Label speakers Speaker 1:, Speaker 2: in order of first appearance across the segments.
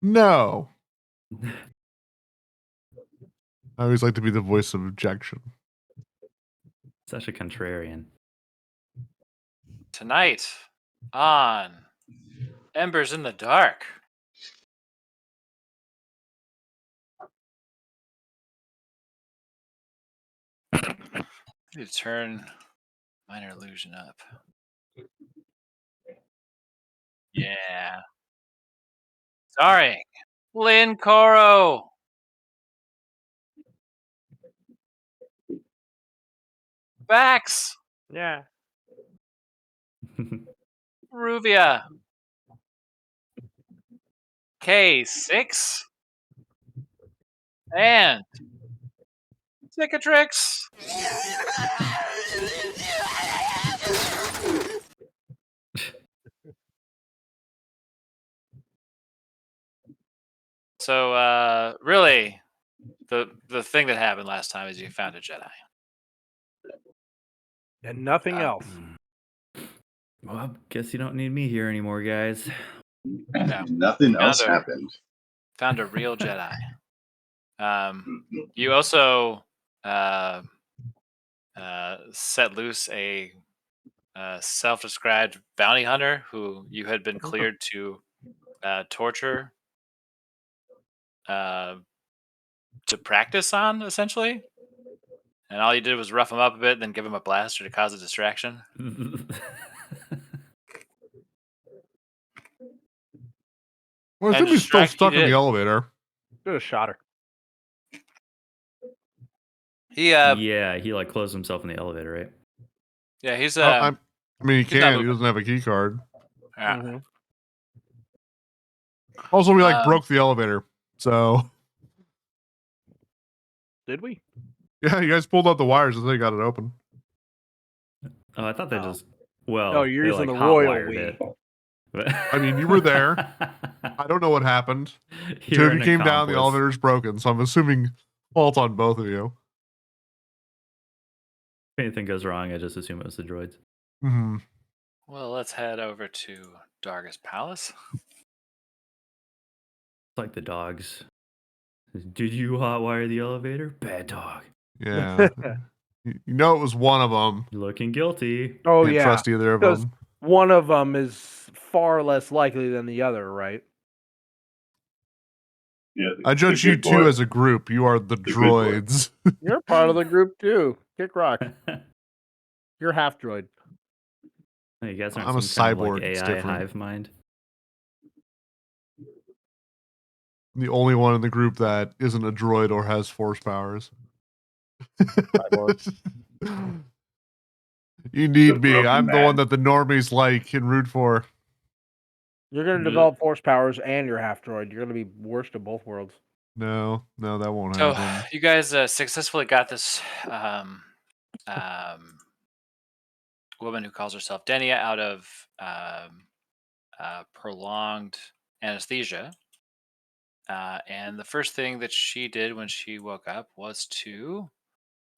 Speaker 1: No. I always like to be the voice of objection.
Speaker 2: Such a contrarian.
Speaker 3: Tonight on Embers in the Dark. I need to turn minor illusion up. Yeah. Starring Lynn Coro. Bax.
Speaker 4: Yeah.
Speaker 3: Ruvia. K6. And Cicatrix. So, really, the thing that happened last time is you found a Jedi.
Speaker 4: And nothing else.
Speaker 2: Well, I guess you don't need me here anymore, guys.
Speaker 3: No.
Speaker 5: Nothing else happened.
Speaker 3: Found a real Jedi. You also set loose a self-described bounty hunter who you had been cleared to torture to practice on, essentially. And all you did was rough him up a bit, then give him a blaster to cause a distraction.
Speaker 1: Well,
Speaker 3: And
Speaker 1: should be still
Speaker 3: distract
Speaker 1: stuck
Speaker 3: he
Speaker 1: in the
Speaker 3: did.
Speaker 1: elevator.
Speaker 4: Should have shot her.
Speaker 3: He
Speaker 2: yeah, he like closed himself in the elevator, right?
Speaker 3: yeah, he's
Speaker 1: I mean, he
Speaker 3: he's not
Speaker 1: can't. He
Speaker 3: moving.
Speaker 1: doesn't have a key card.
Speaker 4: Mm-hmm.
Speaker 1: Also, we broke the elevator. So
Speaker 4: Did we?
Speaker 1: yeah, you guys pulled out the wires and they got it open.
Speaker 2: Oh, I thought they just well.
Speaker 4: No, you're
Speaker 2: they,
Speaker 4: using
Speaker 2: like,
Speaker 4: the royal
Speaker 2: hotwired
Speaker 4: we.
Speaker 2: it.
Speaker 1: I mean, you were there. I don't know what happened.
Speaker 2: You're
Speaker 1: Two of
Speaker 2: an
Speaker 1: you came down, the
Speaker 2: accomplice.
Speaker 1: elevator's broken, so I'm assuming fault on both of you.
Speaker 2: If anything goes wrong, I just assume it was the droids.
Speaker 1: Mm-hmm.
Speaker 3: Well, let's head over to Dargus Palace.
Speaker 2: It's like the dogs. Did you hotwire the elevator? Bad dog.
Speaker 1: Yeah. You know it was one of them.
Speaker 2: Looking guilty.
Speaker 4: Oh,
Speaker 1: Can't
Speaker 4: yeah.
Speaker 1: trust either of
Speaker 4: Because
Speaker 1: them.
Speaker 4: one of them is far less likely than the other, right?
Speaker 5: Yeah,
Speaker 1: I judge you two as a group. You are the droids.
Speaker 4: You're part of the group, too. Kick rock. You're half droid.
Speaker 2: Oh, you guys aren't
Speaker 1: I'm a
Speaker 2: some kind of,
Speaker 1: cyborg,
Speaker 2: like,
Speaker 1: it's
Speaker 2: AI
Speaker 1: different.
Speaker 2: hive mind.
Speaker 1: The only one in the group that isn't a droid or has force powers. You need me. I'm the one that the normies like and root for.
Speaker 4: You're going to develop force powers and you're half droid. You're going to be worst of both worlds.
Speaker 1: No, that won't
Speaker 3: So
Speaker 1: happen.
Speaker 3: you guys successfully got this woman who calls herself Denia out of prolonged anesthesia. And the first thing that she did when she woke up was to,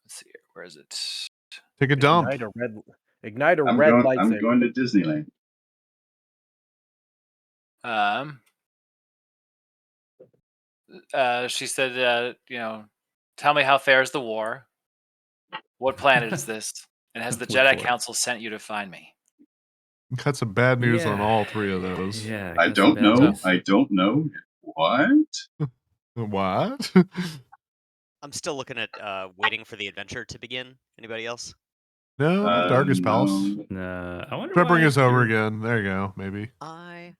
Speaker 3: let's see here, where is it?
Speaker 1: Take a dump.
Speaker 4: Ignite a
Speaker 5: I'm
Speaker 4: red
Speaker 5: going,
Speaker 4: lightsaber.
Speaker 5: I'm going to Disneyland.
Speaker 3: She said, tell me how fares the war. What planet is this? And has the Jedi Council sent you to find me?
Speaker 1: Got some bad news on all three of those.
Speaker 2: Yeah.
Speaker 5: I don't know. I don't know. What?
Speaker 1: What?
Speaker 6: I'm still looking at waiting for the adventure to begin. Anybody else?
Speaker 1: No, Dargus Palace.
Speaker 2: No. I wonder
Speaker 1: Try to bring
Speaker 2: why
Speaker 1: us over
Speaker 2: you're-
Speaker 1: again. There you go. Maybe.
Speaker 6: I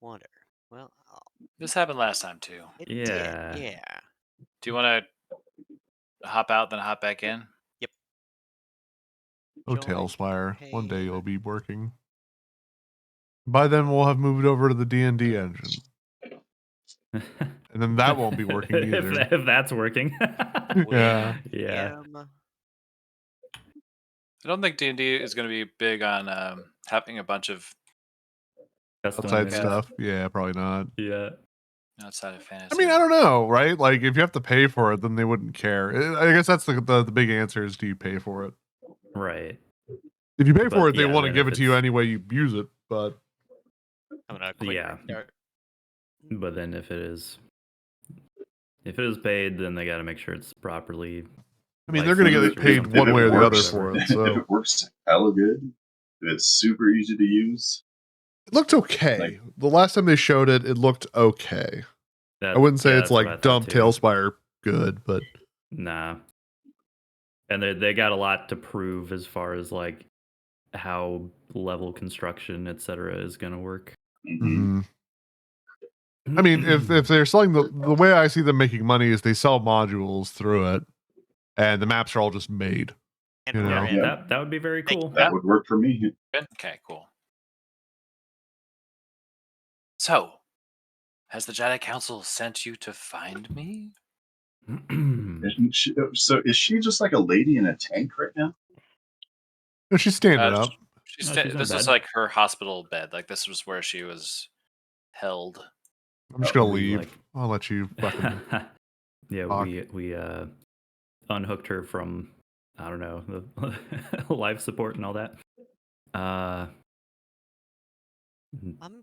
Speaker 6: wonder. Well,
Speaker 3: This happened last time too.
Speaker 6: it
Speaker 2: Yeah.
Speaker 6: did. Yeah.
Speaker 3: Do you want to hop out, then hop back in?
Speaker 6: Yep.
Speaker 1: Oh,
Speaker 6: Join
Speaker 1: Tailspire. One day
Speaker 6: campaign.
Speaker 1: you'll be working. By then, we'll have moved over to the D&D engine. And then that won't be working either.
Speaker 2: if that's working.
Speaker 1: Yeah.
Speaker 2: Yeah.
Speaker 3: I don't think D&D is going to be big on having a bunch of
Speaker 1: Outside stuff. Yeah, probably not.
Speaker 2: Yeah.
Speaker 3: outside of fantasy.
Speaker 1: I mean, I don't know, right? Like, if you have to pay for it, then they wouldn't care. I guess that's the big answer is, do you pay for it?
Speaker 2: Right.
Speaker 1: If you pay for
Speaker 2: But,
Speaker 1: it, they
Speaker 2: yeah,
Speaker 1: want to
Speaker 2: then
Speaker 1: give
Speaker 2: if
Speaker 1: it to you
Speaker 2: it's-
Speaker 1: any way you use it, but...
Speaker 6: I'm gonna quick
Speaker 2: Yeah.
Speaker 6: restart
Speaker 2: But then if it is paid, then they got to make sure it's properly.
Speaker 1: I mean, they're going to get
Speaker 2: licensed or
Speaker 1: paid
Speaker 2: something
Speaker 1: one way or the other
Speaker 2: whatever.
Speaker 1: for it.
Speaker 5: If
Speaker 1: So
Speaker 5: it works hella good, if it's super easy to use,
Speaker 1: it looked okay.
Speaker 5: Like-
Speaker 1: The last time they showed it, it looked okay.
Speaker 2: That,
Speaker 1: I wouldn't say
Speaker 2: yeah,
Speaker 1: it's
Speaker 2: that's what I
Speaker 1: like
Speaker 2: thought
Speaker 1: dumb
Speaker 2: too.
Speaker 1: Tailspire good, but
Speaker 2: Nah. And they got a lot to prove as far as like how level construction, etc., is going to work.
Speaker 5: mhm.
Speaker 1: I mean, if they're selling the way I see them making money is they sell modules through it, and the maps are all just made.
Speaker 6: And
Speaker 1: You know.
Speaker 6: we're in.
Speaker 5: Yeah.
Speaker 2: that would be very
Speaker 6: Thank
Speaker 2: cool.
Speaker 5: that would work for me.
Speaker 3: Good? Okay, cool. So, has the Jedi Council sent you to find me?
Speaker 5: So is she just like a lady in a tank right now?
Speaker 1: No, she's standing
Speaker 3: Uh,
Speaker 1: up.
Speaker 3: She's
Speaker 2: No,
Speaker 3: sta-
Speaker 2: she's in
Speaker 3: this is
Speaker 2: bed.
Speaker 3: like her hospital bed. Like this was where she was held.
Speaker 1: I'm just gonna
Speaker 2: We,
Speaker 1: leave.
Speaker 2: like-
Speaker 1: I'll let you fucking.
Speaker 2: Yeah,
Speaker 1: talk.
Speaker 2: we unhooked her from, I don't know, the life support and all that.
Speaker 6: I'm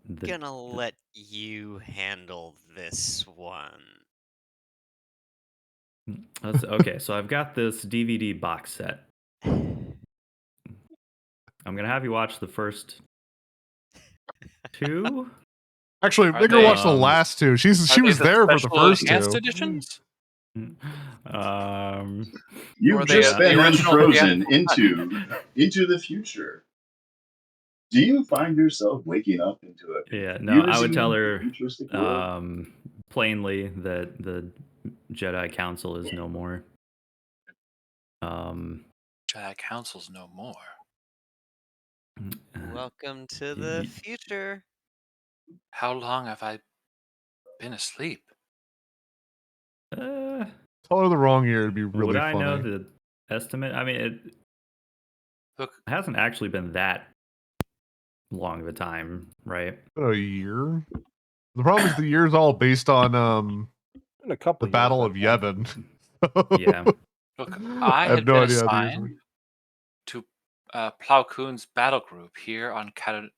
Speaker 2: The-
Speaker 6: gonna let you handle this one.
Speaker 2: okay, so I've got this DVD box set. I'm gonna have you watch the first two.
Speaker 1: Actually,
Speaker 3: Are
Speaker 1: make her
Speaker 3: they-
Speaker 1: watch the last two. She
Speaker 3: Are
Speaker 1: was
Speaker 3: these the
Speaker 1: there for the
Speaker 3: special
Speaker 1: first
Speaker 3: enhanced
Speaker 1: two.
Speaker 3: editions?
Speaker 5: You've
Speaker 3: Or they,
Speaker 5: just
Speaker 3: the
Speaker 5: been
Speaker 3: original
Speaker 5: unfrozen
Speaker 3: theatrical
Speaker 5: into the future. Do you find yourself waking up into a
Speaker 2: Yeah, no, I would
Speaker 5: confusing
Speaker 2: tell her
Speaker 5: futuristic world?
Speaker 2: plainly that the Jedi Council is no more.
Speaker 3: Jedi Council's no more.
Speaker 6: Welcome to the future.
Speaker 3: How long have I been asleep?
Speaker 2: Uh,
Speaker 1: Tell her the wrong year. It'd be really
Speaker 2: would
Speaker 1: funny.
Speaker 2: I know the estimate? I mean, it
Speaker 3: Look,
Speaker 2: hasn't actually been that long of a time, right?
Speaker 1: A year. The problem is the year's all based on
Speaker 4: In a couple
Speaker 1: the Battle of
Speaker 4: years,
Speaker 1: Yevon.
Speaker 2: Yeah.
Speaker 3: look,
Speaker 1: I
Speaker 3: I
Speaker 1: have
Speaker 3: had
Speaker 1: no
Speaker 3: been
Speaker 1: idea how the years
Speaker 3: assigned
Speaker 1: work.
Speaker 3: to Plow Koon's battle group here on Cater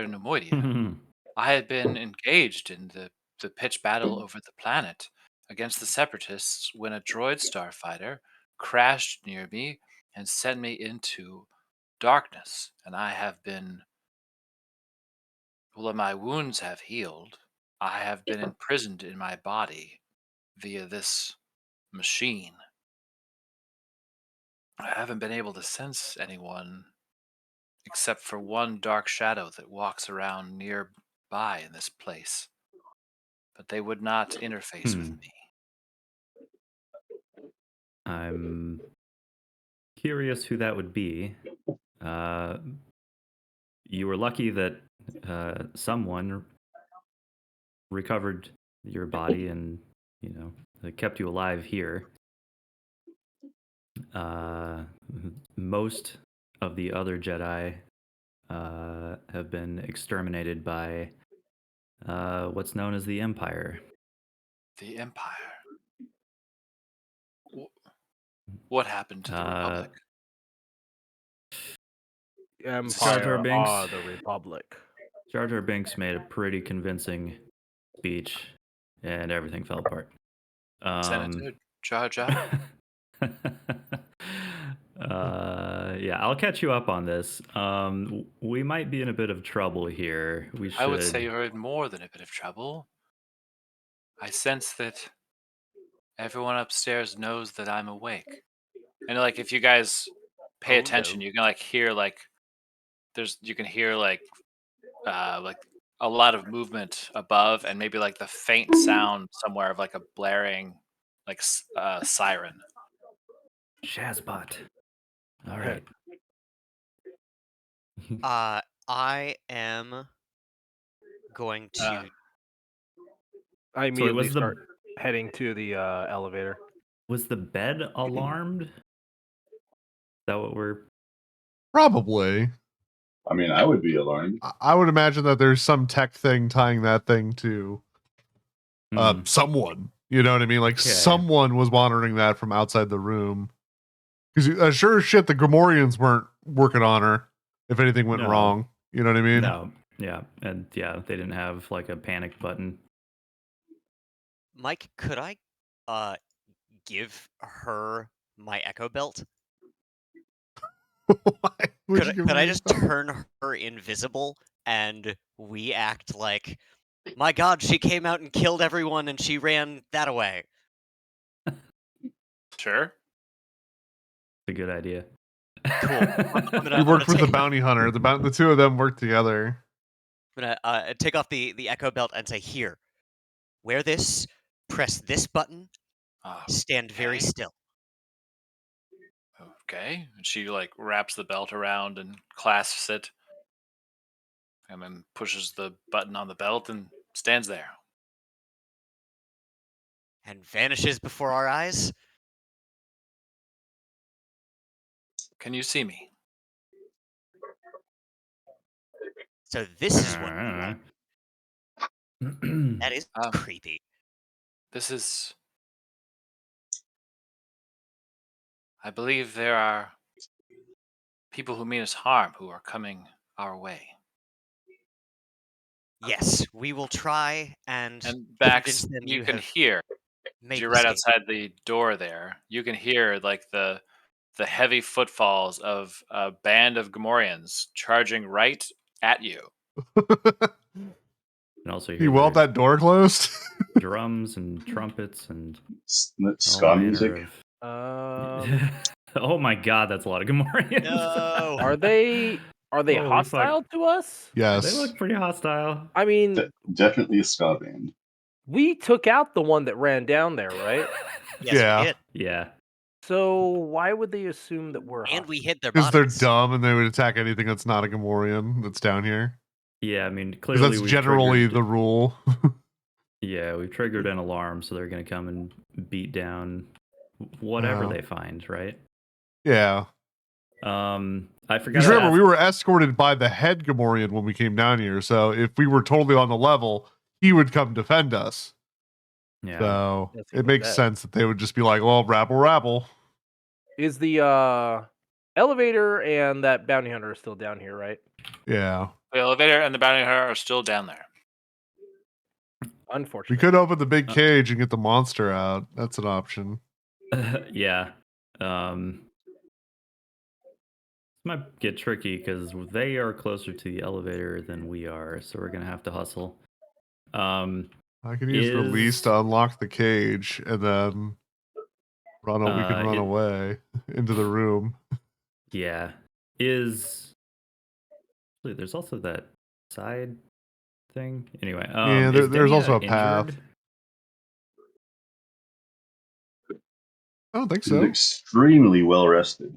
Speaker 3: Nemoidia. I had been engaged in the pitched battle over the planet against the Separatists when a droid starfighter crashed near me and sent me into darkness. And I have been, well, my wounds have healed. I have been imprisoned in my body via this machine. I haven't been able to sense anyone except for one dark shadow that walks around nearby in this place. But they would not interface with me.
Speaker 2: I'm curious who that would be. You were lucky that someone recovered your body and, they kept you alive here. Most of the other Jedi have been exterminated by what's known as the Empire.
Speaker 3: The Empire. What happened to the Republic?
Speaker 2: Jar Jar
Speaker 4: Empire
Speaker 2: Binks.
Speaker 4: are the Republic.
Speaker 2: Jar Jar Binks made a pretty convincing speech, and everything fell apart.
Speaker 3: Senator Jar Jar?
Speaker 2: Yeah, I'll catch you up on this. We might be in a bit of trouble here. We should.
Speaker 3: I would say you're in more than a bit of trouble. I sense that everyone upstairs knows that I'm awake. And like if you guys pay attention, you can like hear like you can hear like a lot of movement above and maybe like the faint sound somewhere of like a blaring like siren.
Speaker 2: Shazbot. All right.
Speaker 6: I am going to.
Speaker 4: I immediately
Speaker 2: was the-
Speaker 4: start heading to the elevator.
Speaker 2: Was the bed alarmed? Is that what we're?
Speaker 1: Probably.
Speaker 5: I mean, I would be alarmed.
Speaker 1: I would imagine that there's some tech thing tying that thing to someone. You know what I mean? Like
Speaker 2: Okay.
Speaker 1: someone was monitoring that from outside the room. Because sure as shit, the Gamorreans weren't working on her if anything went
Speaker 2: No.
Speaker 1: wrong. You know what I mean?
Speaker 2: No. Yeah, and yeah, they didn't have like a panic button.
Speaker 6: Mike, could I give her my echo belt?
Speaker 1: Why would you give
Speaker 6: Could
Speaker 1: her
Speaker 6: I
Speaker 1: your
Speaker 6: just
Speaker 1: belt?
Speaker 6: turn her invisible and we act like, my God, she came out and killed everyone and she ran that away?
Speaker 3: Sure.
Speaker 2: It's a good idea.
Speaker 6: Cool. I'm
Speaker 1: You worked with the
Speaker 6: take,
Speaker 1: bounty hunter. The two of them worked together.
Speaker 6: I'm gonna take off the echo belt and say, here, wear this, press this button, stand very
Speaker 3: Okay.
Speaker 6: still.
Speaker 3: Okay. And she like wraps the belt around and clasps it, and then pushes the button on the belt and stands there.
Speaker 6: And vanishes before our eyes.
Speaker 3: Can you see me?
Speaker 6: So this is what we like. That is creepy.
Speaker 3: This is. I believe there are people who mean us harm who are coming our way.
Speaker 6: Yes, we will try and
Speaker 3: And Bax,
Speaker 6: convince them
Speaker 3: you can
Speaker 6: have
Speaker 3: hear.
Speaker 6: made
Speaker 3: You're
Speaker 6: the
Speaker 3: right
Speaker 6: mistake.
Speaker 3: outside the door there. You can hear like the heavy footfalls of a band of Gamorreans charging right at you.
Speaker 2: And also
Speaker 1: You
Speaker 2: hear
Speaker 1: weld
Speaker 2: the
Speaker 1: that door closed?
Speaker 2: drums and trumpets and all
Speaker 5: Ska
Speaker 2: manner
Speaker 5: music.
Speaker 2: of. Oh my God, that's a lot of Gamorreans.
Speaker 6: No.
Speaker 4: Are they
Speaker 2: Holy
Speaker 4: hostile
Speaker 2: fuck.
Speaker 4: to us?
Speaker 1: Yes.
Speaker 2: They look pretty hostile.
Speaker 4: I mean,
Speaker 5: Definitely a ska band.
Speaker 4: we took out the one that ran down there, right?
Speaker 6: Yes,
Speaker 1: Yeah.
Speaker 6: we did.
Speaker 2: Yeah.
Speaker 4: So why would they assume that we're
Speaker 6: And
Speaker 4: hostile?
Speaker 6: we hid their
Speaker 1: Because
Speaker 6: bodies.
Speaker 1: they're dumb and they would attack anything that's not a Gamorrean that's down here.
Speaker 2: Yeah, I mean,
Speaker 1: Because
Speaker 2: clearly
Speaker 1: that's
Speaker 2: we've
Speaker 1: generally
Speaker 2: triggered,
Speaker 1: the rule.
Speaker 2: Yeah, we've triggered an alarm, so they're going to come and beat down whatever they find, right?
Speaker 1: Yeah.
Speaker 2: I forgot
Speaker 1: Because
Speaker 2: to
Speaker 1: remember,
Speaker 2: ask.
Speaker 1: we were escorted by the head Gamorrean when we came down here. So if we were totally on the level, he would come defend us.
Speaker 2: Yeah.
Speaker 1: So
Speaker 4: Let's see
Speaker 1: it
Speaker 4: what
Speaker 1: makes
Speaker 4: that-
Speaker 1: sense that they would just be like, well, rabble.
Speaker 4: Is the elevator and that bounty hunter still down here, right?
Speaker 1: Yeah.
Speaker 3: The elevator and the bounty hunter are still down there.
Speaker 1: We
Speaker 4: Unfortunately.
Speaker 1: could open the big cage and get the monster out. That's an option.
Speaker 2: Yeah. This might get tricky because they are closer to the elevator than we are, so we're going to have to hustle.
Speaker 1: I can use the lease to unlock the cage and then we can run away into the room.
Speaker 2: Yeah. There's also that side thing. Anyway,
Speaker 1: Yeah,
Speaker 2: is
Speaker 1: there's
Speaker 2: Denia
Speaker 1: also a path.
Speaker 2: injured?
Speaker 1: I don't think
Speaker 5: She's
Speaker 1: so.
Speaker 5: extremely well rested.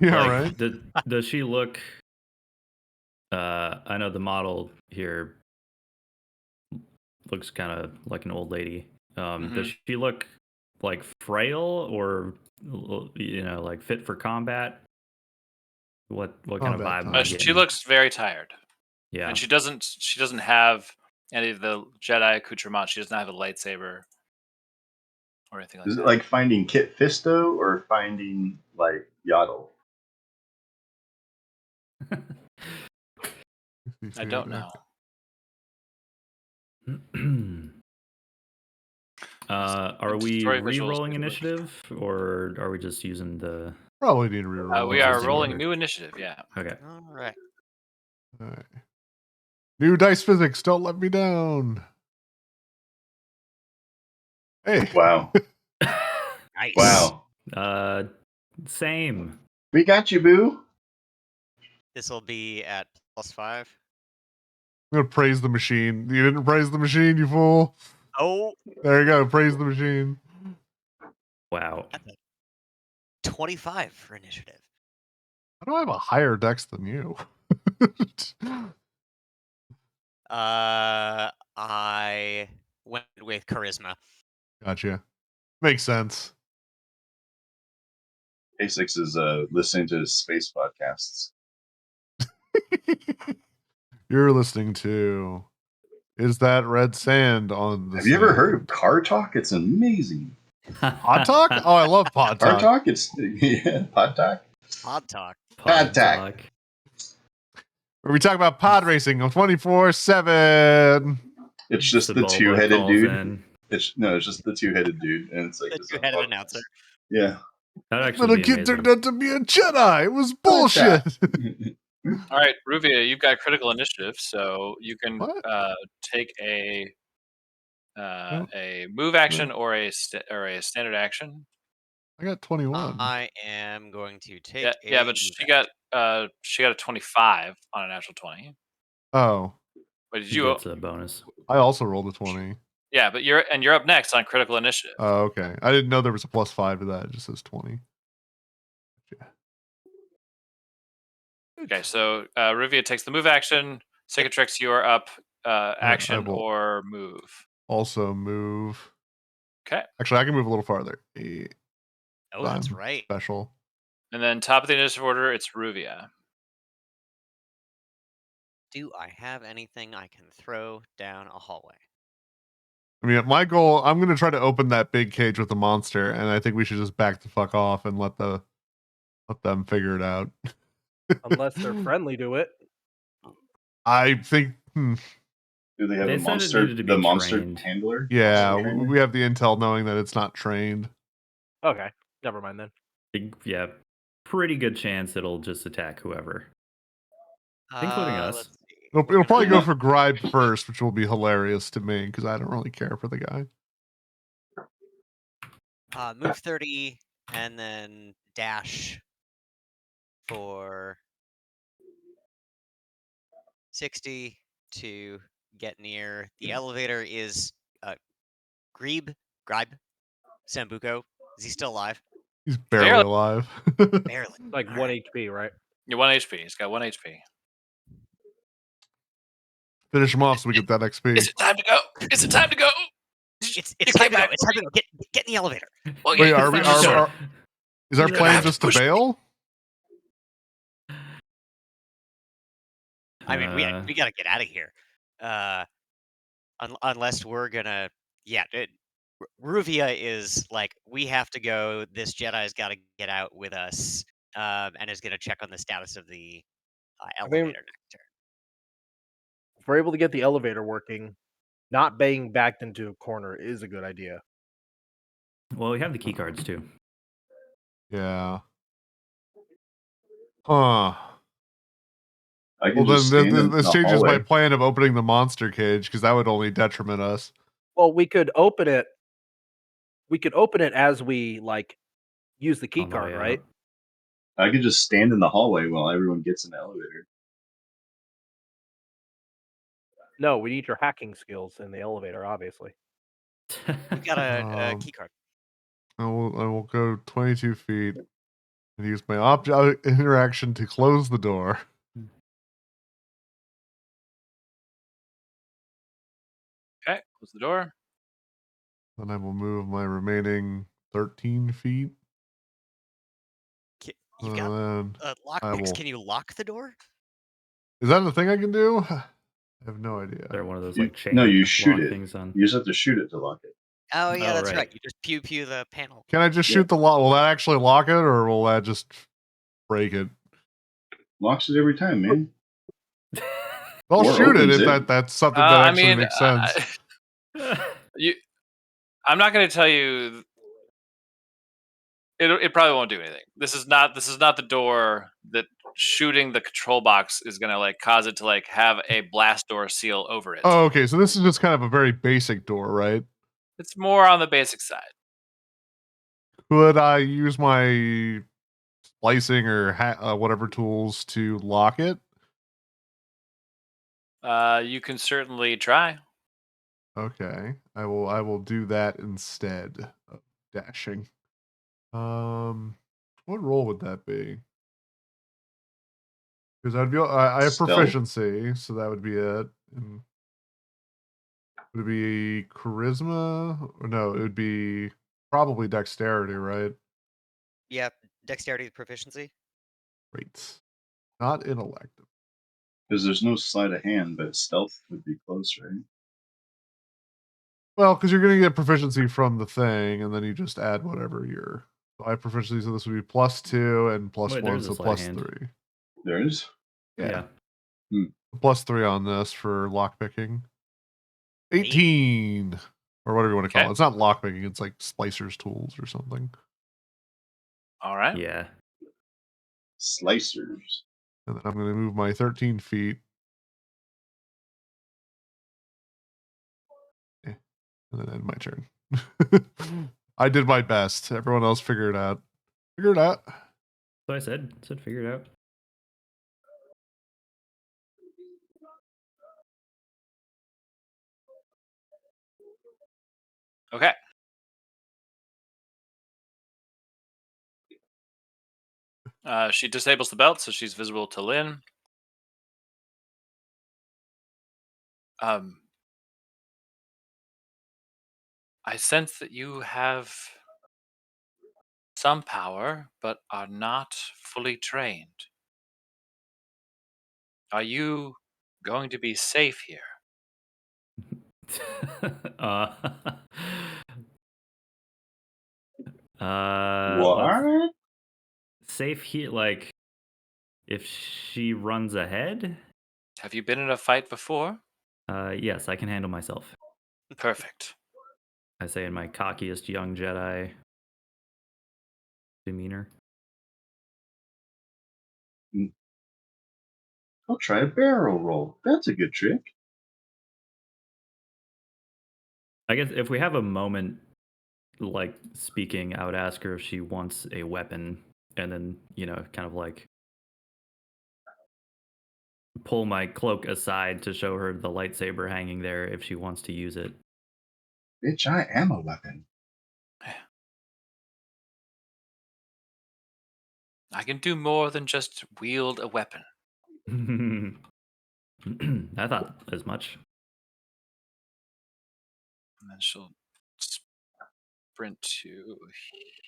Speaker 1: Yeah,
Speaker 2: Like,
Speaker 1: right.
Speaker 2: Does she look? I know the model here looks kind of like an old lady. Does she look like frail or like fit for combat? What kind of vibe? Am I
Speaker 3: She
Speaker 2: getting?
Speaker 3: looks very tired.
Speaker 2: Yeah.
Speaker 3: And she doesn't have any of the Jedi accoutrements. She doesn't have a lightsaber or anything like
Speaker 5: Is
Speaker 3: that.
Speaker 5: it like finding Kit Fisto or finding like Yaddle?
Speaker 3: I don't know.
Speaker 2: Are we
Speaker 3: Story visuals
Speaker 2: re-rolling
Speaker 3: look-
Speaker 2: initiative, or are we just using the?
Speaker 1: Probably need to reroll.
Speaker 3: We are
Speaker 2: Just
Speaker 3: rolling
Speaker 2: order.
Speaker 3: new initiative, yeah.
Speaker 2: Okay.
Speaker 6: All right.
Speaker 1: All right. New dice physics. Don't let me down. Hey.
Speaker 5: Wow.
Speaker 6: Nice.
Speaker 5: Wow.
Speaker 2: Same.
Speaker 5: We got you, boo.
Speaker 6: This will be at +5.
Speaker 1: I'm gonna praise the machine. You didn't praise the machine, you fool.
Speaker 6: Oh,
Speaker 1: There you go. Praise the machine.
Speaker 2: Wow.
Speaker 6: 25 for initiative.
Speaker 1: How do I have a higher dex than you?
Speaker 6: I went with charisma.
Speaker 1: Gotcha. Makes sense.
Speaker 5: A6 is listening to space podcasts.
Speaker 1: You're listening to Is That Red Sand on the
Speaker 5: Have you ever
Speaker 1: Sand?
Speaker 5: heard of Car Talk? It's amazing.
Speaker 1: Pod Talk? Oh, I love Pod
Speaker 5: Car
Speaker 1: Talk.
Speaker 5: Talk? It's yeah, Pod Talk.
Speaker 6: Pod talk.
Speaker 5: Pod Talk.
Speaker 1: Where we talk about pod racing on 24/7.
Speaker 5: It's just the
Speaker 2: Sebulba
Speaker 5: two-headed
Speaker 2: calls
Speaker 5: dude.
Speaker 2: in.
Speaker 5: It's just the two-headed dude, and it's like
Speaker 6: The
Speaker 5: this
Speaker 6: two-headed announcer.
Speaker 5: Yeah.
Speaker 2: That'd
Speaker 1: That
Speaker 2: actually
Speaker 1: little
Speaker 2: be
Speaker 1: kid
Speaker 2: amazing.
Speaker 1: turned out to be a Jedi. It was
Speaker 5: Like
Speaker 1: bullshit.
Speaker 5: that.
Speaker 3: All right, Ruvia, you've got critical initiative, so you can
Speaker 1: What?
Speaker 3: take a
Speaker 1: No.
Speaker 3: move action or a standard action.
Speaker 1: I got 21.
Speaker 6: I am going to take
Speaker 3: Yeah,
Speaker 6: a
Speaker 3: but
Speaker 6: move
Speaker 3: she got a 25 on a natural 20.
Speaker 1: Oh,
Speaker 3: But did
Speaker 2: He
Speaker 3: you?
Speaker 2: gets a bonus.
Speaker 1: I also rolled a 20.
Speaker 3: Yeah, but you're up next on critical initiative.
Speaker 1: Oh, okay. I didn't know there was a +5 to that. It just says 20.
Speaker 3: Okay, so Ruvia takes the move action. Cicatrix, you are up. Action
Speaker 1: will-
Speaker 3: or move.
Speaker 1: Also move.
Speaker 3: Okay.
Speaker 1: Actually, I can move a little farther.
Speaker 6: Oh, that's
Speaker 1: I'm
Speaker 6: right.
Speaker 1: Special.
Speaker 3: And then top of the initiative order, it's Ruvia.
Speaker 6: Do I have anything I can throw down a hallway?
Speaker 1: I mean, my goal, I'm going to try to open that big cage with the monster, and I think we should just back the fuck off and let them figure it out.
Speaker 4: Unless they're friendly to it.
Speaker 1: I think,
Speaker 5: Do they have
Speaker 2: They
Speaker 5: a
Speaker 2: said it
Speaker 5: monster?
Speaker 2: needed to be
Speaker 5: The monster
Speaker 2: trained.
Speaker 5: handler?
Speaker 1: yeah,
Speaker 5: Monster trainer?
Speaker 1: we have the intel knowing that it's not trained.
Speaker 4: Okay, never mind then.
Speaker 2: Yeah, pretty good chance it'll just attack whoever. Including us.
Speaker 6: Let's see.
Speaker 1: It'll probably go
Speaker 5: Yeah.
Speaker 1: for Gribe first, which will be hilarious to me because I don't really care for the guy.
Speaker 6: Move 30 and then dash for 60 to get near. The elevator is Gribe, Sambuco. Is he still alive?
Speaker 1: He's barely
Speaker 3: Barely.
Speaker 1: alive.
Speaker 6: Barely.
Speaker 4: Like
Speaker 6: All
Speaker 4: 1
Speaker 6: right.
Speaker 4: HP, right?
Speaker 3: You're 1 HP. He's got 1 HP.
Speaker 1: Finish him off so we get that XP.
Speaker 3: Is it time to go? Is it time to go?
Speaker 6: It's
Speaker 3: You
Speaker 6: time
Speaker 3: came
Speaker 6: to go.
Speaker 3: back
Speaker 6: It's time to go. Get in the elevator.
Speaker 3: Well,
Speaker 1: Wait,
Speaker 3: yeah,
Speaker 1: are we? Is our
Speaker 3: You're gonna
Speaker 1: plan
Speaker 3: have to
Speaker 1: just to
Speaker 3: push me.
Speaker 1: bail?
Speaker 6: I mean, we gotta get out of here. Unless we're gonna, yeah. Ruvia is like, we have to go. This Jedi's got to get out with us, and is gonna check on the status of the elevator next turn.
Speaker 4: If we're able to get the elevator working, not being backed into a corner is a good idea.
Speaker 2: Well, we have the key cards too.
Speaker 1: Yeah. Huh.
Speaker 5: I can
Speaker 1: Well,
Speaker 5: just
Speaker 1: then
Speaker 5: stand in
Speaker 1: this
Speaker 5: the
Speaker 1: changes my
Speaker 5: hallway.
Speaker 1: plan of opening the monster cage because that would only detriment us.
Speaker 4: Well, we could open it. We could open it as we use the key
Speaker 2: On the
Speaker 4: card,
Speaker 2: way
Speaker 4: right?
Speaker 2: out.
Speaker 5: I could just stand in the hallway while everyone gets in the elevator.
Speaker 4: No, we need your hacking skills in the elevator, obviously.
Speaker 6: We got a key card.
Speaker 1: I will go 22 feet and use my object interaction to close the door.
Speaker 3: Okay, close the door.
Speaker 1: Then I will move my remaining 13 feet.
Speaker 6: You've got
Speaker 1: Then
Speaker 6: lockpicks. Can you lock the door?
Speaker 1: Is that a thing I can do? I have no idea.
Speaker 2: They're one of those
Speaker 5: You-
Speaker 2: like chain
Speaker 5: no, you shoot
Speaker 2: lock
Speaker 5: it.
Speaker 2: things on.
Speaker 5: You just have to shoot it to lock it.
Speaker 6: Oh yeah,
Speaker 2: Oh,
Speaker 6: that's
Speaker 2: right.
Speaker 6: right. You just pew the panel.
Speaker 1: Can I just
Speaker 5: Yeah.
Speaker 1: shoot the lock? Will that actually lock it, or will that just break it?
Speaker 5: Locks it every time, man.
Speaker 1: I'll
Speaker 5: Or
Speaker 1: shoot it
Speaker 5: opens
Speaker 1: if
Speaker 5: it.
Speaker 1: that's something that
Speaker 3: I
Speaker 1: actually
Speaker 3: mean,
Speaker 1: makes sense.
Speaker 3: I'm not going to tell you. It probably won't do anything. This is not the door that shooting the control box is going to cause it to have a blast door seal over it.
Speaker 1: Oh, okay. So this is just kind of a very basic door, right?
Speaker 3: It's more on the basic side.
Speaker 1: Could I use my splicing or whatever tools to lock it?
Speaker 3: You can certainly try.
Speaker 1: Okay, I will do that instead of dashing. What role would that be? Because I have
Speaker 5: Stealth?
Speaker 1: proficiency, so that would be it. And would it be charisma? Or no, it would be probably dexterity, right?
Speaker 6: Yeah, dexterity proficiency.
Speaker 1: Great. Not intellect.
Speaker 5: Because there's no sleight of hand, but stealth would be close, right?
Speaker 1: Well, because you're going to get proficiency from the thing, and then you just add whatever your. So I have proficiency, so this would be +2 and +1,
Speaker 2: there's a
Speaker 1: so
Speaker 2: sleight of hand.
Speaker 1: +3.
Speaker 5: There is?
Speaker 1: Yeah.
Speaker 2: Yeah.
Speaker 1: +3 on this for lockpicking. 18. or whatever you want to call
Speaker 3: Okay.
Speaker 1: it. It's not lockpicking. It's like splicer's tools or something.
Speaker 3: All right.
Speaker 2: Yeah.
Speaker 5: Slicers.
Speaker 1: And then I'm going to move my 13 feet. And then end my turn. I did my best. Everyone else figure it out. Figure it out.
Speaker 2: So I said figure it out.
Speaker 3: Okay. She disables the belt, so she's visible to Lynn. I sense that you have some power, but are not fully trained. Are you going to be safe here?
Speaker 2: uh, let's
Speaker 5: What?
Speaker 2: safe here. Like, if she runs ahead,
Speaker 3: Have you been in a fight before?
Speaker 2: yes, I can handle myself.
Speaker 3: Perfect.
Speaker 2: I say in my cockiest young Jedi demeanor.
Speaker 5: I'll try a barrel roll. That's a good trick.
Speaker 2: I guess if we have a moment, like speaking, I would ask her if she wants a weapon, and then kind of like pull my cloak aside to show her the lightsaber hanging there if she wants to use it.
Speaker 5: Bitch, I am a weapon.
Speaker 3: I can do more than just wield a weapon.
Speaker 2: I thought as much.
Speaker 3: And then she'll sprint to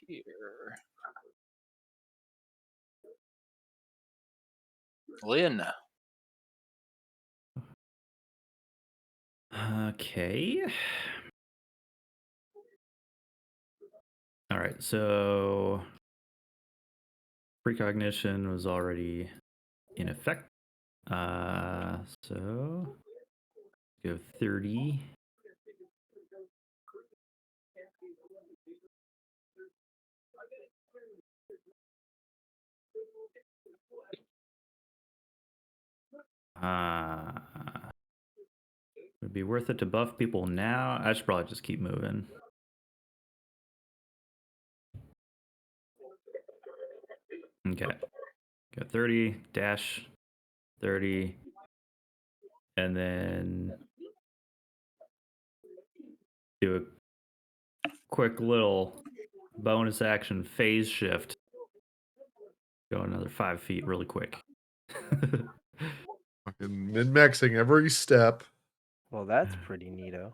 Speaker 3: here. Lynn.
Speaker 2: Okay. All right, so precognition was already in effect. So go 30. Would it be worth it to buff people now? I should probably just keep moving. Okay. Go 30, dash 30, and then do a quick little bonus action phase shift. Go another 5 feet really quick.
Speaker 1: Fucking min-maxing every step.
Speaker 4: Well, that's pretty neato.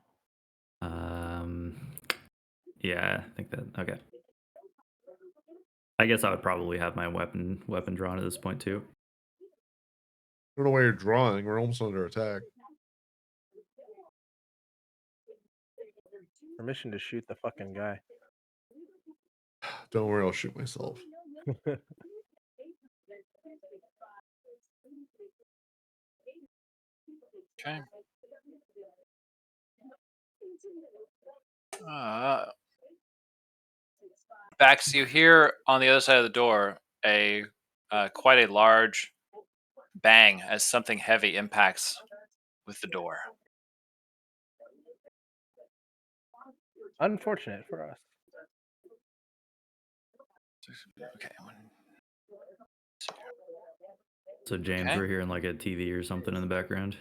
Speaker 2: Yeah, I think that, okay. I guess I would probably have my weapon drawn at this point too.
Speaker 1: I don't know why you're drawing. We're almost under attack.
Speaker 4: Permission to shoot the fucking guy.
Speaker 1: Don't worry, I'll shoot myself.
Speaker 3: Okay. Bax, you hear on the other side of the door a quite a large bang as something heavy impacts with the door.
Speaker 4: Unfortunate for us.
Speaker 3: Okay.
Speaker 2: So James,
Speaker 3: Okay.
Speaker 2: we're hearing like a TV or something in the background.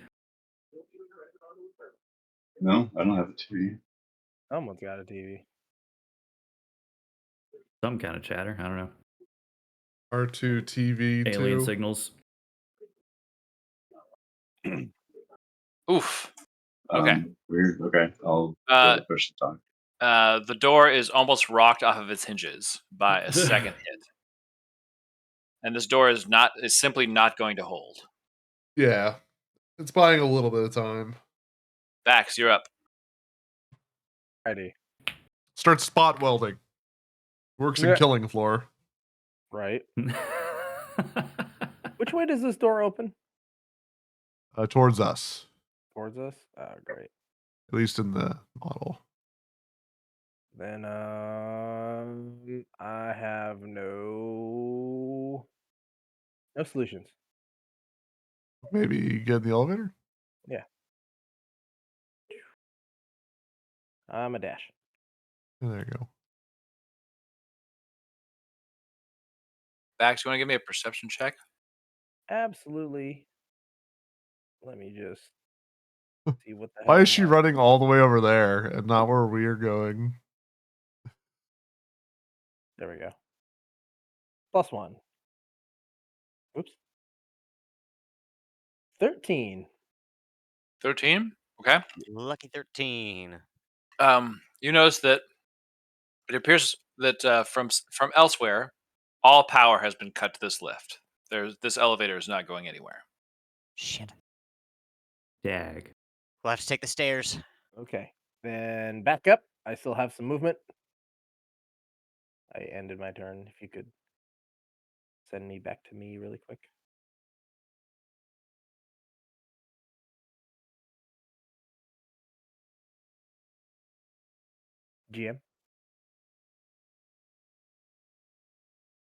Speaker 5: No, I don't have a TV.
Speaker 4: Someone's got a TV.
Speaker 2: Some kind of chatter. I don't know.
Speaker 1: R2 TV
Speaker 2: Alien
Speaker 1: 2.
Speaker 2: signals.
Speaker 3: Oof. Okay.
Speaker 5: Weird. Okay, I'll go to push the talk.
Speaker 3: The door is almost rocked off of its hinges by a second hit. And this door is simply not going to hold.
Speaker 1: Yeah. It's buying a little bit of time.
Speaker 3: Bax, you're up.
Speaker 4: Ready.
Speaker 1: Start spot welding. Works in
Speaker 4: Yeah.
Speaker 1: killing floor.
Speaker 4: Right. Which way does this door open?
Speaker 1: Towards us.
Speaker 4: Towards us? Oh, great.
Speaker 1: At least in the model.
Speaker 4: Then I have no solutions.
Speaker 1: Maybe get in the elevator?
Speaker 4: Yeah. I'm a dash.
Speaker 1: Yeah, there you go.
Speaker 3: Bax, you want to give me a perception check?
Speaker 4: Absolutely. Let me just see what the
Speaker 1: Why
Speaker 4: hell
Speaker 1: is she
Speaker 4: my
Speaker 1: running all the way over there and not where we are going?
Speaker 4: There we go. +1. Oops. 13.
Speaker 3: 13. Okay.
Speaker 6: Lucky 13.
Speaker 3: You notice that it appears that from elsewhere, all power has been cut to this lift. This elevator is not going anywhere.
Speaker 6: Shit.
Speaker 2: Dag.
Speaker 6: We'll have to take the stairs.
Speaker 4: Okay. Then back up. I still have some movement. I ended my turn. If you could send me back to me really quick. GM,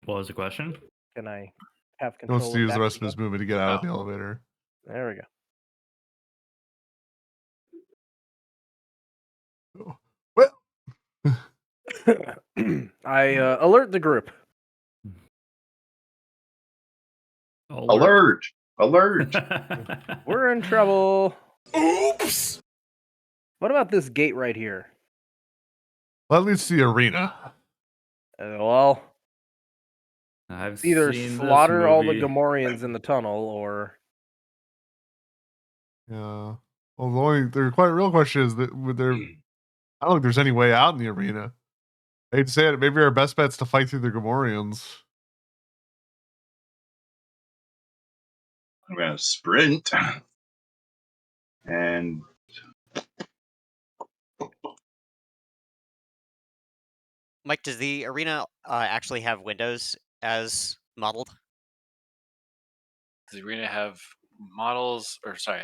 Speaker 2: What was the question?
Speaker 4: can I have
Speaker 1: He wants
Speaker 4: control
Speaker 1: to
Speaker 4: of
Speaker 1: use the
Speaker 4: back
Speaker 1: rest
Speaker 4: to
Speaker 1: of his
Speaker 4: go?
Speaker 1: movement to get out of
Speaker 3: Oh.
Speaker 1: the elevator.
Speaker 4: There we
Speaker 1: Oh. Well,
Speaker 4: go. I alert the group.
Speaker 5: Alert! Alert!
Speaker 4: We're in trouble. Oops. What about this gate right here?
Speaker 1: that leads to the arena.
Speaker 4: Well,
Speaker 2: I've
Speaker 4: it's either
Speaker 2: seen
Speaker 4: slaughter
Speaker 2: this
Speaker 4: all the
Speaker 2: movie.
Speaker 4: Gamorreans in the tunnel, or
Speaker 1: Yeah. Well, the real question is that would there. I don't think there's any way out in the arena. I hate to say it, maybe our best bet's to fight through the Gamorreans.
Speaker 5: I'm gonna sprint. And
Speaker 6: Mike, does the arena actually have windows as modeled?
Speaker 3: Does the arena have models, or sorry,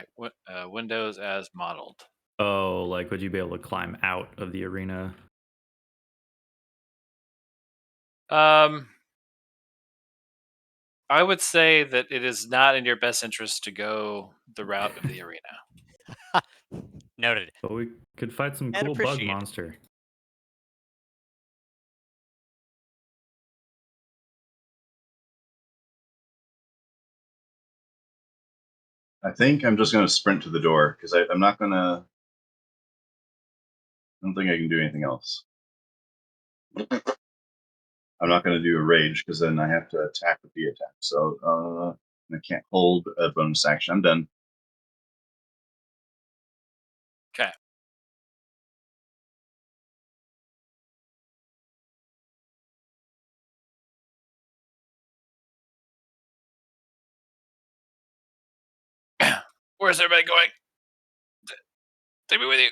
Speaker 3: windows as modeled?
Speaker 2: Oh, like would you be able to climb out of the arena?
Speaker 3: I would say that it is not in your best interest to go the route of the arena.
Speaker 6: Noted.
Speaker 2: But we could fight some
Speaker 6: And
Speaker 2: cool bug
Speaker 6: appreciated.
Speaker 2: monster.
Speaker 5: I think I'm just gonna sprint to the door because I'm not gonna. I don't think I can do anything else. I'm not gonna do a rage because then I have to attack with the attack. So I can't hold a bonus action. I'm done.
Speaker 3: Okay. Where's everybody going? Take me with you.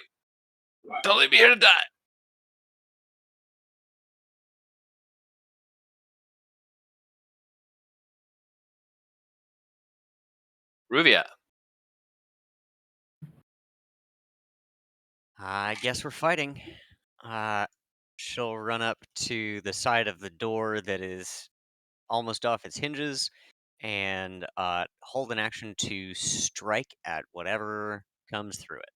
Speaker 3: Don't leave me here to die. Ruvia.
Speaker 6: I guess we're fighting. She'll run up to the side of the door that is almost off its hinges and hold an action to strike at whatever comes through it.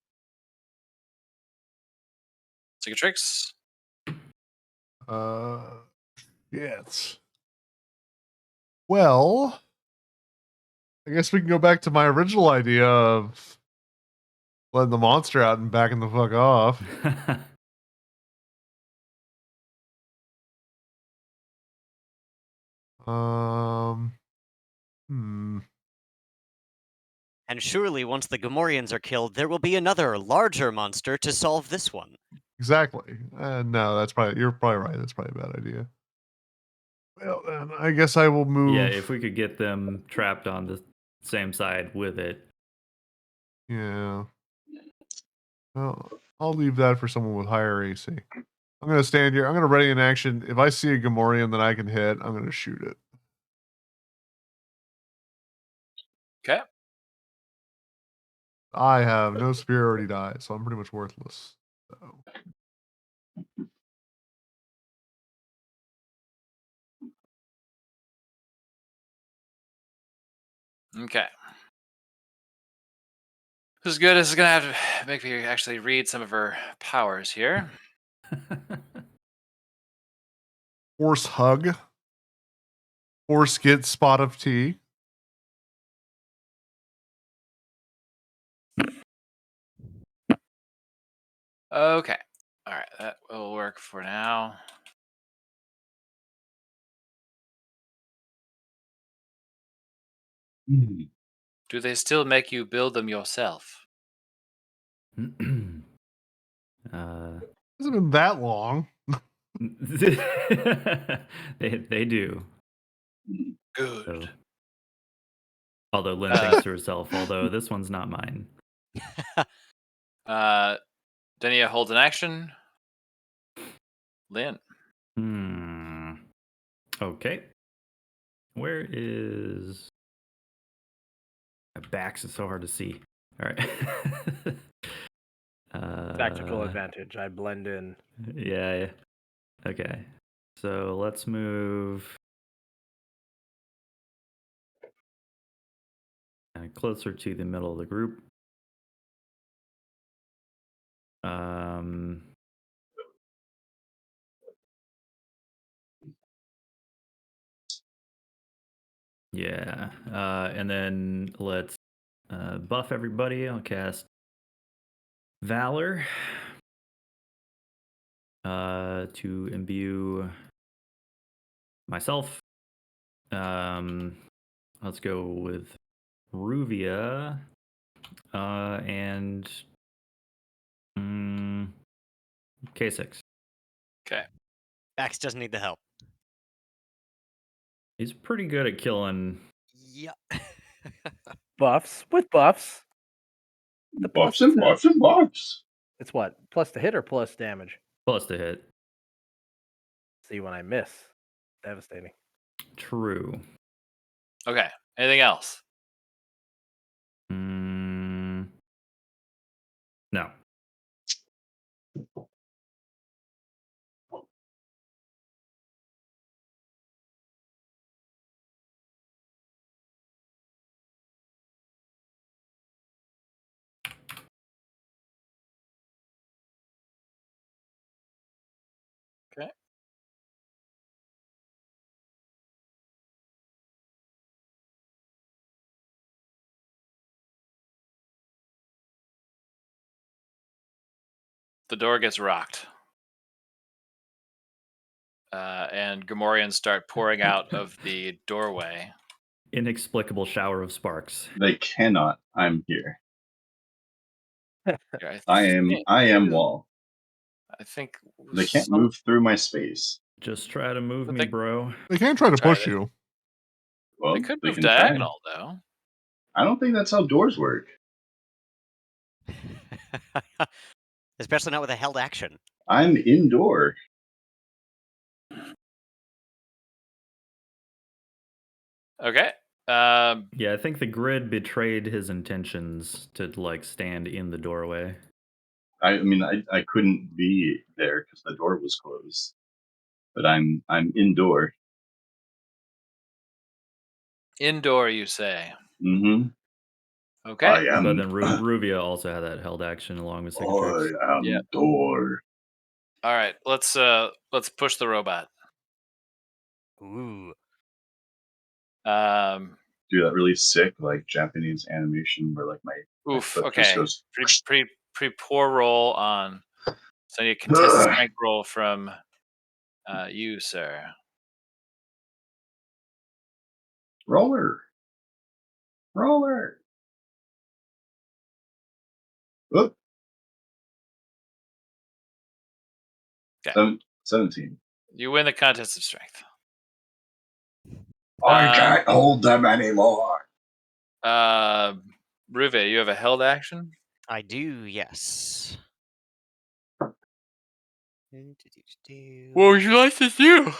Speaker 3: Cicatrix.
Speaker 1: Yes. Well, I guess we can go back to my original idea of letting the monster out and backing the fuck off. Hmm.
Speaker 6: And surely, once the Gamorreans are killed, there will be another, larger monster to solve this one.
Speaker 1: Exactly. No, you're probably right. That's probably a bad idea. Well, then I guess I will move.
Speaker 2: Yeah, if we could get them trapped on the same side with it.
Speaker 1: Yeah. Well, I'll leave that for someone with higher AC. I'm going to stand here. I'm going to ready an action. If I see a Gamorrean that I can hit, I'm going to shoot it.
Speaker 3: Okay.
Speaker 1: I have no superiority die, so I'm pretty much worthless. So.
Speaker 3: Okay. This is good. This is gonna have to make me actually read some of her powers here.
Speaker 1: Horse hug. Horse get spot of tea.
Speaker 3: Okay. All right, that will work for now. Do they still make you build them yourself?
Speaker 2: uh,
Speaker 1: Hasn't been that long.
Speaker 2: they do.
Speaker 3: Good.
Speaker 2: So, although Lynn thinks to herself, although this one's not mine.
Speaker 3: Denia holds an action. Lynn.
Speaker 2: Okay. Where is my back's is so hard to see. All right.
Speaker 4: Tactical advantage. I blend in.
Speaker 2: Yeah. Okay. So let's move closer to the middle of the group. Yeah. And then let's buff everybody. I'll cast Valor to imbue myself. Let's go with Ruvia and K6.
Speaker 3: Okay.
Speaker 6: Bax doesn't need the help.
Speaker 2: He's pretty good at killing.
Speaker 6: Yep.
Speaker 4: Buffs with buffs. The
Speaker 5: Buffs and buffs and buffs.
Speaker 4: It's what? Plus to hit or plus damage?
Speaker 2: Plus to hit.
Speaker 4: See, when I miss, devastating.
Speaker 2: True.
Speaker 3: Okay. Anything else?
Speaker 2: No.
Speaker 3: Okay. The door gets rocked. And Gamorreans start pouring out of the doorway.
Speaker 2: Inexplicable shower of sparks.
Speaker 5: They cannot. I'm here.
Speaker 3: Yeah,
Speaker 5: I am wall.
Speaker 3: I think
Speaker 5: They can't move through my space.
Speaker 2: Just try to move
Speaker 3: But
Speaker 2: me,
Speaker 3: they-
Speaker 2: bro.
Speaker 1: They can try to
Speaker 3: Try
Speaker 1: push
Speaker 3: it.
Speaker 1: you.
Speaker 5: Well,
Speaker 3: They could move
Speaker 5: can try.
Speaker 3: diagonal, though.
Speaker 5: I don't think that's how doors work.
Speaker 6: Especially not with a held action.
Speaker 5: I'm indoor.
Speaker 3: Okay.
Speaker 2: Yeah, I think the grid betrayed his intentions to like stand in the doorway.
Speaker 5: I mean, I couldn't be there because the door was closed. But I'm indoor.
Speaker 3: Indoor, you say?
Speaker 5: Mm-hmm.
Speaker 3: Okay.
Speaker 5: I am.
Speaker 2: But then Ruvia also had that held action along with Cicatrix.
Speaker 5: I am door.
Speaker 3: All right. Let's push the robot.
Speaker 6: Ooh.
Speaker 5: Do that really sick like Japanese animation where like my
Speaker 3: Oof.
Speaker 5: foot
Speaker 3: Okay.
Speaker 5: just goes.
Speaker 3: Pretty poor roll on. So I need a contested strength roll from you, sir.
Speaker 5: Roller. Oop.
Speaker 3: Okay.
Speaker 5: 17.
Speaker 3: You win the contest of strength.
Speaker 5: I can't hold them anymore.
Speaker 3: Ruve, you have a held action?
Speaker 6: I do, yes.
Speaker 3: What would you like to do?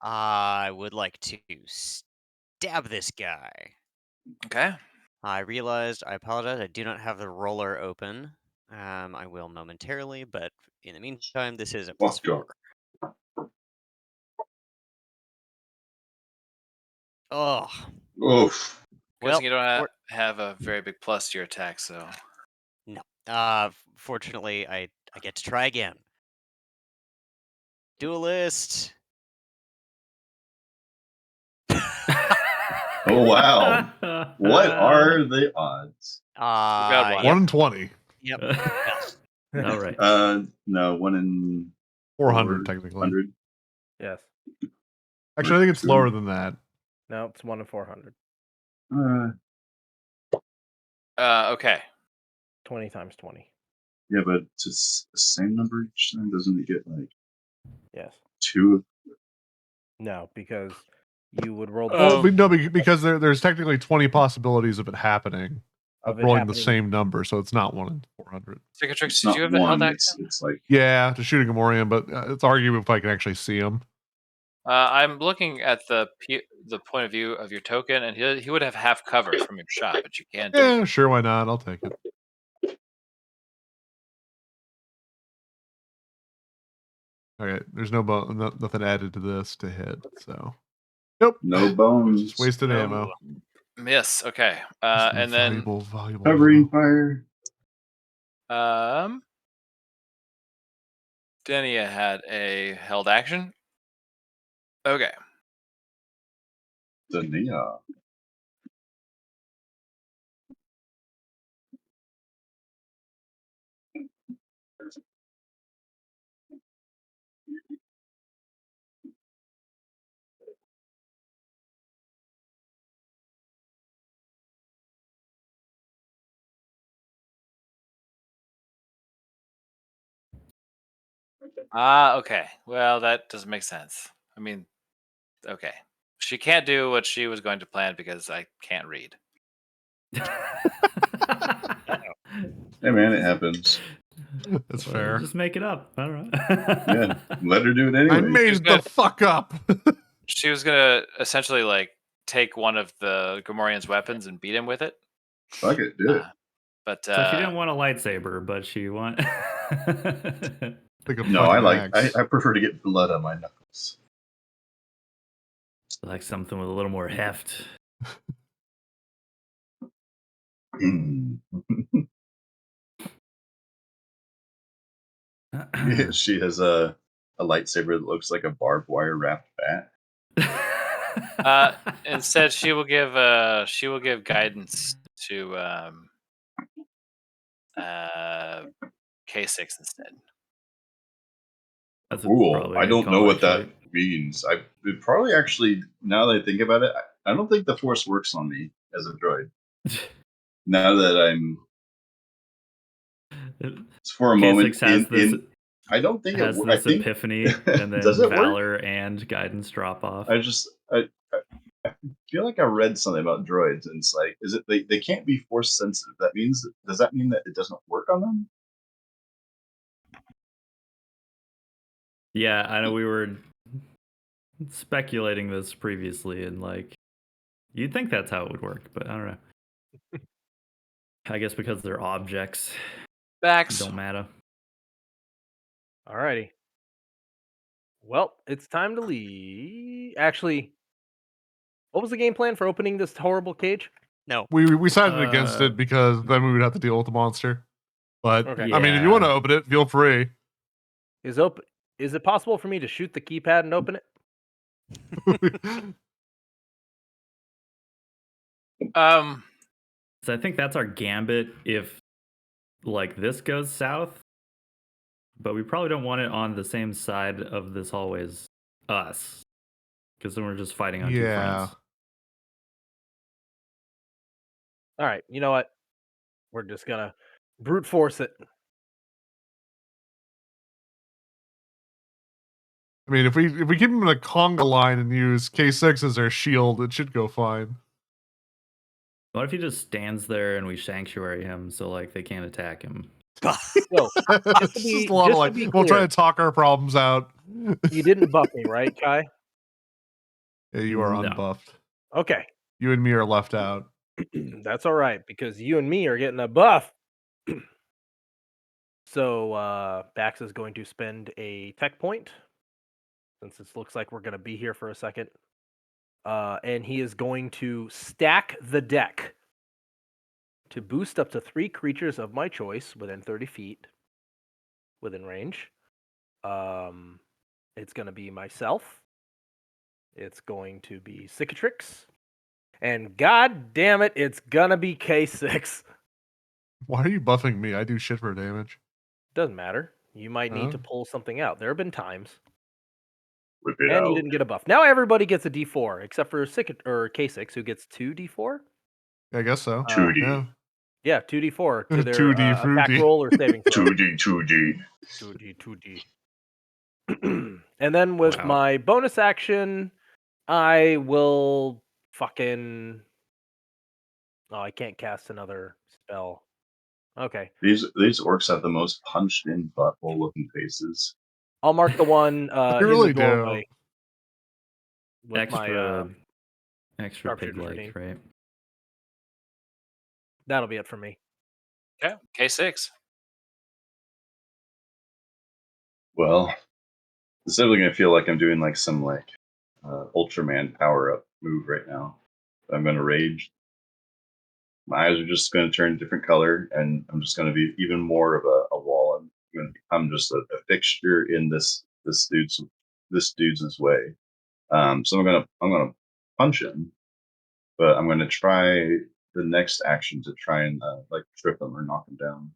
Speaker 6: I would like to stab this guy.
Speaker 3: Okay.
Speaker 6: I realized, I apologize, I do not have the roller open. I will momentarily, but in the meantime, this is a plus
Speaker 5: Fuck
Speaker 6: 4. Oh,
Speaker 5: Oof.
Speaker 3: Guessing you don't
Speaker 6: for-
Speaker 3: have a very big plus to your attack, so.
Speaker 6: no. Fortunately, I get to try again. Duelist.
Speaker 5: Oh wow! What are the odds?
Speaker 3: got one.
Speaker 1: 1 in 20.
Speaker 6: Yep.
Speaker 2: All right.
Speaker 5: No, 1 in
Speaker 1: 400 technically.
Speaker 5: 100.
Speaker 4: Yes.
Speaker 1: Actually, I think it's lower than that.
Speaker 4: No, it's 1 in 400.
Speaker 3: Okay.
Speaker 4: 20 times 20.
Speaker 5: Yeah, but it's the same number each time. Doesn't it get like
Speaker 4: Yes.
Speaker 5: 2?
Speaker 4: No, because you would roll the
Speaker 1: Well,
Speaker 3: Um,
Speaker 1: no, because there's technically 20 possibilities of it happening.
Speaker 4: of it
Speaker 1: Rolling the
Speaker 4: happening.
Speaker 1: same number, so it's not 1 in 400.
Speaker 3: Cicatrix,
Speaker 5: It's
Speaker 3: did
Speaker 5: not
Speaker 3: you have a held
Speaker 5: one.
Speaker 3: action?
Speaker 5: It's like
Speaker 1: Yeah, to shoot a Gamorrean, but it's arguable if I can actually see him.
Speaker 3: I'm looking at the point of view of your token, and he would have half cover from your shot, but you can't do.
Speaker 1: Yeah, sure, why not? I'll take it. Okay, there's nothing added to this to hit, so nope.
Speaker 5: no bones.
Speaker 1: Just wasted
Speaker 3: No.
Speaker 1: ammo.
Speaker 3: Miss. Okay.
Speaker 1: Just
Speaker 3: And then
Speaker 1: valuable
Speaker 5: Covering
Speaker 1: ammo.
Speaker 5: fire.
Speaker 3: Denia had a held action. Okay.
Speaker 5: Dania.
Speaker 3: Okay. Well, that doesn't make sense. I mean, okay. She can't do what she was going to plan because I can't read.
Speaker 5: Hey man, it happens.
Speaker 1: That's
Speaker 2: Well,
Speaker 1: fair.
Speaker 2: Just make it up. I don't know.
Speaker 5: Yeah, let her do it anyway.
Speaker 1: I made
Speaker 3: She's
Speaker 1: it
Speaker 3: good.
Speaker 1: the fuck up.
Speaker 3: She was gonna essentially like take one of the Gamorrean's weapons and beat him with it.
Speaker 5: Fuck it, do it.
Speaker 3: But
Speaker 2: So she didn't want a lightsaber, but she want.
Speaker 1: Like a
Speaker 5: No, I
Speaker 1: fucking axe.
Speaker 5: I prefer to get blood on my knuckles.
Speaker 2: like something with a little more heft.
Speaker 5: She has a lightsaber that looks like a barbed wire wrapped bat.
Speaker 3: Instead, she will give guidance to K6 instead.
Speaker 2: That's
Speaker 5: Cool.
Speaker 2: probably a
Speaker 5: I
Speaker 2: good
Speaker 5: don't
Speaker 2: call,
Speaker 5: know what
Speaker 2: actually.
Speaker 5: that means. It probably actually, now that I think about it, I don't think the Force works on me as a droid. Now that I'm, for a moment,
Speaker 2: K6 has this
Speaker 5: I don't think
Speaker 2: has
Speaker 5: it.
Speaker 2: this
Speaker 5: I think
Speaker 2: epiphany, and then
Speaker 5: does it work?
Speaker 2: valor and guidance drop off.
Speaker 5: I feel like I read something about droids, and it's like, is it they can't be force sensitive? Does that mean that it doesn't work on them?
Speaker 2: Yeah, I know we were speculating this previously, and like, you'd think that's how it would work, but I don't know. I guess because they're objects,
Speaker 3: Bax.
Speaker 2: don't matter.
Speaker 4: Alrighty. Well, it's time to leave. Actually, what was the game plan for opening this horrible cage?
Speaker 6: No.
Speaker 1: We sided against
Speaker 2: Uh,
Speaker 1: it because then we would have to deal with the monster. But
Speaker 4: Okay.
Speaker 1: I mean, if you want to
Speaker 2: Yeah.
Speaker 1: open it, feel free.
Speaker 4: Is it possible for me to shoot the keypad and open it?
Speaker 2: So I think that's our gambit if like this goes south, but we probably don't want it on the same side of this hallway as us, because then we're just fighting on two
Speaker 1: Yeah.
Speaker 2: fronts.
Speaker 4: All right. You know what? We're just gonna brute force it.
Speaker 1: I mean, if we keep him in a conga line and use K6 as our shield, it should go fine.
Speaker 2: What if he just stands there and we sanctuary him so like they can't attack him?
Speaker 4: So,
Speaker 1: It's
Speaker 4: to
Speaker 1: just
Speaker 4: be-
Speaker 1: a lot of
Speaker 4: just to
Speaker 1: like
Speaker 4: be
Speaker 1: we'll try
Speaker 4: clear.
Speaker 1: to talk our problems out.
Speaker 4: you didn't buff me, right, Kai?
Speaker 1: Yeah, you are
Speaker 2: No.
Speaker 1: unbuffed.
Speaker 4: Okay.
Speaker 1: You and me are left out.
Speaker 4: That's all right because you and me are getting a buff. So Bax is going to spend a tech point since it looks like we're going to be here for a second. and he is going to stack the deck to boost up to 3 creatures of my choice within 30 feet, within range. It's going to be myself. It's going to be Cicatrix. And god damn it, it's going to be K6.
Speaker 1: Why are you buffing me? I do shit for damage.
Speaker 4: Doesn't matter. You might need to
Speaker 1: Huh?
Speaker 4: pull something out. There have been times.
Speaker 5: Whip it
Speaker 4: And you
Speaker 5: out.
Speaker 4: didn't get a buff. Now everybody gets a D4, except for K6, who gets 2 D4.
Speaker 1: I guess so.
Speaker 5: 2D.
Speaker 1: Yeah.
Speaker 4: Yeah, 2D4 to their
Speaker 1: 2D
Speaker 4: attack
Speaker 1: fruity.
Speaker 4: roll or saving throw.
Speaker 5: 2D.
Speaker 4: 2D. And then with
Speaker 2: Wow.
Speaker 4: my bonus action, I will fucking... Oh, I can't cast another spell. Okay.
Speaker 5: These orcs have the most punched in butthole looking faces.
Speaker 4: I'll mark the one
Speaker 1: They
Speaker 4: in
Speaker 1: really
Speaker 4: the
Speaker 1: do.
Speaker 4: doorway. With my
Speaker 2: Extra
Speaker 4: sharpshooter's
Speaker 2: pig-like,
Speaker 4: routine.
Speaker 2: right?
Speaker 4: That'll be it for me.
Speaker 3: Okay, K6.
Speaker 5: Well, it's definitely gonna feel like I'm doing like some Ultraman power up move right now. I'm gonna rage. My eyes are just gonna turn different color, and I'm just gonna be even more of a wall. I'm gonna become just a fixture in this dude's way. So I'm gonna punch him, but I'm gonna try the next action to try and trip him or knock him down.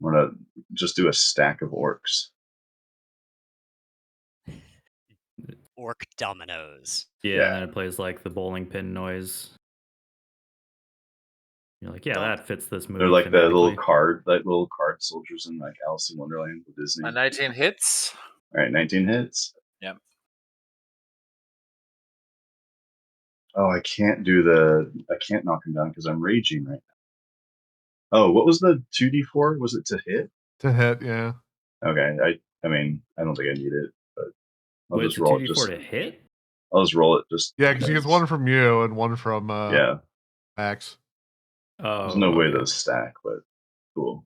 Speaker 5: I'm gonna just do a stack of orcs.
Speaker 6: Orc dominoes.
Speaker 2: Yeah,
Speaker 5: Yeah.
Speaker 2: and then it plays like the bowling pin noise. You're like, yeah,
Speaker 6: Don't-
Speaker 2: that fits this movie.
Speaker 5: They're like the little
Speaker 2: thematically.
Speaker 5: card soldiers in like Alice in Wonderland with Disney.
Speaker 3: A 19 hits.
Speaker 5: All right, 19 hits.
Speaker 3: Yep.
Speaker 5: Oh, I can't knock him down because I'm raging right now. Oh, what was the 2d4? Was it to hit?
Speaker 1: To hit, yeah.
Speaker 5: Okay, I mean, I don't think I need it, but I'll
Speaker 2: Wait,
Speaker 5: just
Speaker 2: it's a
Speaker 5: roll it.
Speaker 2: 2d4 to hit?
Speaker 5: I'll just roll it.
Speaker 1: Yeah, because he gets one from you and one from
Speaker 5: Yeah,
Speaker 1: Max.
Speaker 2: Oh,
Speaker 5: there's no way
Speaker 2: okay.
Speaker 5: those stack, but cool.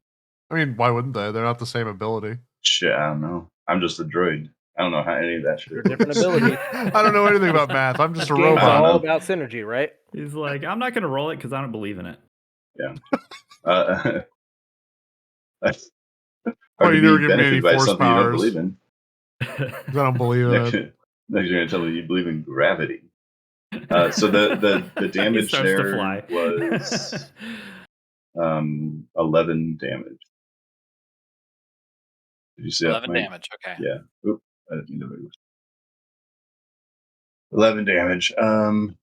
Speaker 1: I mean, why wouldn't they? They're not the same ability.
Speaker 5: Shit, I don't know. I'm just a droid. I don't know how any of that shit
Speaker 4: They're different
Speaker 5: works.
Speaker 4: abilities.
Speaker 1: I don't know anything about math. I'm just a
Speaker 4: This game's
Speaker 5: I don't
Speaker 1: robot.
Speaker 4: all
Speaker 5: know.
Speaker 4: about synergy, right?
Speaker 2: He's like, I'm not going to roll it because I don't believe in it.
Speaker 5: Yeah.
Speaker 1: Oh,
Speaker 5: Hard
Speaker 1: you
Speaker 5: to
Speaker 1: never
Speaker 5: be
Speaker 1: give me any
Speaker 5: benefited by
Speaker 1: force
Speaker 5: something you don't
Speaker 1: powers.
Speaker 5: believe in.
Speaker 1: 'Cause I don't believe in
Speaker 5: Next,
Speaker 1: it.
Speaker 5: next you're gonna tell me you believe in gravity. So the
Speaker 2: He
Speaker 5: damage
Speaker 2: starts to
Speaker 5: there
Speaker 2: fly.
Speaker 5: was 11 damage. Did you see that?
Speaker 3: 11
Speaker 5: Mike?
Speaker 3: damage. Okay.
Speaker 5: Yeah. Oop, I didn't mean to move. 11 damage. And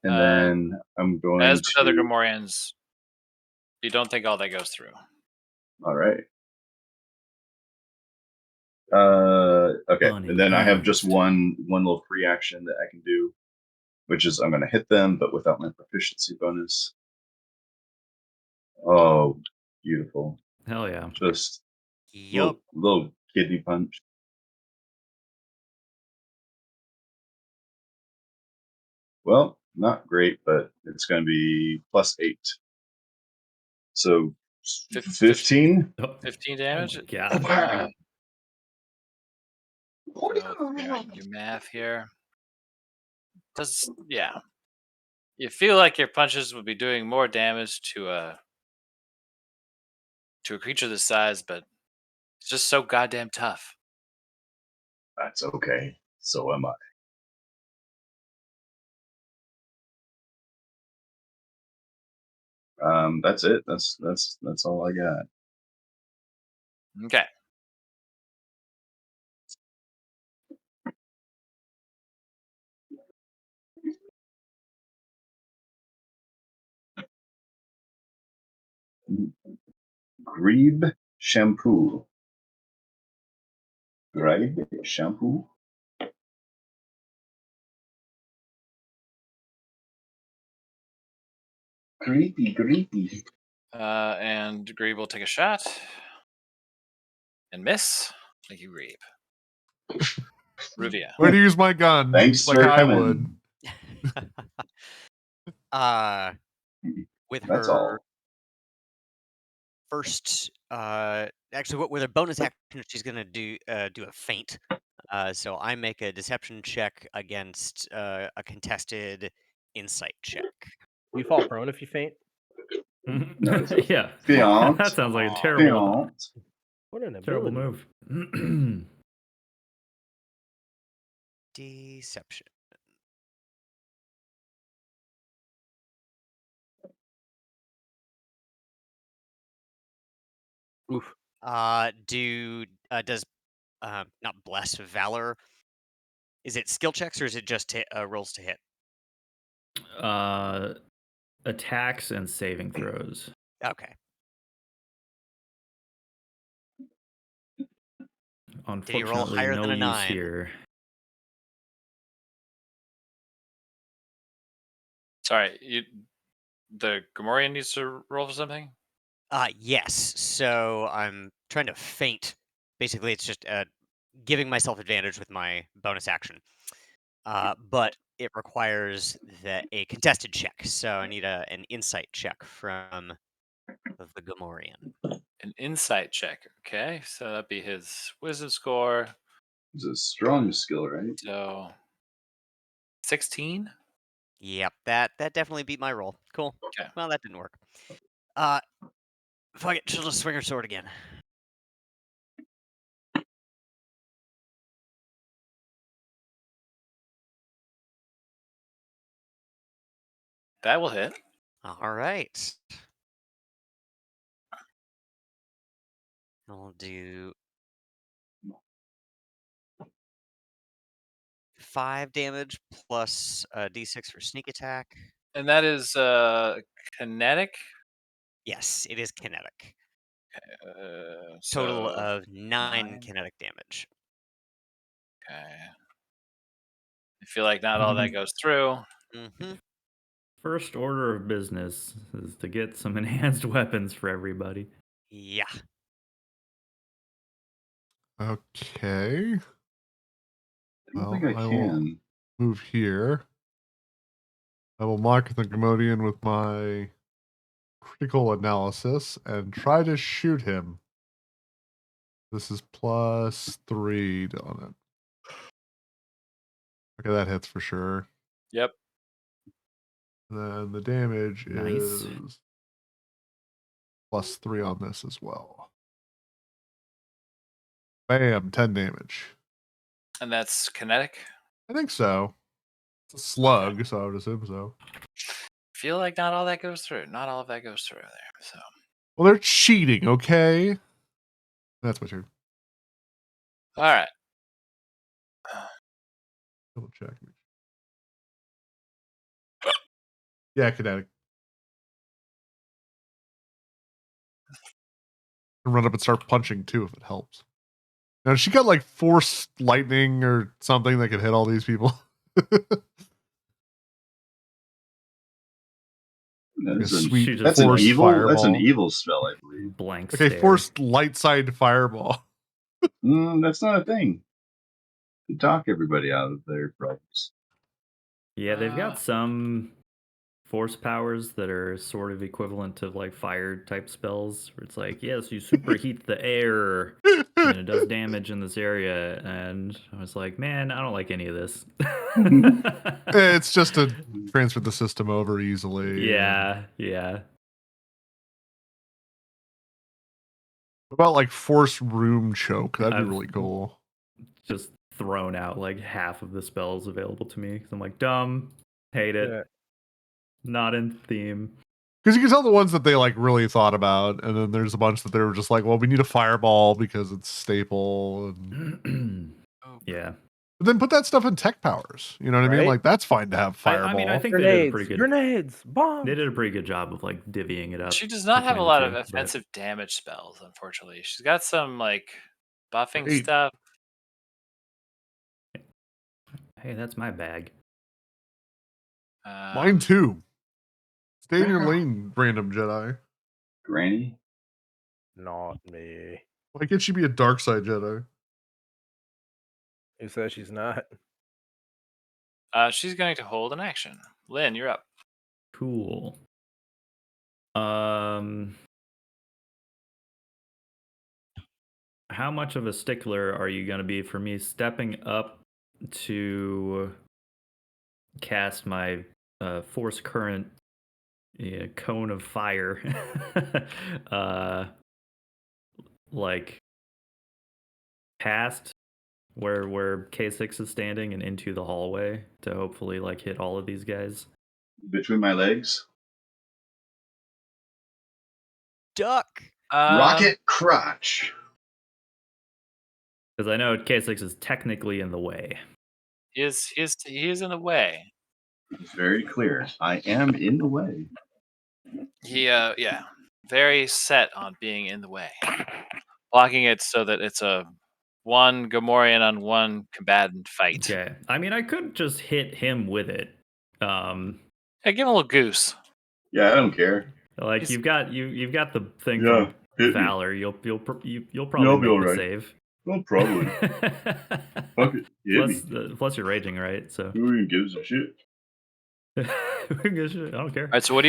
Speaker 5: then I'm going
Speaker 3: As with
Speaker 5: to.
Speaker 3: other Gamorreans, you don't think all that goes through.
Speaker 5: All right. Okay.
Speaker 2: Fun
Speaker 5: And then I have just
Speaker 2: enhanced.
Speaker 5: one little free action that I can do, which is I'm going to hit them, but without my proficiency bonus. Oh, beautiful.
Speaker 2: Hell yeah.
Speaker 5: Just
Speaker 6: Yup.
Speaker 5: little kidney punch. Well, not great, but it's going to be +8. So 15.
Speaker 2: Oh,
Speaker 3: 15
Speaker 2: oh
Speaker 3: damage.
Speaker 2: my god.
Speaker 5: Wow.
Speaker 3: Do math here. Yeah. You feel like your punches would be doing more damage to a creature this size, but it's just so goddamn tough.
Speaker 5: That's okay. So am I. That's it. That's all I got.
Speaker 3: Okay.
Speaker 5: Grebe shampoo. Grebe shampoo. Creepy.
Speaker 3: And Grebe will take a shot and miss. Thank you, Grebe. Ruvia.
Speaker 1: Way to use my gun.
Speaker 5: Thanks
Speaker 1: like
Speaker 5: for
Speaker 1: I
Speaker 5: coming.
Speaker 1: would.
Speaker 6: With
Speaker 5: That's
Speaker 6: her
Speaker 5: all.
Speaker 6: first, actually, with her bonus action, she's gonna do a feint. So I make a deception check against a contested insight check.
Speaker 4: You fall prone if you faint.
Speaker 2: Yeah.
Speaker 5: Fiant.
Speaker 2: That sounds like a
Speaker 6: Aw.
Speaker 2: terrible,
Speaker 5: Fiant.
Speaker 4: What an
Speaker 2: terrible
Speaker 4: ability.
Speaker 2: move.
Speaker 6: Deception.
Speaker 4: Oof.
Speaker 6: Does not bless valor? Is it skill checks or is it just rolls to hit?
Speaker 2: Attacks and saving throws.
Speaker 6: Okay. Did he roll
Speaker 2: Unfortunately,
Speaker 6: higher
Speaker 2: no
Speaker 6: than a
Speaker 2: use
Speaker 6: 9?
Speaker 2: here.
Speaker 3: Sorry, the Gamorrean needs to roll for something?
Speaker 6: Yes. So I'm trying to feint. Basically, it's just giving myself advantage with my bonus action. But it requires a contested check. So I need an insight check from the Gamorrean.
Speaker 3: An insight check. Okay, so that'd be his wisdom score.
Speaker 5: It's a strong skill, right?
Speaker 3: So 16?
Speaker 6: Yep, that definitely beat my roll. Cool.
Speaker 3: Okay.
Speaker 6: Well, that didn't work. Fuck it, she'll just swing her sword again.
Speaker 3: That will hit.
Speaker 6: All right. I'll do 5 damage plus d6 for sneak attack.
Speaker 3: And that is kinetic.
Speaker 6: Yes, it is kinetic.
Speaker 3: So
Speaker 6: Total of 9
Speaker 3: 9.
Speaker 6: kinetic damage.
Speaker 3: Okay. I feel like not all that goes through.
Speaker 6: Mm-hmm.
Speaker 2: First order of business is to get some enhanced weapons for everybody.
Speaker 6: Yeah.
Speaker 1: Okay.
Speaker 5: I don't
Speaker 1: Well,
Speaker 5: think I
Speaker 1: I will
Speaker 5: can.
Speaker 1: move here. I will mock the Gamodian with my critical analysis and try to shoot him. This is +3 on it. Okay, that hits for sure.
Speaker 3: Yep.
Speaker 1: And then the damage
Speaker 2: Nice.
Speaker 1: is +3 on this as well. Bam, 10 damage.
Speaker 3: And that's kinetic.
Speaker 1: I think so. It's a slug, so I would assume so.
Speaker 3: Feel like not all that goes through. Not all of that goes through there. So
Speaker 1: Well, they're cheating, okay? That's my turn.
Speaker 3: all right.
Speaker 1: Double check. Yeah, kinetic. And run up and start punching too if it helps. Now she got like force lightning or something that could hit all these people.
Speaker 5: That is
Speaker 1: A
Speaker 5: an,
Speaker 1: sweet
Speaker 2: She just
Speaker 5: that's an
Speaker 1: force
Speaker 5: evil. That's an
Speaker 1: fireball.
Speaker 5: evil spell, I believe.
Speaker 2: Blank
Speaker 1: Okay,
Speaker 2: stare.
Speaker 1: forced light side fireball.
Speaker 5: That's not a thing. You talk everybody out of their problems.
Speaker 2: Yeah, they've got some force powers that are sort of equivalent to like fire type spells where it's like, yes, you superheat the air and it does damage in this area. And I was like, man, I don't like any of this.
Speaker 1: It's just to transfer the system over easily.
Speaker 2: Yeah.
Speaker 1: What about like force room choke? That'd be
Speaker 2: I've-
Speaker 1: really cool.
Speaker 2: Just thrown out like half of the spells available to me. 'Cause I'm like, dumb, hate it,
Speaker 4: Yeah.
Speaker 2: not in theme.
Speaker 1: Because you can tell the ones that they like really thought about, and then there's a bunch that they were just like, well, we need a fireball because it's staple. And
Speaker 2: Yeah.
Speaker 1: but then put that stuff in tech powers. You know what I mean?
Speaker 4: Right?
Speaker 1: Like that's fine to have fireball.
Speaker 2: I mean, I think they did a pretty good.
Speaker 4: Grenades, bombs.
Speaker 2: They did a pretty good job of like divvying it up.
Speaker 3: She does not have a
Speaker 2: between the
Speaker 3: lot of
Speaker 2: two, but-
Speaker 3: offensive damage spells, unfortunately. She's got some like buffing
Speaker 1: Great.
Speaker 3: stuff.
Speaker 2: Hey, that's my bag.
Speaker 1: Mine too. Stay in your lane, random Jedi.
Speaker 5: Granny.
Speaker 4: Not me.
Speaker 1: Why can't she be a dark side Jedi?
Speaker 4: Who says she's not?
Speaker 3: She's going to hold an action. Lynn, you're up.
Speaker 2: Cool. how much of a stickler are you going to be for me stepping up to cast my force current cone of fire, like past where K6 is standing and into the hallway to hopefully like hit all of these guys?
Speaker 5: Between my legs.
Speaker 6: Duck.
Speaker 5: Rocket crotch.
Speaker 2: Because I know K6 is technically in the way.
Speaker 3: He is in the way.
Speaker 5: It's very clear. I am in the way.
Speaker 3: He very set on being in the way. Blocking it so that it's a one Gamorrean on one combatant fight.
Speaker 2: Okay. I mean, I could just hit him with it.
Speaker 3: Hey, give him a little goose.
Speaker 5: Yeah, I don't care.
Speaker 2: Like
Speaker 3: He's-
Speaker 2: you've got the thing
Speaker 5: Yeah,
Speaker 2: from
Speaker 5: hit me.
Speaker 2: Valor. You'll probably
Speaker 5: I'll be
Speaker 2: make the
Speaker 5: alright.
Speaker 2: save.
Speaker 5: Well, probably. Fuck it. Hit me.
Speaker 2: Plus you're raging, right? So
Speaker 5: Who even gives a shit?
Speaker 2: I don't care.
Speaker 3: All right. So what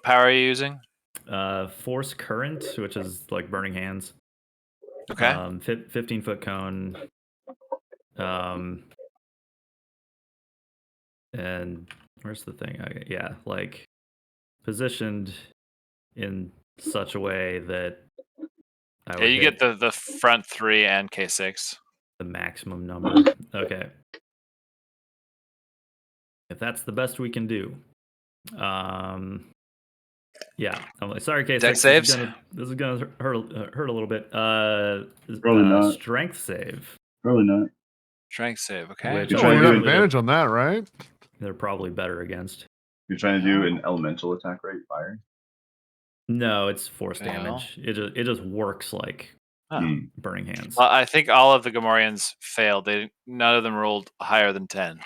Speaker 3: power are you using?
Speaker 2: Force current, which is like burning hands.
Speaker 3: Okay.
Speaker 2: 15-foot cone. And where's the thing? Like positioned in such a way that I would
Speaker 3: you
Speaker 2: hit
Speaker 3: get the front 3 and K6.
Speaker 2: the maximum number. Okay. If that's the best we can do. Yeah. I'm like, sorry, K6.
Speaker 3: Dex saves?
Speaker 2: This is gonna hurt a little bit.
Speaker 5: Probably not.
Speaker 2: Strength save.
Speaker 5: Probably not.
Speaker 3: Strength save. Okay.
Speaker 2: Which
Speaker 5: You're
Speaker 1: Oh,
Speaker 5: trying
Speaker 1: you
Speaker 5: to
Speaker 1: have
Speaker 5: do
Speaker 1: advantage on that, right?
Speaker 2: they're probably better against.
Speaker 5: You're trying to do an elemental attack, right? Fire.
Speaker 2: No, it's force
Speaker 3: Fail.
Speaker 2: damage. It just works like
Speaker 3: Oh.
Speaker 2: burning hands.
Speaker 3: Well, I think all of the Gamorreans failed. None of them rolled higher than 10.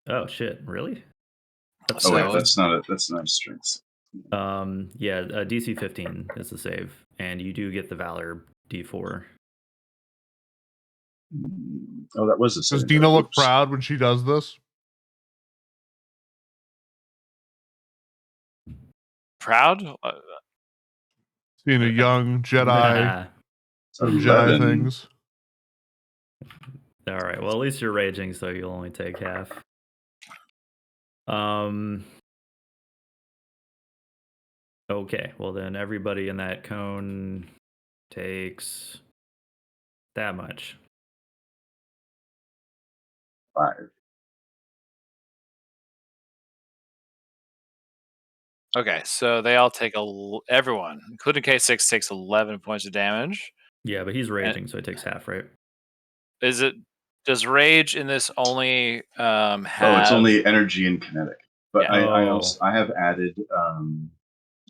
Speaker 2: Oh shit! Really?
Speaker 5: Oh wait, that's not a strength.
Speaker 2: DC 15 is the save, and you do get the Valor D4.
Speaker 5: Oh, that was a
Speaker 1: Does
Speaker 5: save.
Speaker 1: Dina look
Speaker 5: Oops.
Speaker 1: proud when she does this?
Speaker 3: Proud?
Speaker 1: Seeing a young Jedi doing
Speaker 5: 11.
Speaker 1: Jedi things.
Speaker 2: All right. Well, at least you're raging, so you'll only take half. Okay. Well, then everybody in that cone takes that much.
Speaker 5: 5.
Speaker 3: Okay, so they all take everyone, including K6, takes 11 points of damage.
Speaker 2: Yeah, but he's raging, so he takes half, right?
Speaker 3: Does rage in this only have?
Speaker 5: Oh, it's only energy and kinetic. But
Speaker 3: Yeah.
Speaker 5: I have added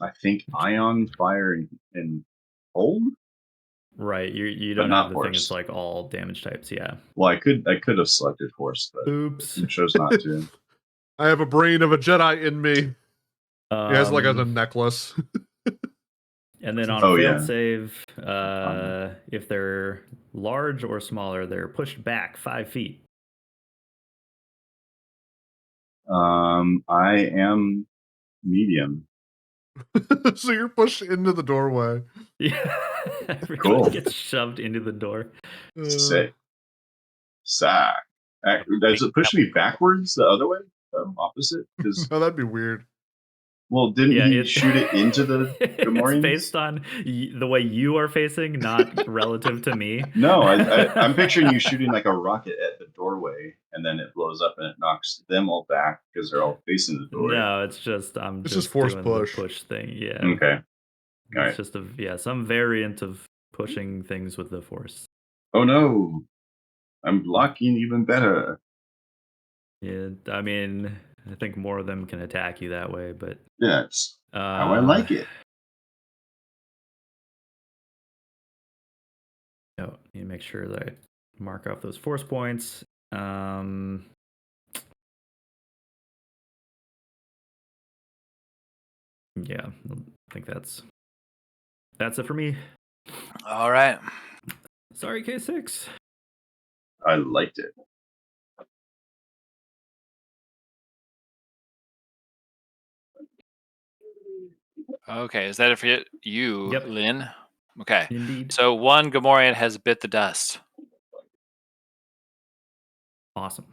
Speaker 5: I think ion, fire, and cold.
Speaker 2: Right. You
Speaker 5: But
Speaker 2: don't
Speaker 5: not
Speaker 2: have the thing that's
Speaker 5: force.
Speaker 2: like all damage types. Yeah.
Speaker 5: Well, I could have selected force, but
Speaker 2: Oops.
Speaker 5: I chose not to.
Speaker 1: I have a brain of a Jedi in me. He has like as a necklace.
Speaker 2: And then on
Speaker 5: Oh,
Speaker 2: a failed
Speaker 5: yeah.
Speaker 2: save, if they're large or smaller, they're pushed back 5 feet.
Speaker 5: I am medium.
Speaker 1: So you're pushed into the doorway.
Speaker 2: Yeah. Everybody
Speaker 5: Cool.
Speaker 2: gets shoved into the door.
Speaker 5: Sick. Sack. Does it push me backwards the other way? Opposite? Because
Speaker 1: No, that'd be weird.
Speaker 5: well, didn't he shoot it into the
Speaker 2: It's
Speaker 5: Gamorreans?
Speaker 2: based on the way you are facing, not relative to me.
Speaker 5: No, I'm picturing you shooting like a rocket at the doorway, and then it blows up and it knocks them all back because they're all facing the doorway.
Speaker 2: No, it's just I'm
Speaker 1: It's
Speaker 2: just
Speaker 1: just force
Speaker 2: doing
Speaker 1: push.
Speaker 2: the push thing. Yeah.
Speaker 5: Okay.
Speaker 2: It's just some variant of pushing things with the force.
Speaker 5: Oh no, I'm blocking even better.
Speaker 2: Yeah, I mean, I think more of them can attack you that way, but
Speaker 5: Yeah, it's how I like it.
Speaker 2: No, need to make sure that I mark off those force points. Yeah, I think that's it for me.
Speaker 3: All right.
Speaker 2: Sorry, K6.
Speaker 5: I liked it.
Speaker 3: Okay, is that it for you,
Speaker 2: Yep.
Speaker 3: Lynn? Okay.
Speaker 2: Indeed.
Speaker 3: So one Gamorrean has bit the dust.
Speaker 2: Awesome.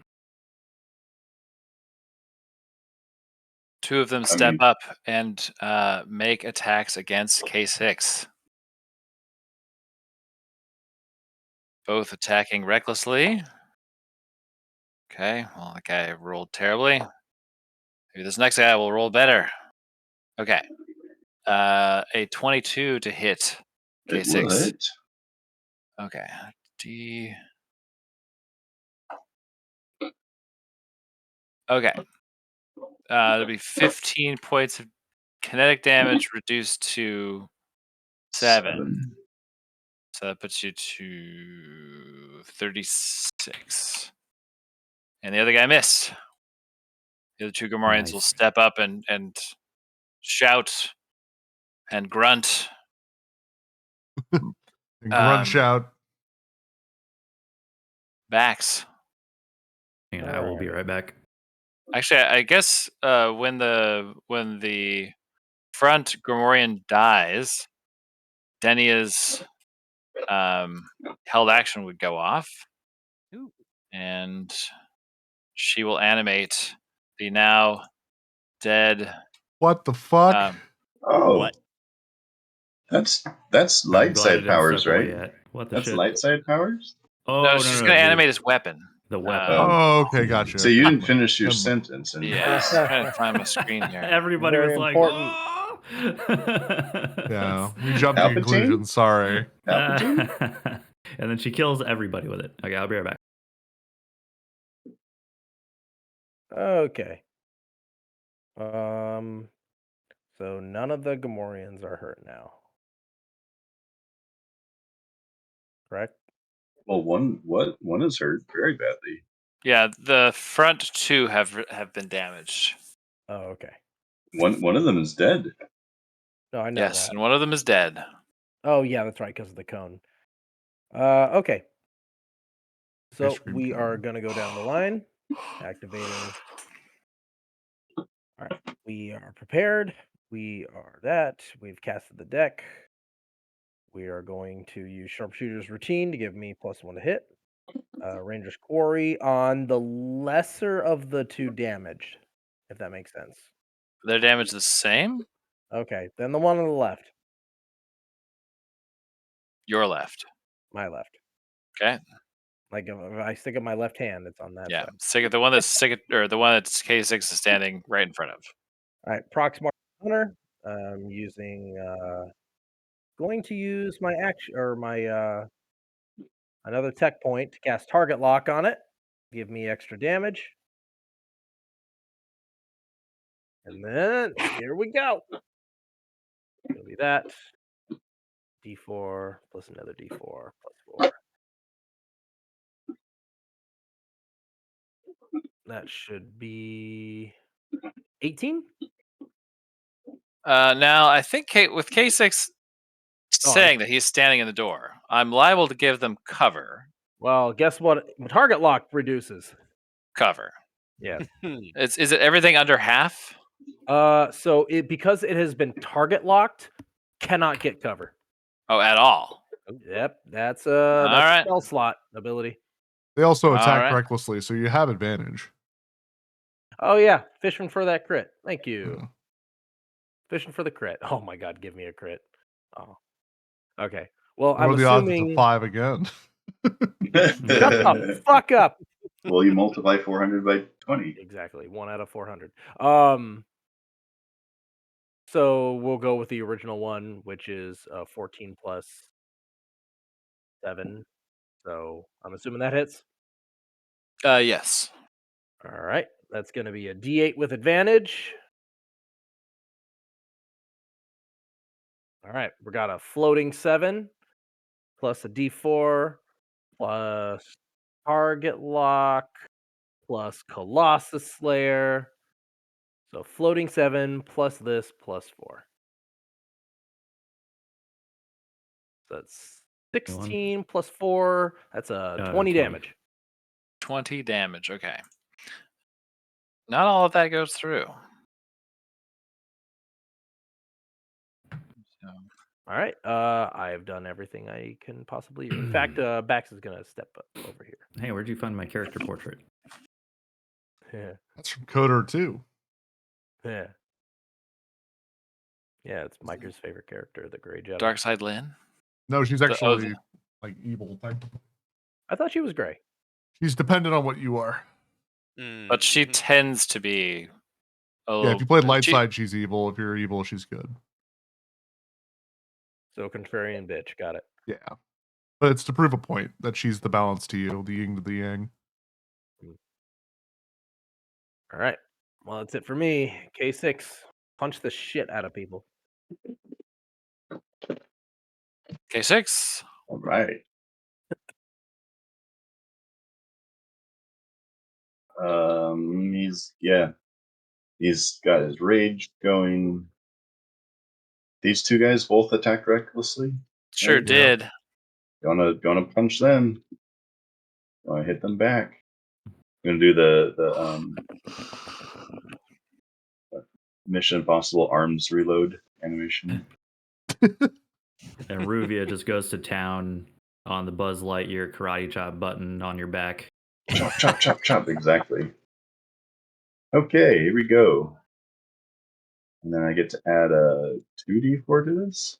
Speaker 3: Two of them step up and make attacks against K6. Both attacking recklessly. Okay, well, that guy rolled terribly. Maybe this next guy will roll better. Okay. A 22 to hit
Speaker 5: It will
Speaker 3: K6.
Speaker 5: hit.
Speaker 3: Okay. D. Okay. It'll be 15 points of kinetic damage reduced to 7. So that puts you to 36. And the other guy missed. The other two Gamorreans will
Speaker 2: Nice.
Speaker 3: step up and shout and grunt.
Speaker 1: And grunt shout.
Speaker 3: Backs.
Speaker 2: Hang on, I will be right back.
Speaker 3: Actually, I guess when the front Gamorrean dies, Denia's held action would go off.
Speaker 6: Ooh.
Speaker 3: And she will animate the now dead.
Speaker 1: What the fuck?
Speaker 5: Oh,
Speaker 6: What?
Speaker 5: That's
Speaker 2: I'm
Speaker 5: light
Speaker 2: glad it
Speaker 5: side
Speaker 2: didn't
Speaker 5: powers,
Speaker 2: step away
Speaker 5: right?
Speaker 2: yet. What the
Speaker 5: That's
Speaker 2: shit?
Speaker 5: light side powers.
Speaker 2: Oh
Speaker 3: No,
Speaker 2: no,
Speaker 3: she's
Speaker 2: no,
Speaker 3: gonna
Speaker 2: the-
Speaker 3: animate his weapon.
Speaker 2: the weapon.
Speaker 1: Oh, okay, gotcha.
Speaker 5: So you didn't
Speaker 1: Never
Speaker 5: finish your
Speaker 1: mind.
Speaker 5: sentence. And
Speaker 3: Yeah, I'm trying to find my screen here.
Speaker 2: Everybody
Speaker 4: Very
Speaker 2: was like,
Speaker 4: important.
Speaker 2: "Oh!"
Speaker 1: Yeah, we jumped to
Speaker 5: Palpatine?
Speaker 1: conclusions. Sorry.
Speaker 5: Palpatine?
Speaker 2: And then she kills everybody with it. Okay, I'll be right back.
Speaker 4: Okay. So none of the Gamorreans are hurt now. Correct?
Speaker 5: Well, one is hurt very badly.
Speaker 3: Yeah, the front two have been damaged.
Speaker 4: Oh, okay.
Speaker 5: One of them is dead.
Speaker 4: No, I know
Speaker 3: Yes,
Speaker 4: that.
Speaker 3: and one of them is dead.
Speaker 4: Oh, yeah, that's right, because of the cone. Okay. So
Speaker 1: Ice cream
Speaker 4: we
Speaker 1: cone.
Speaker 4: are going to go down the line, activating. All right. We are prepared. We are that. We've casted the deck. We are going to use Sharpshooter's Routine to give me +1 to hit. Ranger's Quarry on the lesser of the two damaged, if that makes sense.
Speaker 3: Their damage the same?
Speaker 4: Okay, then the one on the left,
Speaker 3: Your left.
Speaker 4: my left.
Speaker 3: Okay.
Speaker 4: Like if I stick up my left hand, it's on that
Speaker 3: Yeah.
Speaker 4: side.
Speaker 3: The one that's the one that's K6 is standing right in front of.
Speaker 4: All right, Proximar Hunter. Using going to use my action or my another tech point to cast target lock on it. Give me extra damage. And then here we go. It'll be that. D4 plus another D4 plus 4. That should be 18.
Speaker 3: Now I think with K6
Speaker 4: Oh,
Speaker 3: saying that he's standing in the door, I'm liable to give them cover.
Speaker 4: Well, guess what? Target lock reduces.
Speaker 3: Cover.
Speaker 4: Yes.
Speaker 3: Is it everything under half?
Speaker 4: So because it has been target locked, cannot get cover.
Speaker 3: Oh, at all.
Speaker 4: Yep, that's
Speaker 3: All right.
Speaker 4: a spell slot ability.
Speaker 1: They also
Speaker 3: All
Speaker 1: attack
Speaker 3: right.
Speaker 1: recklessly, so you have advantage.
Speaker 4: Oh yeah, fishing for that crit. Thank you.
Speaker 1: Yeah.
Speaker 4: Fishing for the crit. Oh my god, give me a crit. Oh. Okay. Well,
Speaker 1: What
Speaker 4: I'm
Speaker 1: are the odds it's
Speaker 4: assuming.
Speaker 1: a 5 again?
Speaker 4: Shut the fuck up.
Speaker 5: Well, you multiply 400 by 20.
Speaker 4: Exactly, 1 out of 400. So we'll go with the original one, which is 14 plus 7. So I'm assuming that hits.
Speaker 3: Yes.
Speaker 4: All right, that's going to be a D8 with advantage. All right, we got a floating 7 plus a D4 plus target lock plus Colossus Slayer. So floating 7 plus this plus 4. So that's 16 plus 4. That's a 20 damage.
Speaker 3: 20 damage. Okay. Not all of that goes through. So
Speaker 4: All right. I have done everything I can possibly. In fact, Bax is gonna step up over here.
Speaker 2: Hey, where'd you find my character portrait?
Speaker 4: Yeah.
Speaker 1: That's from Coder too.
Speaker 4: Yeah. Yeah, it's Micah's favorite character, the Grey Jedi.
Speaker 3: Dark Side Lynn.
Speaker 1: No, she's
Speaker 3: The- oh,
Speaker 1: actually like evil type.
Speaker 4: I thought she was gray.
Speaker 1: She's dependent on what you are.
Speaker 3: But she
Speaker 6: Mhm.
Speaker 3: tends to be.
Speaker 1: Yeah, if you played light
Speaker 3: she-
Speaker 1: side, she's evil. If you're evil, she's good.
Speaker 4: So contrarian bitch, got it.
Speaker 1: Yeah. But it's to prove a point that she's the balance to you, the yin to the yang.
Speaker 4: All right. Well, that's it for me. K6, punch the shit out of people.
Speaker 3: K6.
Speaker 5: All right. He's got his rage going. These two guys both attacked recklessly.
Speaker 3: Sure
Speaker 5: Right?
Speaker 3: did.
Speaker 5: Gonna punch them. Gonna hit them back. Gonna do the Mission Impossible arms reload animation.
Speaker 2: And Ruvia just goes to town on the Buzz Lightyear karate chop button on your back.
Speaker 5: Chop, chop, chop, chop. Exactly. Okay, here we go. And then I get to add a 2d4 to this.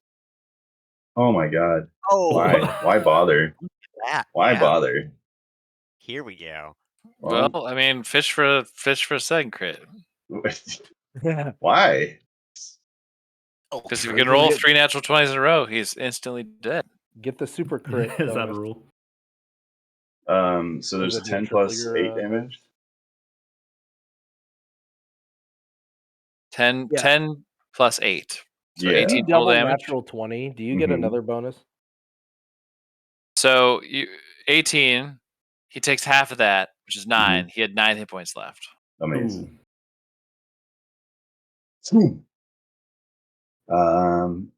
Speaker 5: Oh my god.
Speaker 6: Oh,
Speaker 5: Why? Why bother?
Speaker 6: that.
Speaker 5: Why
Speaker 6: yeah.
Speaker 5: bother?
Speaker 6: Here we go.
Speaker 3: Well, I mean, fish for a second crit.
Speaker 5: Why?
Speaker 3: Because if you
Speaker 4: Wait
Speaker 3: can
Speaker 4: till we
Speaker 3: roll
Speaker 4: get-
Speaker 3: 3 natural 20s in a row, he's instantly dead.
Speaker 4: Get the super crit.
Speaker 2: Is that a
Speaker 4: bonus.
Speaker 2: rule?
Speaker 5: So there's
Speaker 4: Does it do
Speaker 5: 10
Speaker 4: triple
Speaker 5: plus
Speaker 4: your,
Speaker 5: 8
Speaker 4: bonus?
Speaker 5: damage.
Speaker 3: 10,
Speaker 4: Yeah.
Speaker 3: 10 plus 8. So
Speaker 5: Yeah.
Speaker 4: If you
Speaker 3: 18 total
Speaker 4: double
Speaker 3: damage.
Speaker 4: natural 20, do you get
Speaker 5: Mhm.
Speaker 4: another bonus?
Speaker 3: So 18, he takes half of that, which is 9. He had 9 hit points left.
Speaker 5: Amazing.
Speaker 2: Ooh.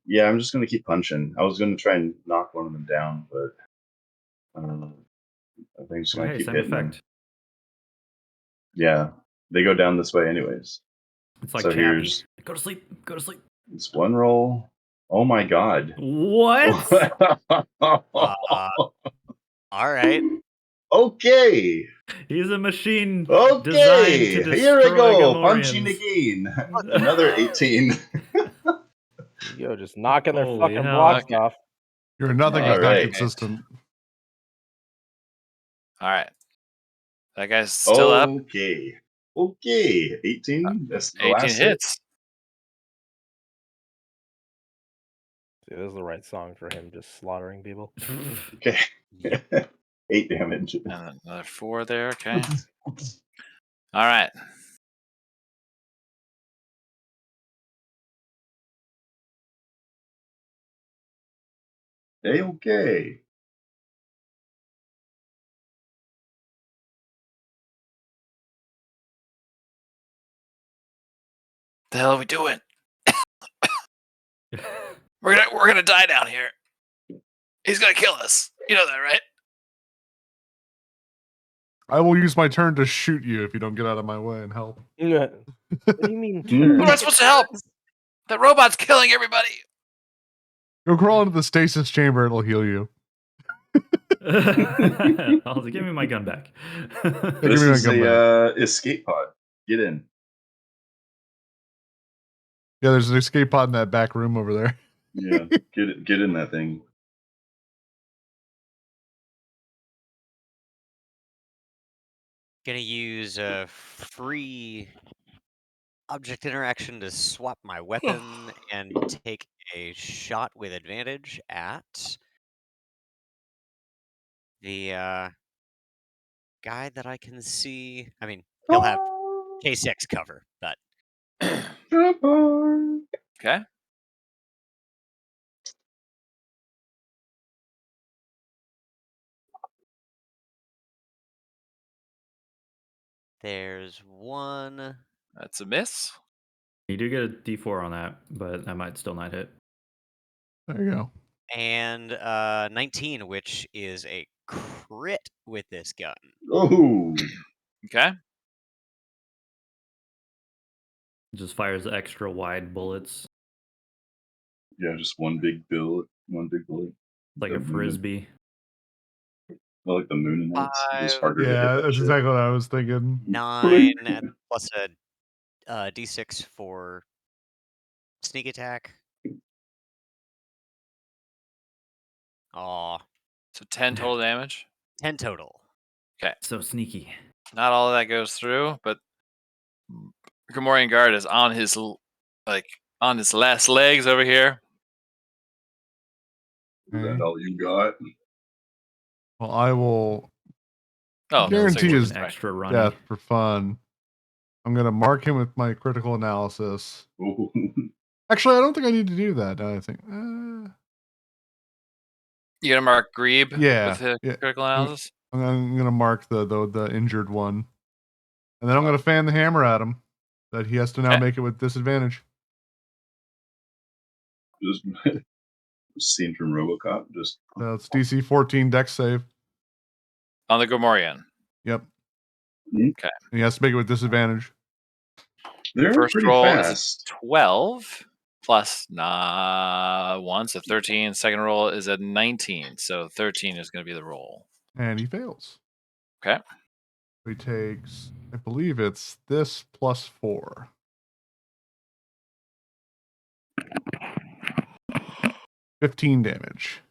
Speaker 5: Yeah, I'm just gonna keep punching. I was gonna try and knock one of them down, but I think I'm just gonna
Speaker 2: Hey,
Speaker 5: keep
Speaker 2: same
Speaker 5: hitting
Speaker 2: effect.
Speaker 5: them. Yeah, they go down this way anyways.
Speaker 2: It's like
Speaker 5: So
Speaker 2: Chappie.
Speaker 5: here's
Speaker 2: Go to sleep. Go to sleep.
Speaker 5: this one roll. Oh my god.
Speaker 2: What?
Speaker 6: All right.
Speaker 5: Okay.
Speaker 2: He's a machine designed
Speaker 5: Okay.
Speaker 2: to destroy
Speaker 5: Here we go. Punching
Speaker 2: Gamorreans.
Speaker 5: again. Another 18.
Speaker 4: You go, just knocking their
Speaker 2: Holy
Speaker 4: fucking
Speaker 2: hell.
Speaker 4: blocks
Speaker 3: Okay.
Speaker 4: off.
Speaker 1: Your nothing is not
Speaker 5: Alright.
Speaker 1: consistent.
Speaker 3: All right. That guy's still up.
Speaker 5: Okay. Okay. 18. That's the
Speaker 3: 18
Speaker 5: last hit.
Speaker 3: hits.
Speaker 4: See, this is the right song for him, just slaughtering people.
Speaker 5: Okay. 8 damage.
Speaker 3: And another 4 there. Okay. All right.
Speaker 5: Okay.
Speaker 3: The hell are we doing? We're gonna die down here. He's gonna kill us. You know that, right?
Speaker 1: I will use my turn to shoot you if you don't get out of my way and help.
Speaker 4: What do you mean?
Speaker 5: Hmm.
Speaker 3: Who
Speaker 4: turn?
Speaker 3: am I supposed to help? That robot's killing everybody.
Speaker 1: Go crawl into the stasis chamber, it'll heal you.
Speaker 2: Halsey, give me my gun back.
Speaker 1: Give
Speaker 5: This
Speaker 1: me my
Speaker 5: is
Speaker 1: gun
Speaker 5: a escape pod. Get in.
Speaker 1: Yeah, there's an escape pod in that back room over there.
Speaker 5: Yeah. Get in that thing.
Speaker 6: Gonna use a free object interaction to swap my weapon and take a shot with advantage at the guy that I can see. I mean, he'll have K6 cover, but
Speaker 3: Okay.
Speaker 6: there's one
Speaker 3: That's a miss.
Speaker 2: You do get a D4 on that, but that might still not hit.
Speaker 1: There you go.
Speaker 6: and 19, which is a crit with this gun.
Speaker 5: Oh.
Speaker 3: Okay.
Speaker 2: It just fires extra wide bullets.
Speaker 5: Yeah, just one big bullet.
Speaker 2: Like a frisbee.
Speaker 5: Well, like the moon knights. It's
Speaker 3: 5.
Speaker 5: harder to hit
Speaker 1: Yeah,
Speaker 5: that
Speaker 1: that's
Speaker 5: shit.
Speaker 1: exactly what I was thinking.
Speaker 6: 9 and plus a d6 for sneak attack. Aw,
Speaker 3: So 10 total damage.
Speaker 6: 10 total.
Speaker 2: So sneaky.
Speaker 3: Not all of that goes through, but Gamorrean Guard is on his on his last legs over here.
Speaker 5: Is
Speaker 1: Okay.
Speaker 5: that all you got?
Speaker 1: Well, I will
Speaker 3: Oh,
Speaker 1: guarantee
Speaker 3: so
Speaker 1: his
Speaker 2: an extra runny.
Speaker 1: death for fun. I'm gonna mark him with my critical analysis.
Speaker 5: Ooh.
Speaker 1: Actually, I don't think I need to do that. Now I think.
Speaker 3: You gonna mark Grebe
Speaker 1: Yeah,
Speaker 3: with the
Speaker 1: yeah.
Speaker 3: critical analysis?
Speaker 1: I'm gonna mark the injured one, and then I'm gonna fan the hammer at him. That he has to now
Speaker 3: Okay.
Speaker 1: make it with disadvantage.
Speaker 5: Just scene from RoboCop. Just
Speaker 1: So it's DC 14 Dex save.
Speaker 3: On the Gamorrean.
Speaker 1: Yep.
Speaker 3: Okay.
Speaker 1: And he has to make it with disadvantage.
Speaker 5: they're
Speaker 3: First
Speaker 5: pretty
Speaker 3: roll
Speaker 5: fast.
Speaker 3: is 12 plus 1, so 13. Second roll is a 19, so 13 is going to be the roll.
Speaker 1: And he fails.
Speaker 3: Okay.
Speaker 1: He takes, I believe it's this plus 4. 15 damage.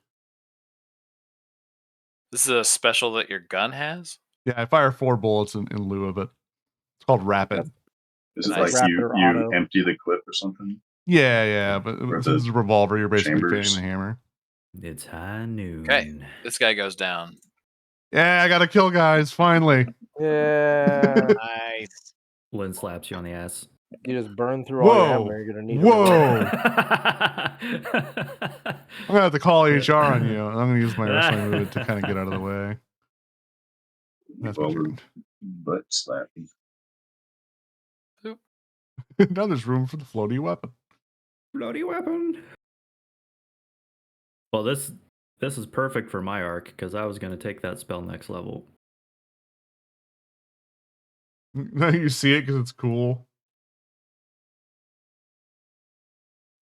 Speaker 3: This is a special that your gun has?
Speaker 1: Yeah, I fire 4 bullets in lieu of it. It's called rapid.
Speaker 5: Is it
Speaker 3: Nice.
Speaker 5: like you
Speaker 4: Raptor auto.
Speaker 5: empty the clip or something?
Speaker 1: Yeah, but
Speaker 5: Or
Speaker 1: since it's a revolver, you're basically
Speaker 5: chambers.
Speaker 1: fanning the hammer.
Speaker 2: It's high noon.
Speaker 3: Okay. This guy goes down.
Speaker 1: Yeah, I got to kill guys, finally.
Speaker 4: Yeah.
Speaker 6: Nice.
Speaker 2: Lynn slaps you on the ass.
Speaker 4: You just burn through all your
Speaker 1: Whoa.
Speaker 4: ammo. You're gonna need
Speaker 1: Whoa.
Speaker 4: A
Speaker 1: I'm gonna have to call HR on you. I'm gonna use my wrestling move to kind of get out of the way. That's my
Speaker 5: Revolver.
Speaker 1: turn.
Speaker 5: Butt slapping.
Speaker 1: Now there's room for the floaty weapon.
Speaker 2: Bloody weapon. Well, this is perfect for my arc because I was going to take that spell next level.
Speaker 1: Now you see it because it's cool.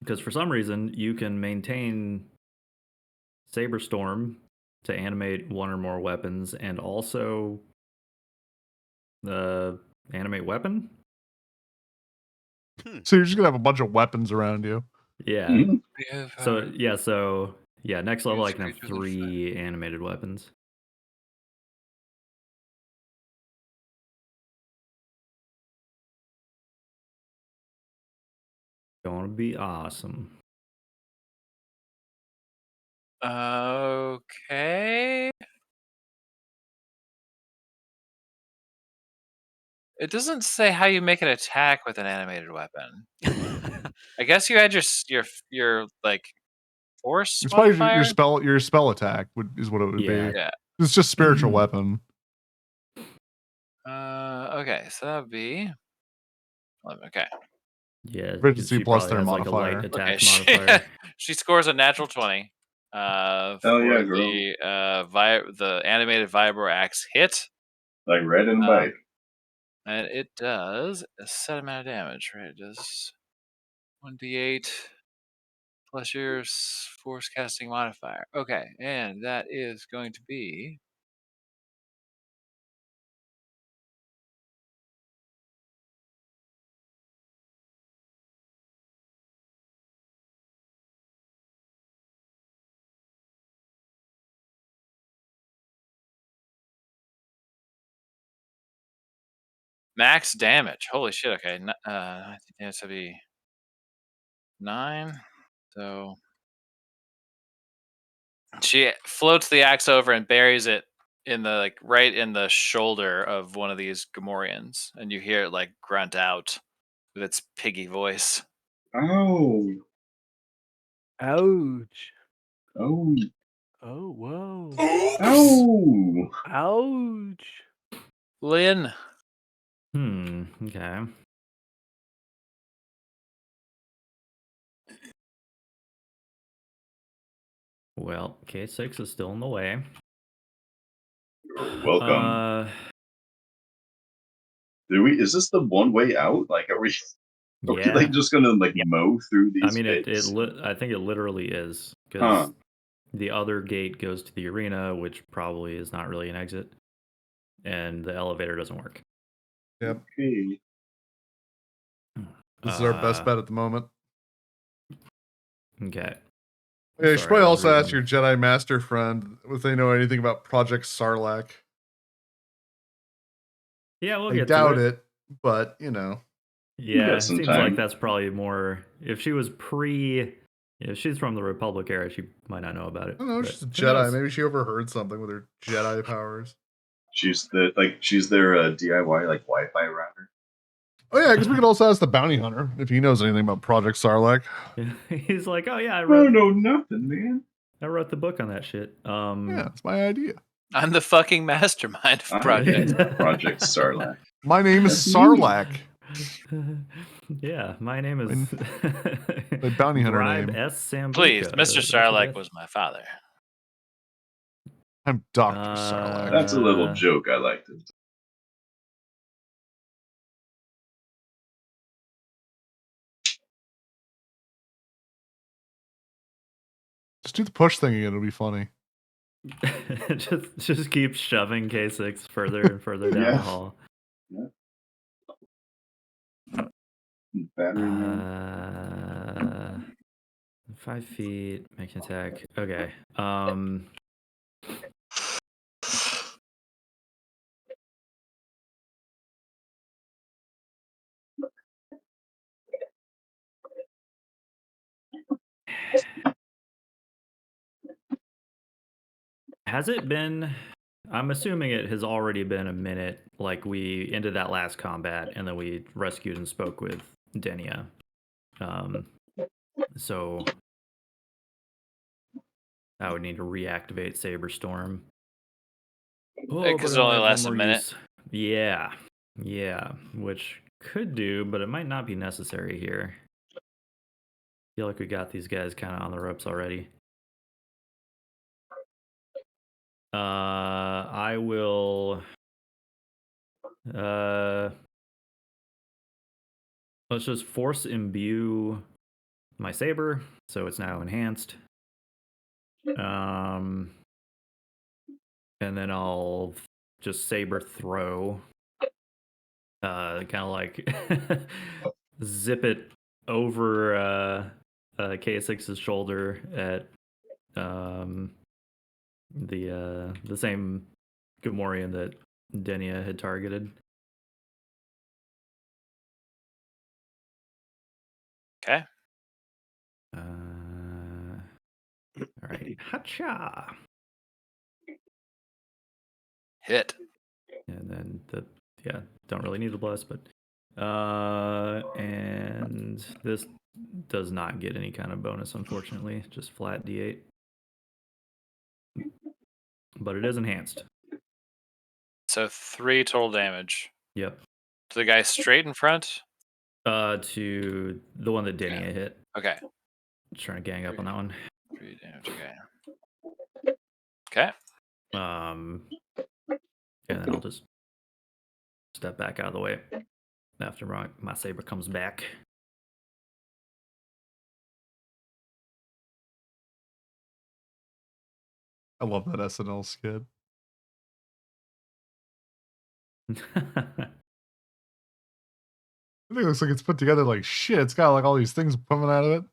Speaker 2: Because for some reason you can maintain Saber Storm to animate one or more weapons, and also animate weapon.
Speaker 1: So you're just gonna have a bunch of weapons around you.
Speaker 2: Yeah.
Speaker 5: Mhm.
Speaker 2: So next level I
Speaker 3: Use
Speaker 2: can have
Speaker 3: creatures of
Speaker 2: 3 animated weapons. Gonna be awesome.
Speaker 3: Okay. It doesn't say how you make an attack with an animated weapon. I guess you had your like force
Speaker 1: It's probably
Speaker 3: modifier.
Speaker 1: your spell attack is what it would
Speaker 2: Yeah.
Speaker 1: be.
Speaker 3: Yeah.
Speaker 1: It's just spiritual weapon.
Speaker 3: Okay, so that would be 11. Okay.
Speaker 2: Yeah.
Speaker 1: Proficiency
Speaker 2: She
Speaker 1: plus
Speaker 2: probably
Speaker 1: their
Speaker 2: has like a light
Speaker 1: modifier.
Speaker 2: attack
Speaker 3: Okay.
Speaker 2: modifier.
Speaker 3: She scores a natural 20. For
Speaker 5: yeah, girl.
Speaker 3: the animated vibro axe hit,
Speaker 5: Like red and bike.
Speaker 3: and it does a set amount of damage. Right? It does 1d8 plus your force casting modifier. Okay, and that is going to be max damage. Holy shit! Okay, I think that's to be 9. So she floats the axe over and buries it in the right in the shoulder of one of these Gamorreans, and you hear it like grunt out with its piggy voice.
Speaker 5: Oh.
Speaker 4: Ouch.
Speaker 5: Oh.
Speaker 4: Oh, whoa.
Speaker 5: Oh.
Speaker 4: Ouch.
Speaker 3: Lynn,
Speaker 2: Okay. Well, K6 is still in the way.
Speaker 5: Welcome. Is this the one way out? Like, are we? Okay,
Speaker 2: Yeah.
Speaker 5: like just gonna like mow through these
Speaker 2: I mean,
Speaker 5: gates?
Speaker 2: I think it literally is
Speaker 5: Huh.
Speaker 2: because the other gate goes to the arena, which probably is not really an exit, and the elevator doesn't work.
Speaker 1: Yep.
Speaker 5: Okay.
Speaker 1: This is our best bet at the moment.
Speaker 2: Okay.
Speaker 1: Yeah, you should
Speaker 2: Sorry,
Speaker 1: probably
Speaker 2: I was
Speaker 1: also ask
Speaker 2: reading.
Speaker 1: your Jedi Master friend if they know anything about Project Sarlacc.
Speaker 2: Yeah, we'll
Speaker 1: I
Speaker 2: get
Speaker 1: doubt
Speaker 2: to
Speaker 1: it, but you know.
Speaker 2: Yeah,
Speaker 5: got
Speaker 2: it
Speaker 5: some
Speaker 2: seems
Speaker 5: time.
Speaker 2: like that's probably more. If she was if she's from the Republic era, she might not know about it.
Speaker 1: I don't know,
Speaker 2: but
Speaker 1: she's a
Speaker 2: who
Speaker 1: Jedi.
Speaker 2: knows?
Speaker 1: Maybe she overheard something with her Jedi powers.
Speaker 5: She's their DIY like Wi-Fi router.
Speaker 1: Oh yeah, I guess we could also ask the bounty hunter if he knows anything about Project Sarlacc.
Speaker 2: He's like, oh yeah,
Speaker 5: I don't know nothing, man.
Speaker 2: I wrote the book on that shit.
Speaker 1: Yeah, it's my idea.
Speaker 3: I'm the fucking mastermind of Project.
Speaker 5: Project Sarlacc.
Speaker 1: My name is
Speaker 5: That's me.
Speaker 1: Sarlacc.
Speaker 2: Yeah, my name is
Speaker 1: My bounty hunter
Speaker 2: Bribe
Speaker 1: name.
Speaker 2: S. Sambuca.
Speaker 3: Please, Mr.
Speaker 2: That's what
Speaker 3: Sarlacc
Speaker 2: it
Speaker 3: was my father.
Speaker 1: I'm Dr. Sarlacc.
Speaker 5: That's a little joke I liked it.
Speaker 1: Just do the push thing again, it'll be funny.
Speaker 2: just keep shoving K6 further and further down the
Speaker 5: Yeah.
Speaker 2: hall.
Speaker 5: Battery man.
Speaker 2: 5 feet, make an attack. Okay. Has it been? I'm assuming it has already been a minute. Like we ended that last combat, and then we rescued and spoke with Denia. So I would need to reactivate Saber Storm.
Speaker 3: Because it only lasts a minute.
Speaker 2: Yeah, which could do, but it might not be necessary here. I feel like we got these guys kind of on the ropes already. I will. Let's just force imbue my saber, so it's now enhanced. And then I'll just saber throw. Kind of like zip it over K6's shoulder at the same Gamorrean that Denia had targeted.
Speaker 3: Okay.
Speaker 2: All right. Hacha.
Speaker 3: Hit.
Speaker 2: And then don't really need the bless, but and this does not get any kind of bonus, unfortunately, just flat D8. But it is enhanced.
Speaker 3: So 3 total damage.
Speaker 2: Yep.
Speaker 3: To the guy straight in front?
Speaker 2: To the one that Denia hit.
Speaker 3: Okay.
Speaker 2: Just trying to gang up on that one.
Speaker 3: 3 damage, okay.
Speaker 2: And then I'll just step back out of the way after my saber comes back.
Speaker 1: I love that SNL skit. I think it looks like it's put together like shit. It's got like all these things coming out of it.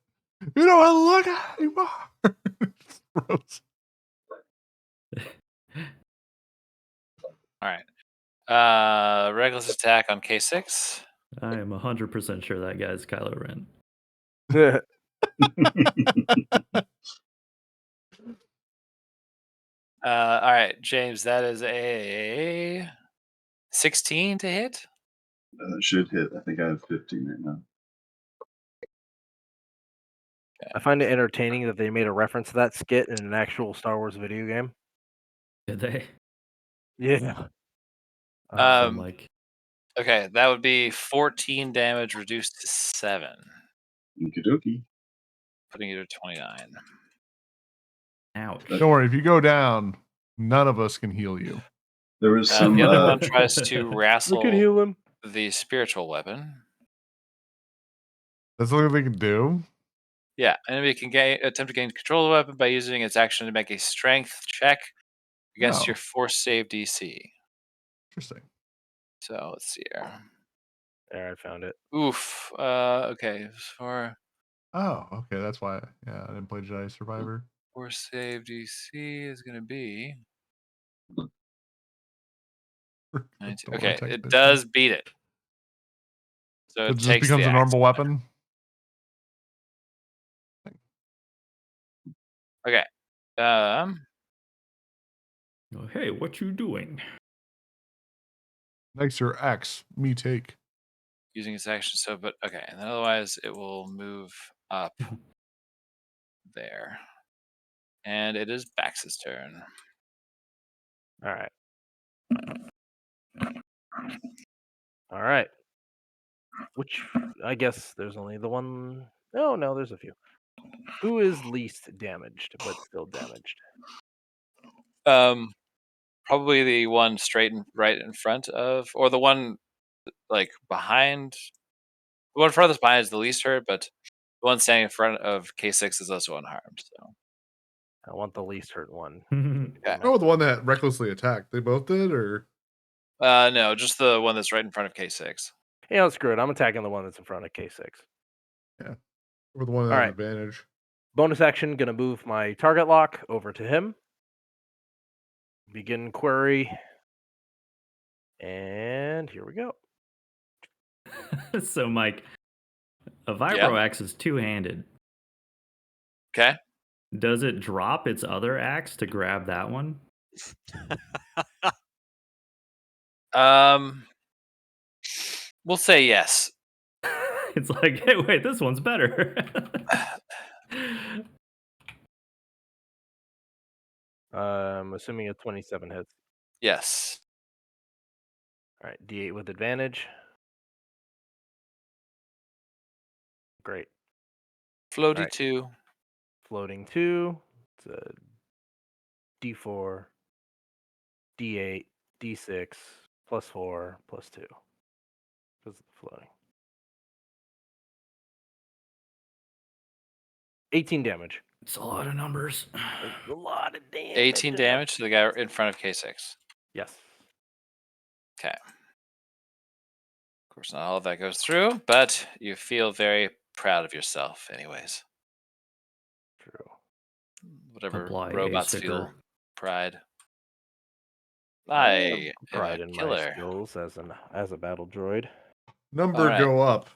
Speaker 1: You know what? Look at you are. It's gross.
Speaker 3: All right. Reckless attack on K6.
Speaker 2: I am 100% sure that guy's Kylo Ren.
Speaker 3: All right, James, that is a 16 to hit.
Speaker 5: It should hit. I think I have 15 right now.
Speaker 4: I find it entertaining that they made a reference to that skit in an actual Star Wars video game.
Speaker 2: Did they?
Speaker 4: Yeah.
Speaker 3: Okay, that would be 14 damage reduced to 7.
Speaker 5: Okie dokie.
Speaker 3: Putting you to 29.
Speaker 2: Ouch.
Speaker 1: Don't worry, if you go down, none of us can heal you.
Speaker 5: There was some.
Speaker 3: The other one tries to
Speaker 4: We
Speaker 3: wrestle
Speaker 4: can heal him.
Speaker 3: the spiritual weapon.
Speaker 1: That's something they can do?
Speaker 3: Yeah, enemy can attempt to gain control of the weapon by using its action to make a strength check against
Speaker 1: Oh.
Speaker 3: your force save DC.
Speaker 1: Interesting.
Speaker 3: So let's see here.
Speaker 4: There, I found it.
Speaker 3: Oof. Okay. For
Speaker 1: Oh, okay. That's why. Yeah, I didn't play Jedi Survivor.
Speaker 3: force save DC is going to be.
Speaker 1: The
Speaker 3: 19.
Speaker 1: one
Speaker 3: Okay,
Speaker 1: text
Speaker 3: it
Speaker 1: missing.
Speaker 3: does beat it. So
Speaker 1: It
Speaker 3: it
Speaker 1: just
Speaker 3: takes
Speaker 1: becomes
Speaker 3: the
Speaker 1: a normal
Speaker 3: axe.
Speaker 1: weapon.
Speaker 3: Okay.
Speaker 2: Oh, hey, what you doing?
Speaker 1: Next, your X, me take.
Speaker 3: Using its action. So, but okay, and then otherwise it will move up there, and it is Bax's turn.
Speaker 4: All right. All right. Which I guess there's only the one. No, there's a few. Who is least damaged but still damaged?
Speaker 3: Probably the one straight and right in front of, or the one like behind. The one farthest behind is the least hurt, but the one standing in front of K6 is also unharmed. So
Speaker 4: I want the least hurt one.
Speaker 3: Okay.
Speaker 1: Oh, the one that recklessly attacked. They both did, or
Speaker 3: no, just the one that's right in front of K6.
Speaker 4: Yeah, screw it. I'm attacking the one that's in front of K6.
Speaker 1: or the one that
Speaker 4: All
Speaker 1: has
Speaker 4: right.
Speaker 1: advantage.
Speaker 4: Bonus action, gonna move my target lock over to him. Begin query. And here we go.
Speaker 2: So, Mike, a vibro axe is two-handed.
Speaker 3: Okay.
Speaker 2: Does it drop its other axe to grab that one?
Speaker 3: We'll say yes.
Speaker 2: It's like, hey, wait, this one's better.
Speaker 4: I'm assuming a 27 hits.
Speaker 3: Yes.
Speaker 4: All right, D8 with advantage. Great.
Speaker 3: Floaty
Speaker 4: Right.
Speaker 3: 2.
Speaker 4: Floating 2. It's a D4, D8, D6, plus 4, plus 2. Because of the floating. 18 damage.
Speaker 2: It's a lot of numbers.
Speaker 4: It's a lot of damage.
Speaker 3: 18 damage to the guy in front of K6.
Speaker 4: Yes.
Speaker 3: Okay. Of course, not all of that goes through, but you feel very proud of yourself, anyways.
Speaker 4: True.
Speaker 3: Whatever
Speaker 2: Apply a
Speaker 3: robots
Speaker 2: sticker.
Speaker 3: feel pride.
Speaker 4: I
Speaker 3: I
Speaker 4: have
Speaker 3: am
Speaker 4: pride
Speaker 3: a
Speaker 4: in my
Speaker 3: killer.
Speaker 4: skills as a battle droid.
Speaker 1: Number
Speaker 3: Alright.
Speaker 1: go up.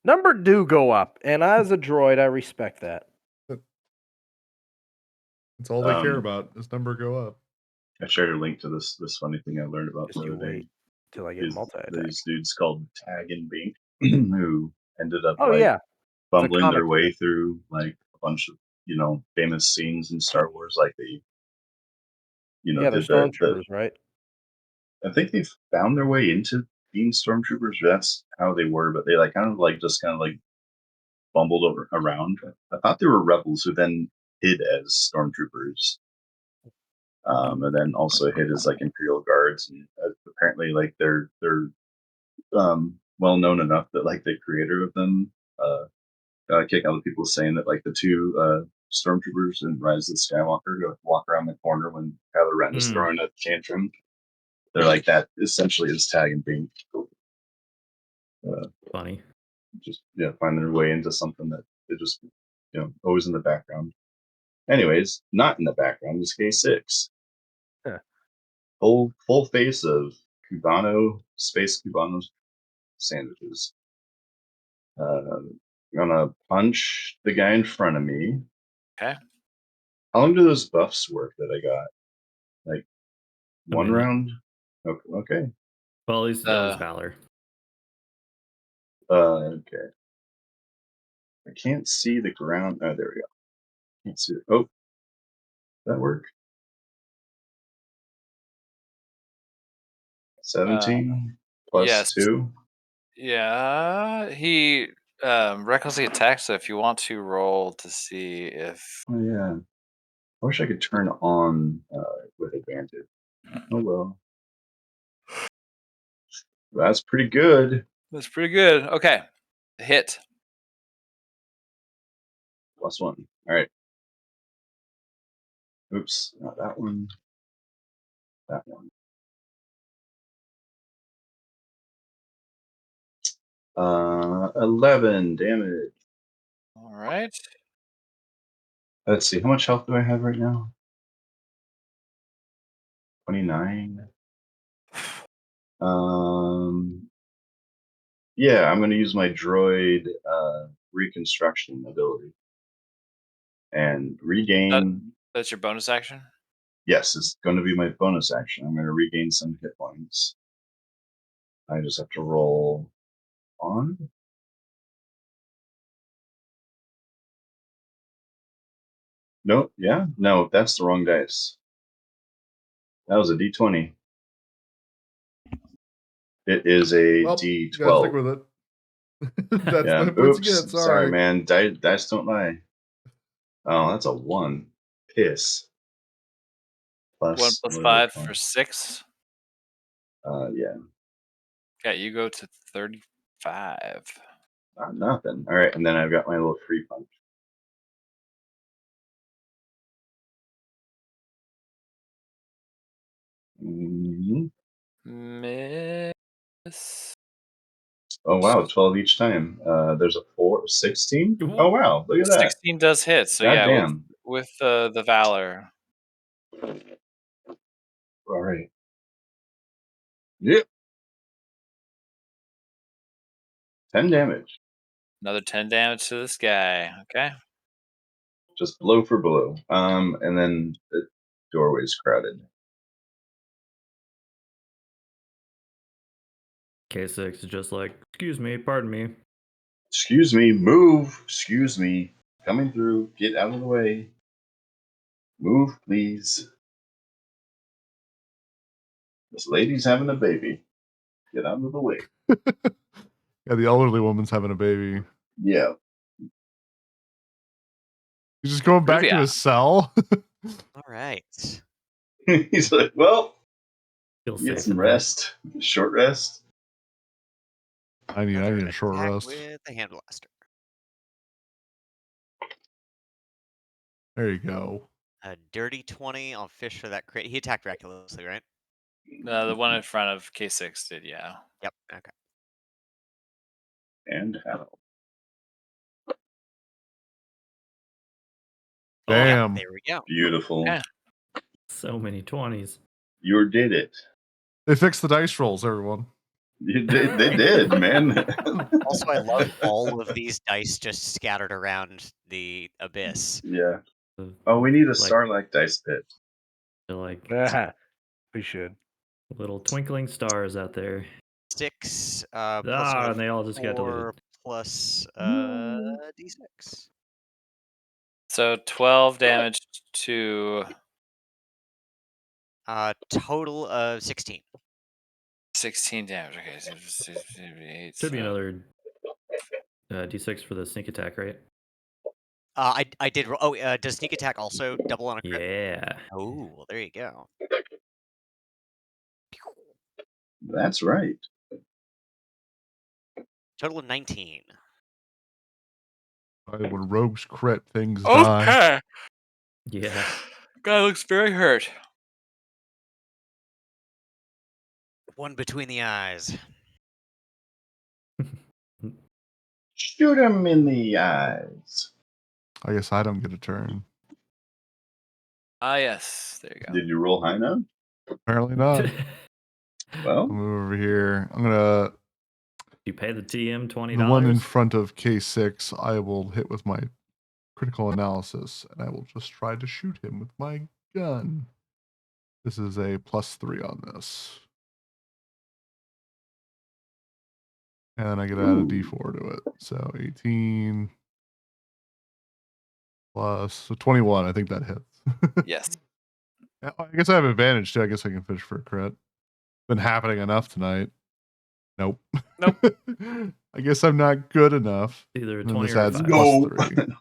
Speaker 4: Number do go up, and as a droid, I respect that.
Speaker 1: That's all they care about is number go up.
Speaker 5: I shared a link to this funny thing I learned about
Speaker 4: Just
Speaker 5: the
Speaker 4: you
Speaker 5: other day.
Speaker 4: wait till I get multi-attack.
Speaker 5: These dudes called Tag and Bink who ended up
Speaker 4: Oh yeah,
Speaker 5: bumbling their
Speaker 4: comic
Speaker 5: way
Speaker 4: strip.
Speaker 5: through like a bunch of famous scenes in Star Wars, like they
Speaker 4: Yeah, they're
Speaker 5: did the
Speaker 4: stormtroopers, right?
Speaker 5: I think they found their way into being stormtroopers. That's how they were, but they just bumbled around. I thought they were rebels who then hid as stormtroopers, and then also hid as like Imperial guards. And apparently, like they're well known enough that like the creator of them got a kick out of people saying that like the two stormtroopers in Rise of Skywalker go walk around the corner when Kylo Ren is throwing a tantrum. They're like that essentially is Tag and Bink.
Speaker 2: Funny.
Speaker 5: Just find their way into something that they just always in the background. Anyways, not in the background is K6.
Speaker 4: Huh.
Speaker 5: Full face of space Cubano sandwiches. I'm gonna punch the guy in front of me.
Speaker 3: Okay.
Speaker 5: How long do those buffs work that I got? Like
Speaker 2: A
Speaker 5: one
Speaker 2: minute.
Speaker 5: round? Okay.
Speaker 2: Well, at least that was Valor.
Speaker 5: Okay. I can't see the ground. Oh, there we go. Can't see it. Oh, that work? 17 plus
Speaker 3: yes.
Speaker 5: 2.
Speaker 3: Yeah, he recklessly attacks. So if you want to roll to see if
Speaker 5: Oh yeah. I wish I could turn on with advantage. Oh well. That's pretty good.
Speaker 3: that's pretty good. Okay, hit.
Speaker 5: +1. All right. Oops, not that one. That one. 11 damage.
Speaker 3: All right.
Speaker 5: Let's see, how much health do I have right now? 29. Yeah, I'm going to use my droid reconstruction ability and regain.
Speaker 3: That's your bonus action?
Speaker 5: Yes, it's going to be my bonus action. I'm going to regain some hit points. I just have to roll on. Nope, yeah, no, that's the wrong dice. That was a d20. It is a
Speaker 1: Well, you gotta stick
Speaker 5: d12.
Speaker 1: with it. That's
Speaker 5: Yeah,
Speaker 1: the points you
Speaker 5: oops,
Speaker 1: get.
Speaker 5: sorry, man. Dice don't lie. Oh, that's a 1. Piss.
Speaker 3: 1
Speaker 5: Plus
Speaker 3: plus
Speaker 5: whatever
Speaker 3: 5
Speaker 5: point.
Speaker 3: for 6.
Speaker 5: Yeah,
Speaker 3: Okay, you go to 35.
Speaker 5: nothing. All right, and then I've got my little free punch. Mhm.
Speaker 3: Miss.
Speaker 5: Oh wow, 12 each time. There's a 4, 16. Oh wow, look at that.
Speaker 3: 16 does hit. So
Speaker 5: God
Speaker 3: yeah,
Speaker 5: damn.
Speaker 3: with the valor.
Speaker 5: All right. Yep. 10 damage.
Speaker 3: Another 10 damage to this guy. Okay.
Speaker 5: Just blow for blow. And then the doorway's crowded.
Speaker 2: K6 is just like, excuse me, pardon me.
Speaker 5: Excuse me, move. Excuse me. Coming through. Get out of the way. Move, please. This lady's having a baby. Get out of the way.
Speaker 1: Yeah, the elderly woman's having a baby.
Speaker 5: Yeah.
Speaker 1: He's just going back to
Speaker 3: Ruvia.
Speaker 1: his cell.
Speaker 6: All right.
Speaker 5: He's like, well,
Speaker 2: Feel
Speaker 5: get
Speaker 2: safe
Speaker 5: some
Speaker 2: in there.
Speaker 5: rest. Short rest.
Speaker 1: I need
Speaker 6: Another
Speaker 1: a short
Speaker 6: attack
Speaker 1: rest.
Speaker 6: with the hand blaster.
Speaker 1: There you go.
Speaker 6: A dirty 20. I'll fish for that crit. He attacked recklessly, right?
Speaker 3: The one in front of K6 did, yeah.
Speaker 6: Yep. Okay.
Speaker 5: And how?
Speaker 6: Oh, yeah,
Speaker 1: Damn.
Speaker 6: there we go.
Speaker 5: Beautiful.
Speaker 3: Yeah.
Speaker 2: So many 20s.
Speaker 5: You did it.
Speaker 1: They fixed the dice rolls, everyone.
Speaker 5: They did, man.
Speaker 6: Also, I love all of these dice just scattered around the abyss.
Speaker 5: Yeah. Oh, we need a Starlight dice pit.
Speaker 2: They're like
Speaker 4: We should.
Speaker 2: little twinkling stars out there.
Speaker 6: 6 plus
Speaker 2: and they all just got
Speaker 6: 4
Speaker 2: deleted.
Speaker 6: plus d6.
Speaker 3: So 12 damage to
Speaker 6: Total of 16.
Speaker 3: 16 damage. Okay, so 8,
Speaker 2: Should be another d6 for the sneak attack, right?
Speaker 6: I did. Oh, does sneak attack also double on a crit?
Speaker 2: Yeah.
Speaker 6: Oh, well, there you go.
Speaker 5: That's right.
Speaker 6: Total of 19.
Speaker 1: When rogues crit, things die.
Speaker 3: Okay.
Speaker 2: Yeah.
Speaker 3: Guy looks very hurt.
Speaker 6: One between the eyes.
Speaker 5: Shoot him in the eyes.
Speaker 1: I guess I don't get a turn.
Speaker 3: Ah, yes. There you go.
Speaker 5: Did you roll high enough?
Speaker 1: Apparently not.
Speaker 5: Well,
Speaker 1: I'll move over here. I'm gonna
Speaker 2: You pay the TM $20.
Speaker 1: the one in front of K6. I will hit with my critical analysis, and I will just try to shoot him with my gun. This is a +3 on this, and then I get to add a D4 to it. So 18 plus so 21. I think that hits.
Speaker 3: Yes.
Speaker 1: I guess I have advantage too. I guess I can fish for a crit. Been happening enough tonight. Nope.
Speaker 3: Nope.
Speaker 1: I guess I'm not good enough.
Speaker 2: Either a
Speaker 1: And then
Speaker 2: 20
Speaker 1: this
Speaker 2: or a
Speaker 1: adds
Speaker 2: 5.
Speaker 5: No.
Speaker 1: +3.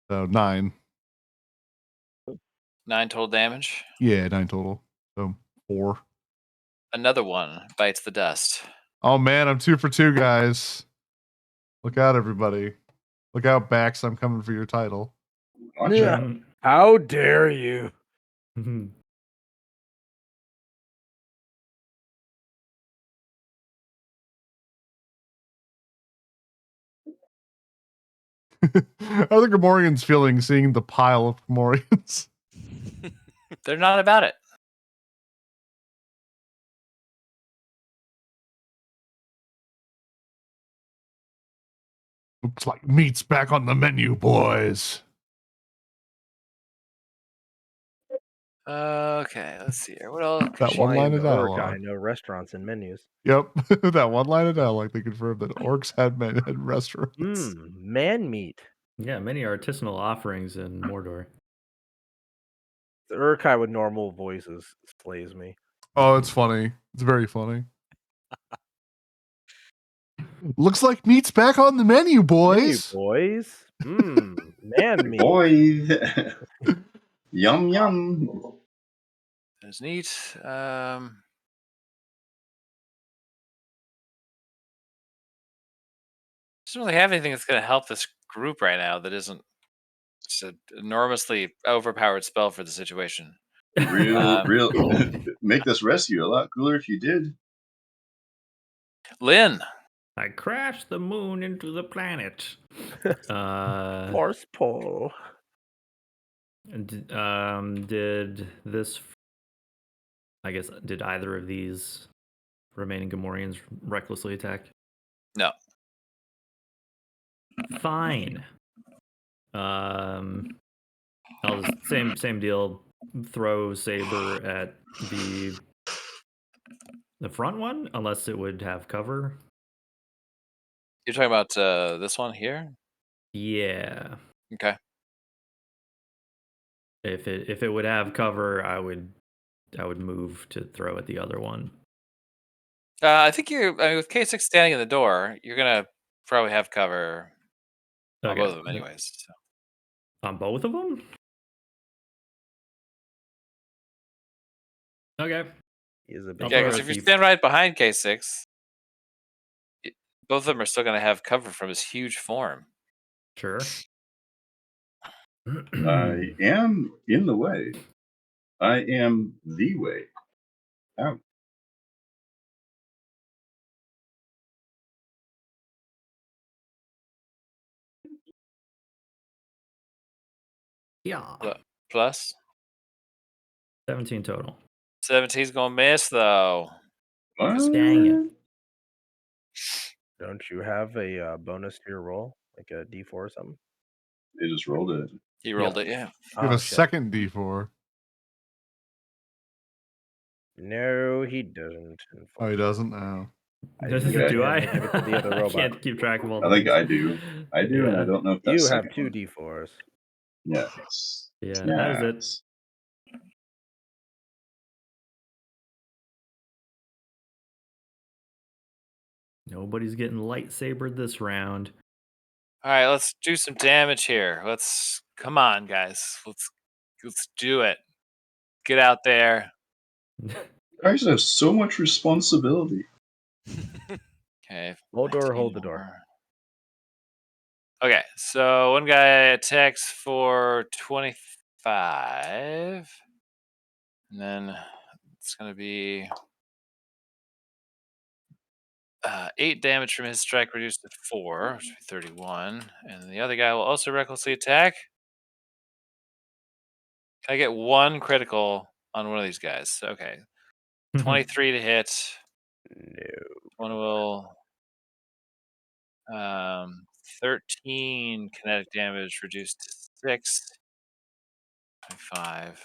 Speaker 1: So 9.
Speaker 3: 9 total damage.
Speaker 1: Yeah, 9 total. So 4.
Speaker 3: Another one bites the dust.
Speaker 1: Oh man, I'm 2 for 2, guys. Look out, everybody. Look out, Bax. I'm coming for your title.
Speaker 5: Watch
Speaker 4: Yeah.
Speaker 5: out.
Speaker 4: How dare you?
Speaker 1: How are the Gamorreans feeling seeing the pile of Gamorreans?
Speaker 3: They're not about it.
Speaker 1: Looks like meat's back on the menu, boys.
Speaker 3: Okay, let's see here. What else?
Speaker 1: That one line of dialogue.
Speaker 4: No restaurants and menus.
Speaker 1: Yep, that one line of dialogue. They confirmed that orcs had restaurants.
Speaker 4: Man meat.
Speaker 2: Yeah, many artisanal offerings in Mordor.
Speaker 4: The Urkai with normal voices slays me.
Speaker 1: Oh, it's funny. It's very funny. Looks like meat's back on the menu, boys.
Speaker 4: Man meat.
Speaker 5: Boy. Yum, yum.
Speaker 3: That's neat. Doesn't really have anything that's going to help this group right now that isn't just an enormously overpowered spell for the situation.
Speaker 5: Real. Make this rescue a lot cooler if you did.
Speaker 3: Lynn.
Speaker 2: I crashed the moon into the planet.
Speaker 4: Force pull.
Speaker 2: Did this? I guess did either of these remaining Gamorreans recklessly attack?
Speaker 3: No.
Speaker 2: Fine. I'll just same deal. Throw saber at the front one, unless it would have cover.
Speaker 3: You're talking about this one here?
Speaker 2: Yeah.
Speaker 3: Okay.
Speaker 2: If it would have cover, I would move to throw at the other one.
Speaker 3: I think with K6 standing in the door, you're gonna probably have cover on both of them, anyways. So.
Speaker 2: On both of them? Okay.
Speaker 4: He's a big
Speaker 3: Yeah, because if you stand right behind K6, both of them are still gonna have cover from his huge form.
Speaker 2: Sure.
Speaker 5: I am in the way. I am the way out.
Speaker 2: Yeah.
Speaker 3: Plus
Speaker 2: 17 total.
Speaker 3: 17's gonna miss though.
Speaker 2: Dang it.
Speaker 4: Don't you have a bonus to your roll? Like a D4 or something?
Speaker 5: They just rolled it.
Speaker 3: He rolled it, yeah.
Speaker 1: You have a second D4.
Speaker 4: No, he doesn't.
Speaker 1: Oh, he doesn't now.
Speaker 2: Do I?
Speaker 4: Give it to the other
Speaker 2: I
Speaker 4: robot.
Speaker 2: can't keep track of all
Speaker 5: I think
Speaker 2: these.
Speaker 5: I do. I do, and I don't know if that's
Speaker 4: You have
Speaker 5: second
Speaker 4: two
Speaker 5: one.
Speaker 4: D4s.
Speaker 5: Yes.
Speaker 2: Yeah, that is it.
Speaker 5: Yes.
Speaker 2: Nobody's getting lightsabered this round.
Speaker 3: All right, let's do some damage here. Come on, guys. Let's do it. Get out there.
Speaker 5: Guys have so much responsibility.
Speaker 3: Okay.
Speaker 4: Hold door,
Speaker 3: 19
Speaker 4: hold the door.
Speaker 3: more. Okay, so one guy attacks for 25. And then it's going to be 8 damage from his strike reduced to 4, which would be 31. And the other guy will also recklessly attack. Can I get one critical on one of these guys? Okay. 23 to hit.
Speaker 4: No.
Speaker 3: One will 13 kinetic damage reduced to 6. 25.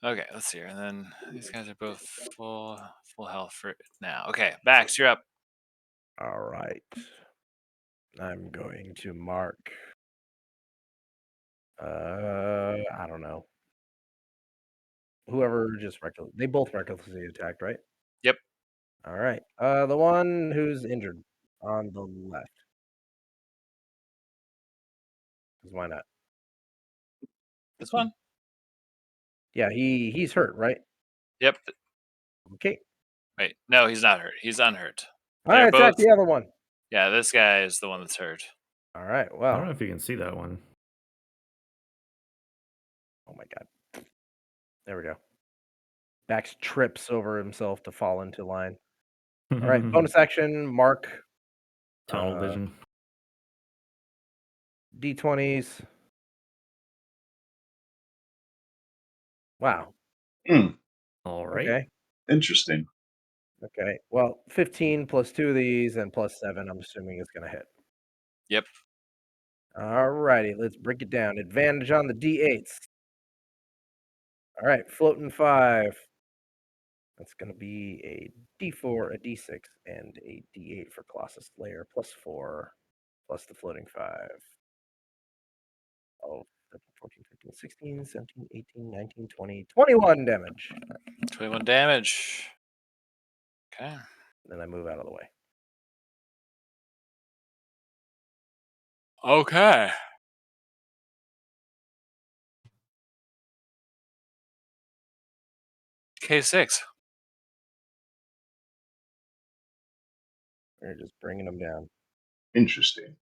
Speaker 3: Okay, let's see here. And then these guys are both full health for now. Okay, Bax, you're up.
Speaker 4: All right. I'm going to mark. I don't know. Whoever just they both recklessly attacked, right?
Speaker 3: Yep.
Speaker 4: All right. The one who's injured on the left. Because why not?
Speaker 3: This one?
Speaker 4: Yeah, he's hurt, right?
Speaker 3: Yep.
Speaker 4: Okay.
Speaker 3: Wait, no, he's not hurt. He's unhurt.
Speaker 4: All right, attack the other one.
Speaker 3: Yeah, this guy is the one that's hurt.
Speaker 4: All right.
Speaker 2: I don't
Speaker 4: Well.
Speaker 2: know if you can see that one.
Speaker 4: Oh my god. There we go. Bax trips over himself to fall into line. All right. Bonus action. Mark.
Speaker 2: Tunnel vision.
Speaker 4: D20s. Wow.
Speaker 2: All right.
Speaker 4: Okay.
Speaker 5: Interesting.
Speaker 4: Okay. Well, 15 plus 2 of these and plus 7, I'm assuming is going to hit.
Speaker 3: Yep.
Speaker 4: All righty. Let's break it down. Advantage on the D8s. All right. Floating 5. That's going to be a D4, a D6, and a D8 for Colossus Slayer, plus 4, plus the floating 5. Oh, 14, 15, 16, 17, 18, 19, 20, 21 damage.
Speaker 3: 21 damage. Okay.
Speaker 4: Then I move out of the way.
Speaker 3: Okay. K6.
Speaker 4: We're just bringing them down.
Speaker 5: Interesting.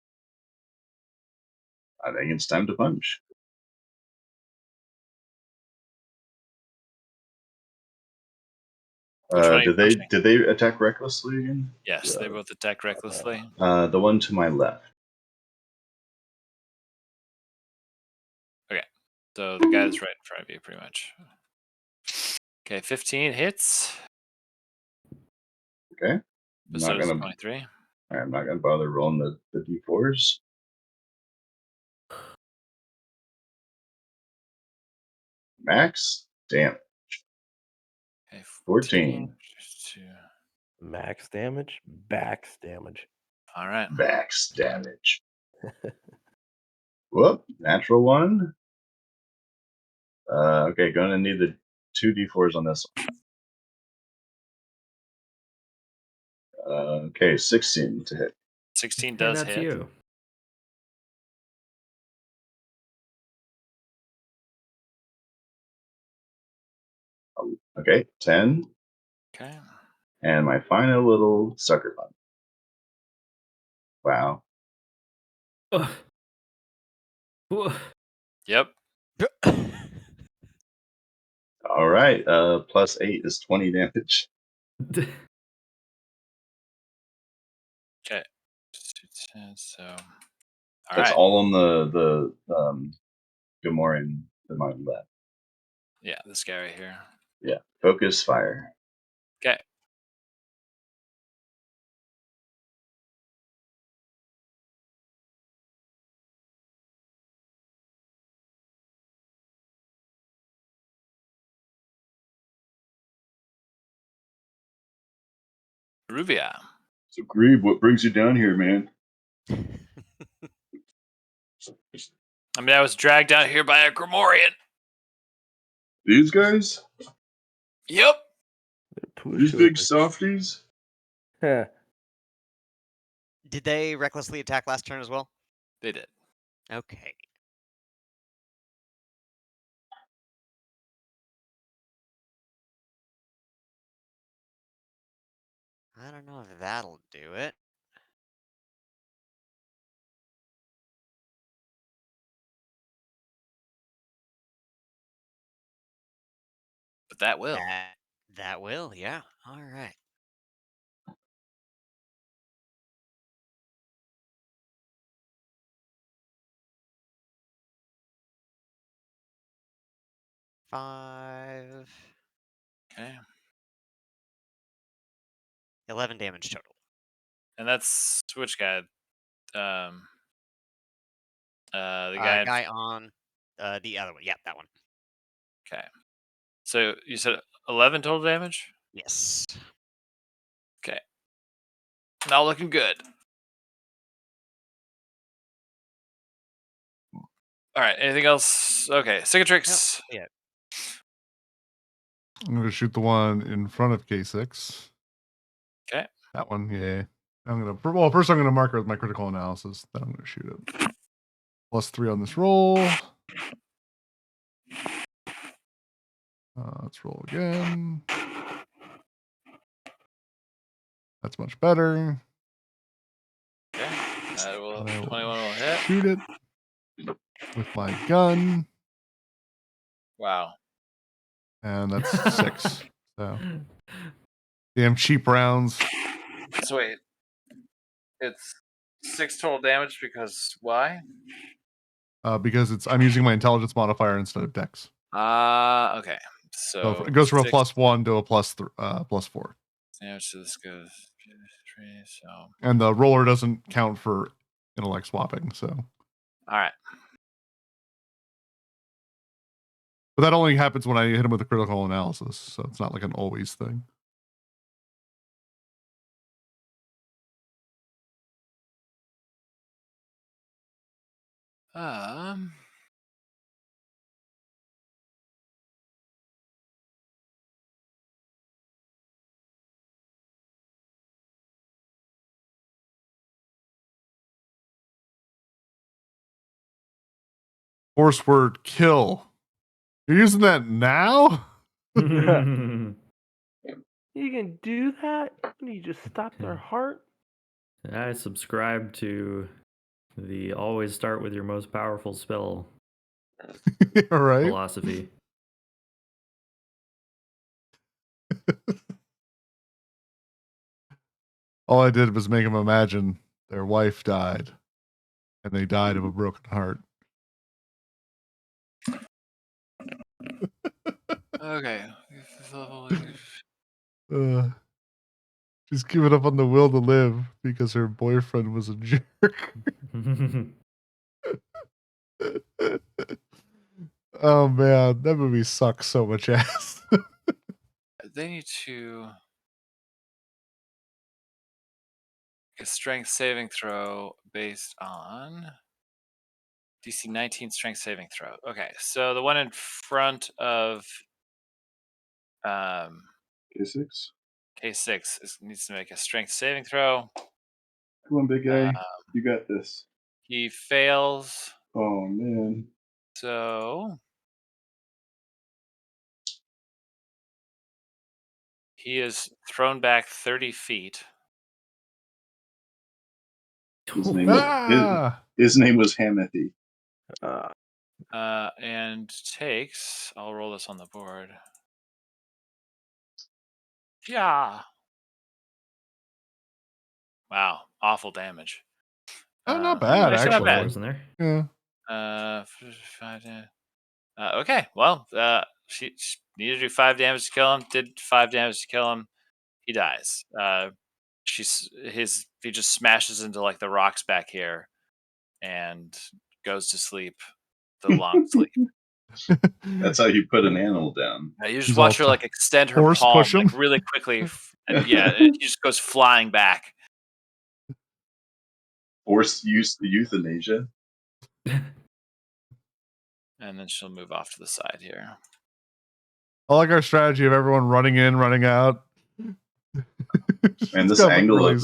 Speaker 5: I think it's time to punch.
Speaker 3: Which one are you punching?
Speaker 5: Did they attack recklessly again?
Speaker 3: Yes, they both attack recklessly.
Speaker 5: The one to my left.
Speaker 3: Okay. So the guy's right in front of you, pretty much. Okay, 15 hits.
Speaker 5: Okay.
Speaker 3: But so does 23.
Speaker 5: I'm not gonna bother rolling the d4s. Max damage.
Speaker 3: Okay,
Speaker 5: 14.
Speaker 4: Max damage? Bax damage.
Speaker 3: All right.
Speaker 5: Max damage. Whoop, natural 1. Okay, gonna need the 2 d4s on this one. Okay, 16 to hit.
Speaker 3: 16
Speaker 2: Hey,
Speaker 3: does
Speaker 2: that's
Speaker 3: hit.
Speaker 2: you.
Speaker 5: Okay, 10.
Speaker 3: Okay.
Speaker 5: And my final little sucker punch. Wow.
Speaker 2: Ugh. Ugh.
Speaker 3: Yep.
Speaker 5: All right, plus 8 is 20 damage.
Speaker 3: Okay. So, all
Speaker 5: That's
Speaker 3: right.
Speaker 5: all on the Gamorrean to my left.
Speaker 3: Yeah, this guy right here.
Speaker 5: Yeah, focus fire.
Speaker 3: Okay. Ruvia.
Speaker 5: So, Grieve, what brings you down here, man?
Speaker 3: I mean, I was dragged out here by a Grimorian.
Speaker 5: These guys?
Speaker 3: Yep.
Speaker 5: These big softies?
Speaker 4: Huh.
Speaker 6: Did they recklessly attack last turn as well?
Speaker 3: They did.
Speaker 6: Okay. I don't know if that'll do it.
Speaker 3: But that will.
Speaker 6: That will, yeah. All right. Five.
Speaker 3: Okay.
Speaker 6: 11 damage total.
Speaker 3: And that's which guy? The guy.
Speaker 6: Guy on the other one. Yeah, that one.
Speaker 3: Okay. So you said 11 total damage?
Speaker 6: Yes.
Speaker 3: Okay. Not looking good. All right. Anything else? Okay. Cicatrix.
Speaker 6: Nope. Yeah.
Speaker 1: I'm going to shoot the one in front of K6.
Speaker 3: Okay.
Speaker 1: That one, yeah. I'm going to, well, first I'm going to mark it with my critical analysis. Then I'm going to shoot it. +3 on this roll. Let's roll again. That's much better.
Speaker 3: Okay. That will,
Speaker 1: And I will
Speaker 3: 21 will hit.
Speaker 1: shoot it with my gun.
Speaker 3: Wow.
Speaker 1: And that's 6. So damn cheap rounds.
Speaker 3: So wait. It's 6 total damage because why?
Speaker 1: Because I'm using my intelligence modifier instead of dex.
Speaker 3: Okay.
Speaker 1: So
Speaker 3: So
Speaker 1: it goes from a
Speaker 3: 6
Speaker 1: +1 to a +4.
Speaker 3: damage to this goes 3, so
Speaker 1: And the roller doesn't count for intellect swapping, so.
Speaker 3: alright.
Speaker 1: But that only happens when I hit him with a critical analysis, so it's not like an always thing. Force word kill. You're using that now?
Speaker 4: You can do that? You just stop their heart?
Speaker 2: I subscribe to the always start with your most powerful spell
Speaker 1: All right.
Speaker 2: philosophy.
Speaker 1: All I did was make them imagine their wife died, and they died of a broken heart.
Speaker 3: Okay.
Speaker 1: She's giving up on the will to live because her boyfriend was a jerk. Oh man, that movie sucks so much ass.
Speaker 3: They need to a strength saving throw based on DC 19 strength saving throw. Okay, so the one in front of
Speaker 5: K6.
Speaker 3: K6 needs to make a strength saving throw.
Speaker 5: Come on, big guy. You got this.
Speaker 3: He fails.
Speaker 5: Oh man.
Speaker 3: So he is thrown back 30 feet.
Speaker 5: His name was, his name was Hamethy.
Speaker 3: And takes. I'll roll this on the board. Yeah. Wow, awful damage.
Speaker 1: Oh, not bad,
Speaker 3: actually not bad.
Speaker 1: actually. Yeah.
Speaker 3: 5 okay, well, she needed to do 5 damage to kill him. Did 5 damage to kill him. He dies. He just smashes into like the rocks back here, and goes to sleep. The long sleep.
Speaker 5: That's how you put an animal down.
Speaker 3: You just watch her like extend her
Speaker 1: horse
Speaker 3: palm
Speaker 1: push him.
Speaker 3: like really quickly, and yeah, he just goes flying back.
Speaker 5: Forced euthanasia.
Speaker 3: And then she'll move off to the side here.
Speaker 1: I like our strategy of everyone running in, running out.
Speaker 5: And this angle of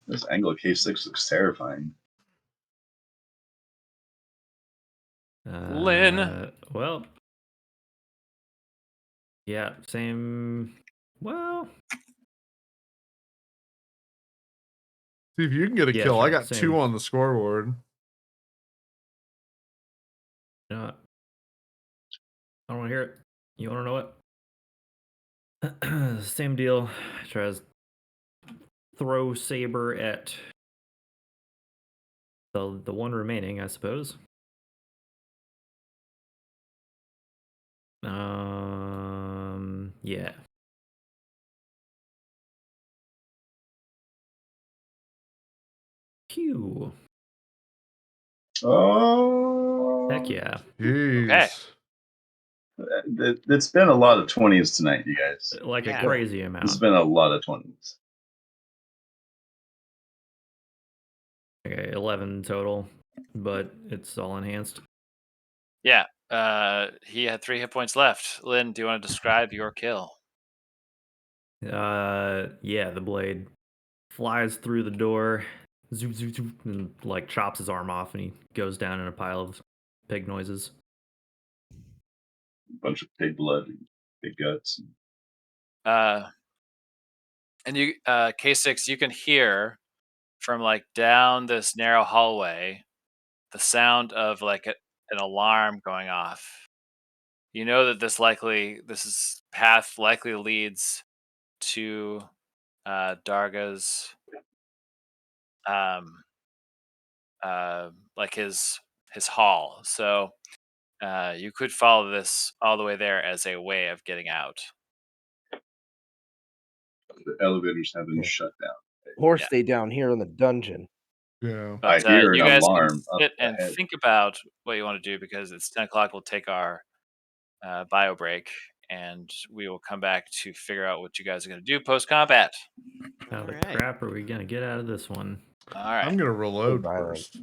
Speaker 5: this angle of K6 looks terrifying.
Speaker 3: Lynn.
Speaker 2: Well, yeah, same. Well,
Speaker 1: see if you can get a kill.
Speaker 2: sure,
Speaker 1: I got
Speaker 2: same.
Speaker 1: 2 on the scoreboard.
Speaker 2: You know what? I don't want to hear it. You want to know what? Same deal. Tries throw saber at the one remaining, I suppose. Yeah. Pew.
Speaker 5: Oh,
Speaker 2: Heck yeah.
Speaker 1: Jeez.
Speaker 3: Okay.
Speaker 5: It's been a lot of 20s tonight, you guys.
Speaker 2: Like a crazy amount.
Speaker 5: It's been a lot of 20s.
Speaker 2: Okay, 11 total, but it's all enhanced.
Speaker 3: Yeah. He had 3 hit points left. Lynn, do you want to describe your kill?
Speaker 2: Yeah, the blade flies through the door, zoop, zoop, zoop, and like chops his arm off, and he goes down in a pile of pig noises.
Speaker 5: Bunch of pig blood and pig guts.
Speaker 3: And you, K6, you can hear from like down this narrow hallway the sound of like an alarm going off. You know that this path likely leads to Darga's like his hall. So you could follow this all the way there as a way of getting out.
Speaker 5: The elevators have been
Speaker 4: Okay.
Speaker 5: shut down.
Speaker 4: Or
Speaker 3: Yeah.
Speaker 4: stay down here in the dungeon.
Speaker 1: Yeah.
Speaker 5: I
Speaker 3: But
Speaker 5: hear
Speaker 3: you
Speaker 5: an
Speaker 3: guys
Speaker 5: alarm
Speaker 3: can
Speaker 5: up
Speaker 3: sit and
Speaker 5: ahead.
Speaker 3: think about what you want to do because it's 10 o'clock. We'll take our bio break and we will come back to figure out what you guys are going to do post combat.
Speaker 2: How the
Speaker 6: Alright.
Speaker 2: crap are we gonna get out of this one?
Speaker 3: All right.
Speaker 1: I'm gonna reload
Speaker 4: violent.
Speaker 1: first.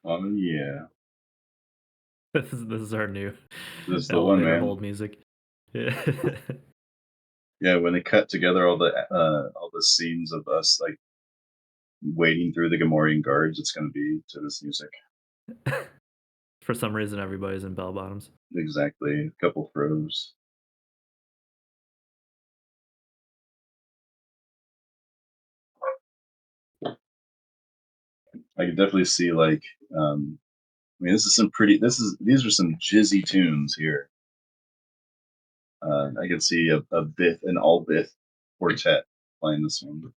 Speaker 5: Oh yeah,
Speaker 2: This is our new
Speaker 5: this is the one,
Speaker 2: elevator
Speaker 5: man.
Speaker 2: hold music. Yeah.
Speaker 5: Yeah, when they cut together all the scenes of us like wading through the Gamorrean guards, it's gonna be to this music.
Speaker 2: For some reason, everybody's in bell bottoms.
Speaker 5: Exactly, a couple throws. I can definitely see like, I mean, these are some jizzy tunes here. I can see an all bith quartet playing this one.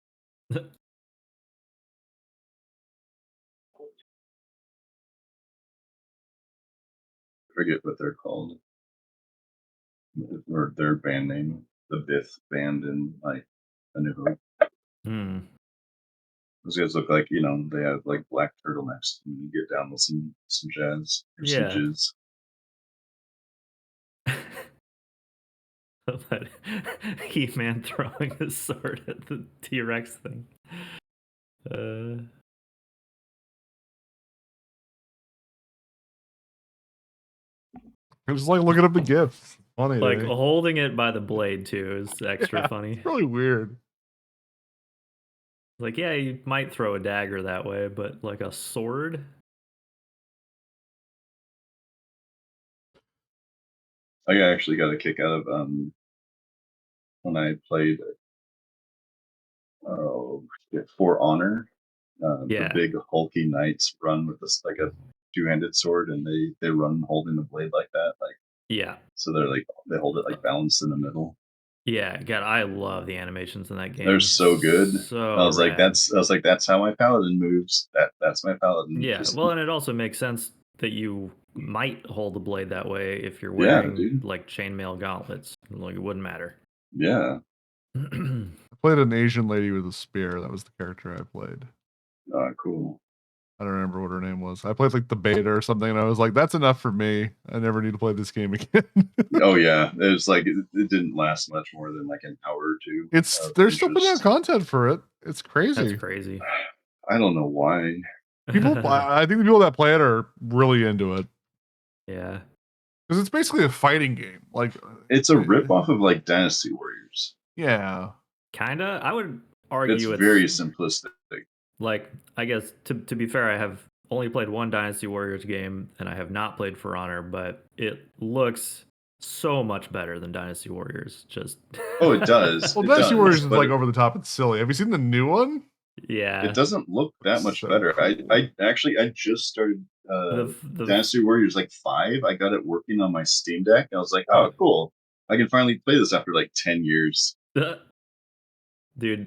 Speaker 5: I forget what they're called, or their band name, the Bith band in like A New Hope.
Speaker 2: Hmm.
Speaker 5: Those guys look like, they have like black turtlenecks and you get down with some jazz or some
Speaker 2: Yeah.
Speaker 5: jizz.
Speaker 2: But He-Man throwing his sword at the T-Rex thing.
Speaker 1: I just like looking up the gifts. Funny,
Speaker 2: Like
Speaker 1: eh?
Speaker 2: holding it by the blade too is extra
Speaker 1: Yeah,
Speaker 2: funny.
Speaker 1: It's really weird.
Speaker 2: Like, yeah, you might throw a dagger that way, but like a sword?
Speaker 5: I actually got a kick out of when I played For Honor. The
Speaker 2: Yeah.
Speaker 5: big hulky knights run with this like a two-handed sword, and they run holding the blade like that, like
Speaker 2: Yeah.
Speaker 5: so they hold it like balanced in the middle.
Speaker 2: Yeah, God, I love the animations in that game.
Speaker 5: They're so good.
Speaker 2: So
Speaker 5: I was like,
Speaker 2: rad.
Speaker 5: that's how my paladin moves. That's my paladin.
Speaker 2: Yeah,
Speaker 5: Just-
Speaker 2: well, and it also makes sense that you might hold the blade that way if you're
Speaker 5: Yeah,
Speaker 2: wearing
Speaker 5: dude.
Speaker 2: like chainmail gauntlets. Like it wouldn't matter.
Speaker 5: yeah.
Speaker 1: I played an Asian lady with a spear. That was the character I played.
Speaker 5: Cool.
Speaker 1: I don't remember what her name was. I played like the beta or something, and I was like, "That's enough for me. I never need to play this game again."
Speaker 5: Oh yeah, it was like it didn't last much more than like an hour or two.
Speaker 1: They're still putting out
Speaker 5: interest.
Speaker 1: content for it. It's crazy.
Speaker 2: That's crazy.
Speaker 5: I don't know why.
Speaker 1: I think the people that play it are really into it
Speaker 2: Yeah.
Speaker 1: because it's basically a fighting game. Like
Speaker 5: It's a rip off of like Dynasty Warriors.
Speaker 1: Yeah.
Speaker 2: Kinda. I would argue
Speaker 5: It's very simplistic.
Speaker 2: Like, I guess to be fair, I have only played one Dynasty Warriors game, and I have not played For Honor, but it looks so much better than Dynasty Warriors. Just
Speaker 5: Oh, it does.
Speaker 1: Well,
Speaker 5: It
Speaker 1: Dynasty
Speaker 5: does,
Speaker 1: Warriors is
Speaker 5: but
Speaker 1: like over the top and silly. Have you seen the new one?
Speaker 2: yeah,
Speaker 5: it doesn't look that much
Speaker 1: So
Speaker 5: better.
Speaker 1: cool.
Speaker 5: I just started
Speaker 2: the
Speaker 5: Dynasty Warriors like 5. I got it working on my Steam Deck. I was like, oh, cool. I can finally play this after like 10 years.
Speaker 2: Dude,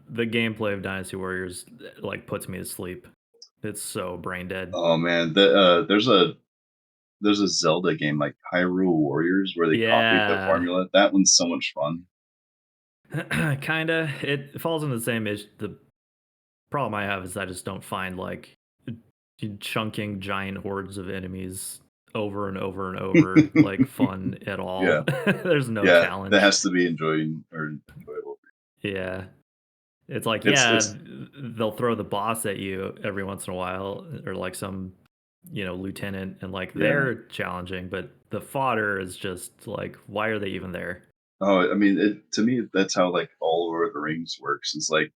Speaker 2: the gameplay of Dynasty Warriors like puts me to sleep. It's so brain dead.
Speaker 5: Oh man, there's a Zelda game like Hyrule Warriors where they copied the
Speaker 2: Yeah.
Speaker 5: formula. That one's so much fun.
Speaker 2: Kinda. It falls into the same issue. The problem I have is I just don't find like chunking giant hordes of enemies over and over and over like fun at all.
Speaker 5: Yeah.
Speaker 2: There's no
Speaker 5: Yeah,
Speaker 2: challenge.
Speaker 5: that has to be enjoyable.
Speaker 2: Yeah. It's like,
Speaker 5: It's-
Speaker 2: they'll throw the boss at you every once in a while, or like some lieutenant, and like
Speaker 5: Yeah.
Speaker 2: they're challenging, but the fodder is just like, why are they even there?
Speaker 5: Oh, I mean, to me, that's how like all Lord of the Rings works. It's like,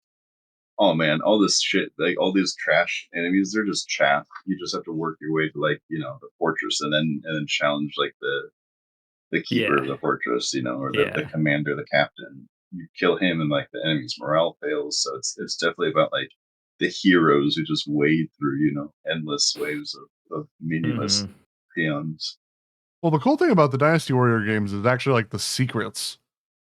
Speaker 5: oh man, all this shit, like all these trash enemies, they're just chaff. You just have to work your way to like, the fortress, and then challenge like the keeper of
Speaker 2: Yeah.
Speaker 5: the fortress, or the
Speaker 2: Yeah.
Speaker 5: commander, the captain. You kill him, and like the enemy's morale fails. So it's definitely about like the heroes who just wade through, endless waves of meaningless
Speaker 2: Mhm.
Speaker 5: peons.
Speaker 1: Well, the cool thing about the Dynasty Warrior games is actually like the secrets.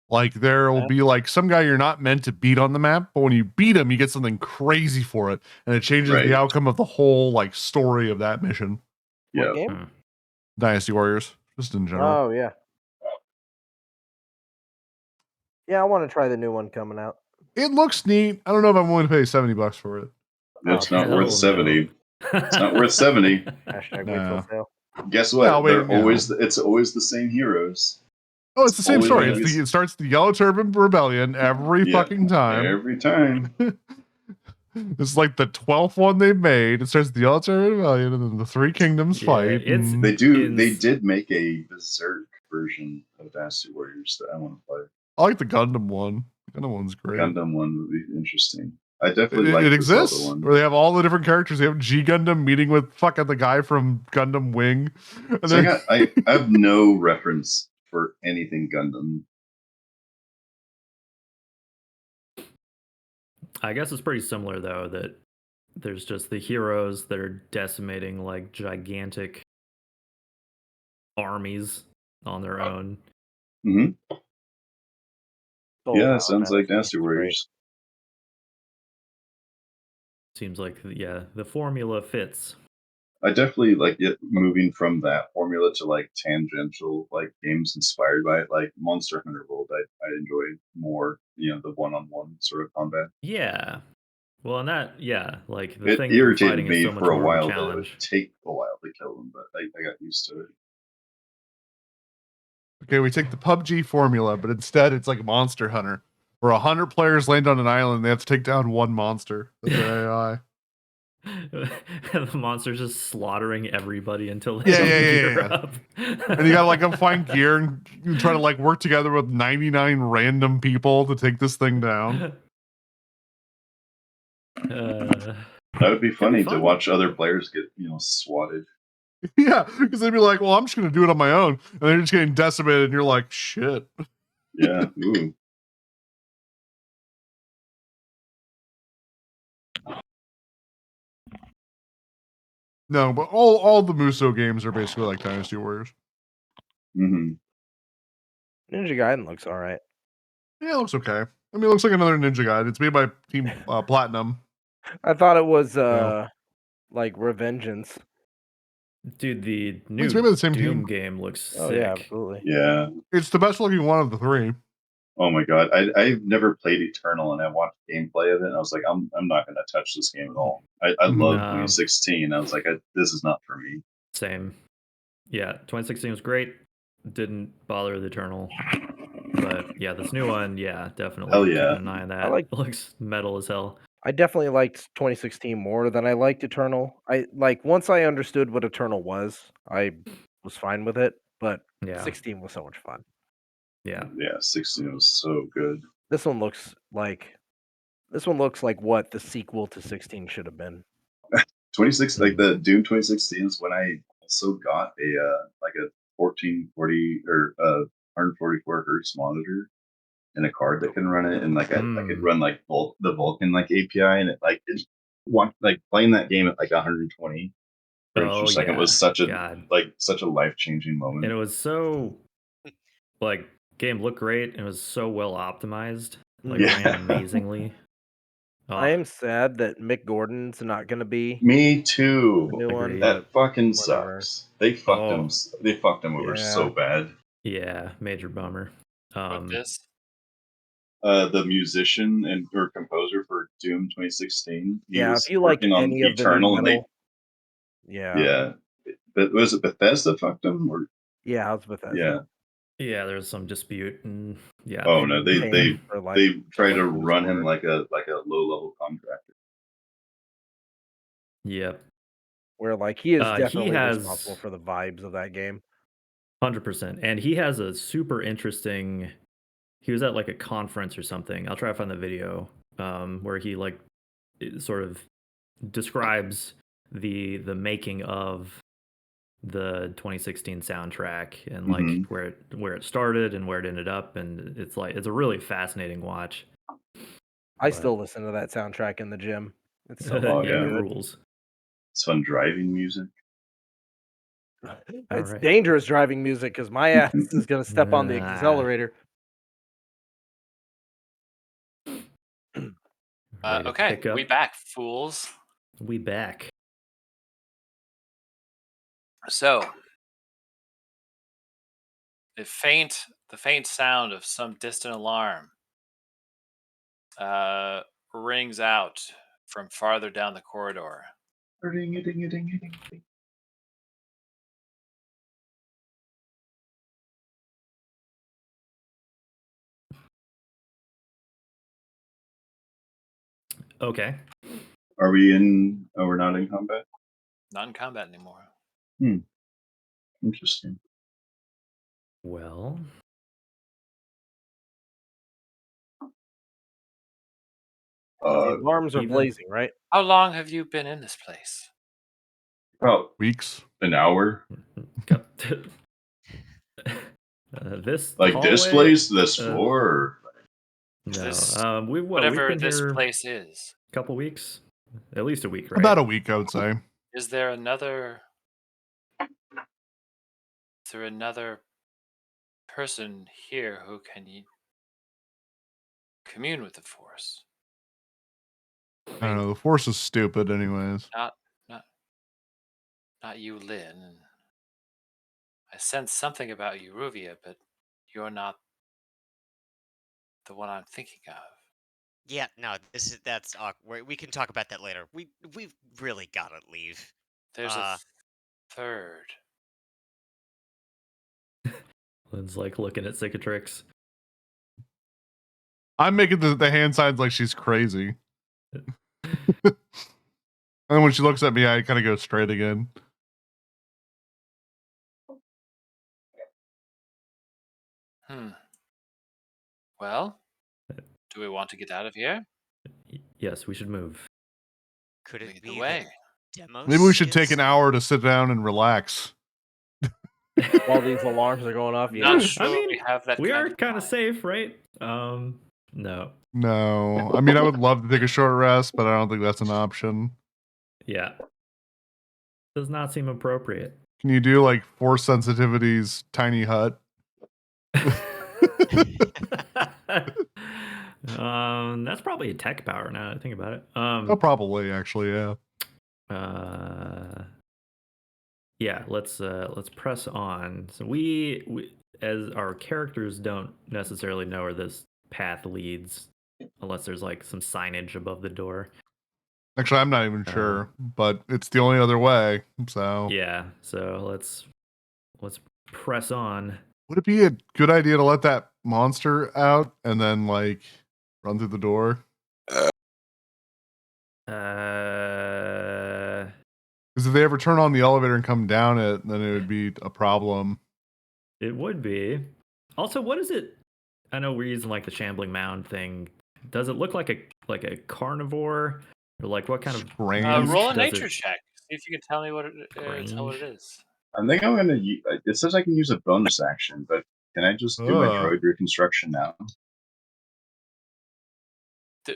Speaker 1: Like there will
Speaker 4: Yeah.
Speaker 1: be like some guy you're not meant to beat on the map, but when you beat him, you get something crazy for it, and it changes
Speaker 5: Right.
Speaker 1: the outcome of the whole like story of that mission.
Speaker 5: Yeah.
Speaker 4: What game?
Speaker 2: Hmm.
Speaker 1: Dynasty Warriors, just in general.
Speaker 4: Oh yeah. Yeah, I want to try the new one coming out.
Speaker 1: It looks neat. I don't know if I'm willing to pay $70 for it.
Speaker 5: It's not
Speaker 2: Hell
Speaker 5: worth
Speaker 2: no.
Speaker 5: 70. It's not worth 70.
Speaker 4: Hashtag wait till
Speaker 1: No.
Speaker 4: sale.
Speaker 5: Guess what?
Speaker 1: Yeah, I'll wait,
Speaker 5: They're always it's always the same heroes.
Speaker 1: Oh, it's the same
Speaker 5: always
Speaker 1: story.
Speaker 5: always-
Speaker 1: It starts the Yellow Turban Rebellion every
Speaker 5: Yeah,
Speaker 1: fucking time.
Speaker 5: Every time.
Speaker 1: It's like the 12th one they've made. It starts the Yellow Turban Rebellion, and then the Three Kingdoms
Speaker 2: Yeah,
Speaker 1: fight.
Speaker 2: it's-
Speaker 1: and-
Speaker 5: They did make a Berserk version of Dynasty Warriors that I want to play.
Speaker 1: I like the Gundam one. The Gundam one's great.
Speaker 5: Gundam one would be interesting. I definitely like
Speaker 1: It
Speaker 5: the
Speaker 1: exists.
Speaker 5: Zelda one.
Speaker 1: Where they have all the different characters. They have G Gundam meeting with fucking the guy from Gundam Wing. And
Speaker 5: So
Speaker 1: then,
Speaker 5: I have no reference for anything Gundam.
Speaker 2: I guess it's pretty similar though, that there's just the heroes that are decimating like gigantic armies on their own.
Speaker 5: Hmm.
Speaker 4: Sold
Speaker 5: Yeah,
Speaker 4: out,
Speaker 5: sounds like
Speaker 4: honestly.
Speaker 5: Dynasty
Speaker 4: It's great.
Speaker 5: Warriors.
Speaker 2: Seems like the formula fits.
Speaker 5: I definitely like it moving from that formula to like tangential like games inspired by it, like Monster Hunter World. I enjoy more, the one-on-one sort of combat.
Speaker 2: Yeah. Well, and that like the
Speaker 5: It
Speaker 2: thing that you're
Speaker 5: irritated
Speaker 2: fighting is
Speaker 5: me
Speaker 2: so much
Speaker 5: for a
Speaker 2: more of a
Speaker 5: while that it would
Speaker 2: challenge.
Speaker 5: take a while to kill them, but I got used to it.
Speaker 1: okay, we take the PUBG formula, but instead it's like Monster Hunter, where 100 players land on an island. They have to take down one monster. That's their AI.
Speaker 2: And the monster's just slaughtering everybody until they
Speaker 1: Yeah,
Speaker 2: don't
Speaker 1: yeah, yeah,
Speaker 2: gear
Speaker 1: yeah.
Speaker 2: up.
Speaker 1: And you gotta like go find gear and you try to like work together with 99 random people to take this thing down.
Speaker 2: Uh,
Speaker 5: That would be
Speaker 2: Could be
Speaker 5: funny to
Speaker 2: fun.
Speaker 5: watch other players get, swatted.
Speaker 1: Yeah, because they'd be like, well, I'm just gonna do it on my own. And they're just getting decimated, and you're like, shit.
Speaker 5: Yeah. Ooh.
Speaker 1: No, but all the Muso games are basically like Dynasty Warriors.
Speaker 5: Hmm.
Speaker 4: Ninja Gaiden looks all right.
Speaker 1: Yeah, it looks okay. I mean, it looks like another Ninja Gaiden. It's made by Team Platinum.
Speaker 4: I thought it was
Speaker 1: Yeah.
Speaker 4: like Revengeance.
Speaker 2: Dude, the new
Speaker 1: It's made by the same
Speaker 2: Doom
Speaker 1: team.
Speaker 2: game looks
Speaker 4: Oh
Speaker 2: sick.
Speaker 4: yeah, absolutely.
Speaker 5: Yeah.
Speaker 1: It's the best looking one of the three.
Speaker 5: Oh my god. I've never played Eternal, and I watched gameplay of it, and I was like, I'm not gonna touch this game at all. I love
Speaker 2: No.
Speaker 5: 2016. I was like, this is not for me.
Speaker 2: Same. Yeah, 2016 was great. Didn't bother with Eternal. But yeah, this new one, yeah, definitely
Speaker 5: Hell yeah.
Speaker 2: keeping an eye on that.
Speaker 4: like-
Speaker 2: It looks metal as hell.
Speaker 4: I definitely liked 2016 more than I liked Eternal. I like once I understood what Eternal was, I was fine with it. But
Speaker 2: Yeah.
Speaker 4: 16 was so much fun.
Speaker 2: Yeah.
Speaker 5: Yeah, 16 was so good.
Speaker 4: This one looks like what the sequel to 16 should have been.
Speaker 5: 26, like the Doom 2016 is when I also got a 1440 or 144 hertz monitor and a card that can run it, and like I could run like the Vulkan like API, and like playing that game at like 120 frames per second was such a life changing moment.
Speaker 2: And it was so like game looked great and it was so well optimized. Like
Speaker 5: Yeah.
Speaker 2: ran amazingly.
Speaker 4: I am sad that Mick Gordon's not going to be
Speaker 5: Me too.
Speaker 4: the new one.
Speaker 2: Agreed.
Speaker 5: That fucking
Speaker 4: whatever.
Speaker 5: sucks. They fucked him. They fucked him over
Speaker 4: Yeah.
Speaker 5: so bad.
Speaker 2: Yeah, major bummer.
Speaker 3: With this,
Speaker 5: The musician or composer for Doom 2016. He
Speaker 4: Yeah,
Speaker 5: was
Speaker 4: if you liked
Speaker 5: working on
Speaker 4: any of the new
Speaker 5: Eternal, and
Speaker 4: metal, yeah,
Speaker 5: yeah. But was it Bethesda fucked him, or
Speaker 4: yeah, it's Bethesda.
Speaker 5: yeah?
Speaker 2: Yeah, there was some dispute and yeah.
Speaker 5: Oh no, they try to
Speaker 4: years
Speaker 5: run
Speaker 4: for
Speaker 5: him
Speaker 4: it.
Speaker 5: like a low level contractor.
Speaker 2: Yep.
Speaker 4: where like he is
Speaker 2: He
Speaker 4: definitely
Speaker 2: has
Speaker 4: responsible for the vibes of that game.
Speaker 2: 100%, and he has a super interesting. He was at like a conference or something. I'll try to find the video where he like sort of describes the making of the 2016 soundtrack and like
Speaker 5: Mhm.
Speaker 2: where it started and where it ended up, and it's a really fascinating watch.
Speaker 4: I
Speaker 2: But-
Speaker 4: still listen to that soundtrack in the gym. It's so
Speaker 5: Oh,
Speaker 4: fucking
Speaker 5: yeah.
Speaker 4: good.
Speaker 2: rules.
Speaker 5: It's fun driving music.
Speaker 4: It's
Speaker 2: Alright.
Speaker 4: dangerous driving music because my ass is gonna step on the
Speaker 2: Nah.
Speaker 4: accelerator.
Speaker 2: Ready to
Speaker 3: Okay,
Speaker 2: pick up.
Speaker 3: we back, fools.
Speaker 2: We back.
Speaker 3: So, the faint sound of some distant alarm rings out from farther down the corridor.
Speaker 5: Ding-a-ding-a-ding-a-ding.
Speaker 2: Okay.
Speaker 5: Are we in? Oh, we're not in combat.
Speaker 3: Not in combat anymore.
Speaker 5: Interesting.
Speaker 2: Well,
Speaker 4: The alarms are
Speaker 2: even-
Speaker 4: blazing, right?
Speaker 3: How long have you been in this place?
Speaker 5: About
Speaker 1: Weeks.
Speaker 5: an hour.
Speaker 2: this
Speaker 5: Like this
Speaker 2: hallway,
Speaker 5: place, this floor. Or...
Speaker 2: No.
Speaker 3: This-
Speaker 2: we've
Speaker 3: Whatever
Speaker 2: been
Speaker 3: this
Speaker 2: here
Speaker 3: place is.
Speaker 2: a couple weeks, at least a week, right?
Speaker 1: About a week, I would say.
Speaker 3: Is there another person here who can commune with the Force?
Speaker 1: I don't know. The Force is stupid, anyways.
Speaker 3: Not you, Lynn. I sense something about you, Ruvia, but you're not the one I'm thinking of.
Speaker 6: Yeah, no, that's awkward. We can talk about that later. We've really gotta leave.
Speaker 3: There's a third.
Speaker 2: Lynn's like looking at cicatrix.
Speaker 1: I'm making the hand signs like she's crazy. And when she looks at me, I kind of go straight again.
Speaker 3: Well, do we want to get out of here?
Speaker 2: Yes, we should move.
Speaker 6: Could it
Speaker 3: Lead
Speaker 6: be
Speaker 3: the way.
Speaker 6: Demos?
Speaker 1: Maybe we should take
Speaker 6: is-
Speaker 1: an hour to sit down and relax.
Speaker 4: While these alarms are going off,
Speaker 3: Not
Speaker 4: yeah.
Speaker 3: sure
Speaker 2: I mean,
Speaker 3: we have that.
Speaker 2: we
Speaker 3: kind
Speaker 2: are
Speaker 3: of
Speaker 2: kind of
Speaker 3: time.
Speaker 2: safe, right? No.
Speaker 1: No. I mean, I would love to take a short rest, but I don't think that's an option.
Speaker 2: Yeah. Does not seem appropriate.
Speaker 1: Can you do like Force Sensitivity's tiny hut?
Speaker 2: That's probably a tech power now that I think about it.
Speaker 1: Oh, probably, actually, yeah.
Speaker 2: Yeah, let's press on. So we as our characters don't necessarily know where this path leads unless there's like some signage above the door.
Speaker 1: Actually, I'm not even sure, but it's the only other way. So
Speaker 2: Yeah, so let's press on.
Speaker 1: would it be a good idea to let that monster out and then like run through the door? Because if they ever turn on the elevator and come down it, then it would be a problem.
Speaker 2: It would be. Also, what is it? I know we're using like the shambling mound thing. Does it look like a carnivore, or like what kind of
Speaker 1: Strange.
Speaker 3: Roll a
Speaker 2: does
Speaker 3: nature
Speaker 2: it-
Speaker 3: check. See if you can tell me what it
Speaker 2: Strange.
Speaker 3: is.
Speaker 5: I think I'm gonna. It says I can use a bonus action, but can I just do my droid reconstruction now?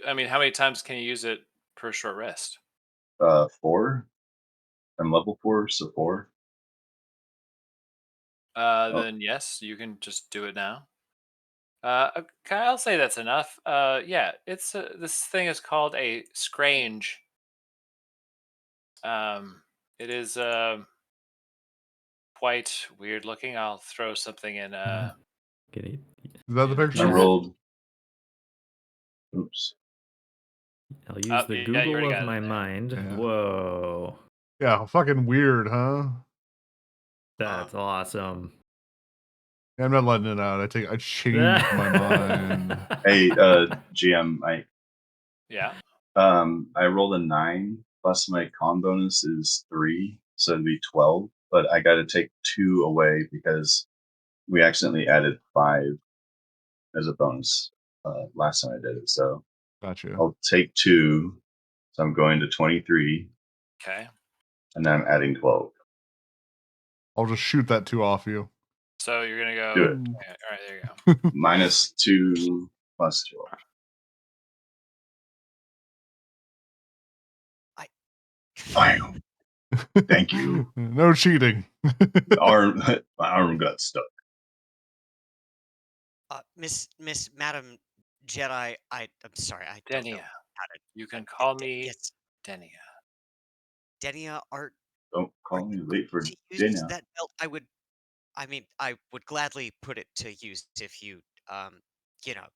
Speaker 3: I mean, how many times can you use it per short rest?
Speaker 5: 4. I'm level 4, so 4.
Speaker 3: Then yes, you can just do it now. Okay, I'll say that's enough. Yeah, it's this thing is called a scrange. It is quite weird looking. I'll throw something in.
Speaker 2: Can you-
Speaker 1: Is that the
Speaker 5: I
Speaker 1: picture?
Speaker 5: rolled. Oops.
Speaker 2: I'll use the
Speaker 3: yeah, you
Speaker 2: Google
Speaker 3: already
Speaker 2: of
Speaker 3: got it
Speaker 2: my
Speaker 3: there.
Speaker 2: mind.
Speaker 1: Yeah.
Speaker 2: Whoa,
Speaker 1: Yeah, fucking weird, huh?
Speaker 2: that's awesome.
Speaker 1: Yeah, I'm not letting it out. I changed my mind.
Speaker 5: Hey, GM,
Speaker 3: Yeah.
Speaker 5: I rolled a 9 plus my con bonus is 3, so it'd be 12. But I got to take 2 away because we accidentally added 5 as a bonus last time I did it. So
Speaker 1: Gotcha.
Speaker 5: I'll take 2. So I'm going to 23,
Speaker 3: Okay.
Speaker 5: and then I'm adding 12.
Speaker 1: I'll just shoot that 2 off you.
Speaker 3: So you're gonna go.
Speaker 5: Do it.
Speaker 3: Okay, all right, there you go.
Speaker 5: Minus 2 plus 12. Bam. Thank you.
Speaker 1: No cheating.
Speaker 5: My arm got stuck.
Speaker 6: Miss Madam Jedi, I'm sorry, I don't know
Speaker 3: Denia.
Speaker 6: how to.
Speaker 3: You can call
Speaker 6: D-
Speaker 3: me
Speaker 6: yes,
Speaker 3: Denia.
Speaker 6: Denia,
Speaker 5: Don't
Speaker 6: are
Speaker 5: call me
Speaker 6: you
Speaker 5: late for
Speaker 6: going to use
Speaker 5: dinner.
Speaker 6: that belt? I would gladly put it to use if you,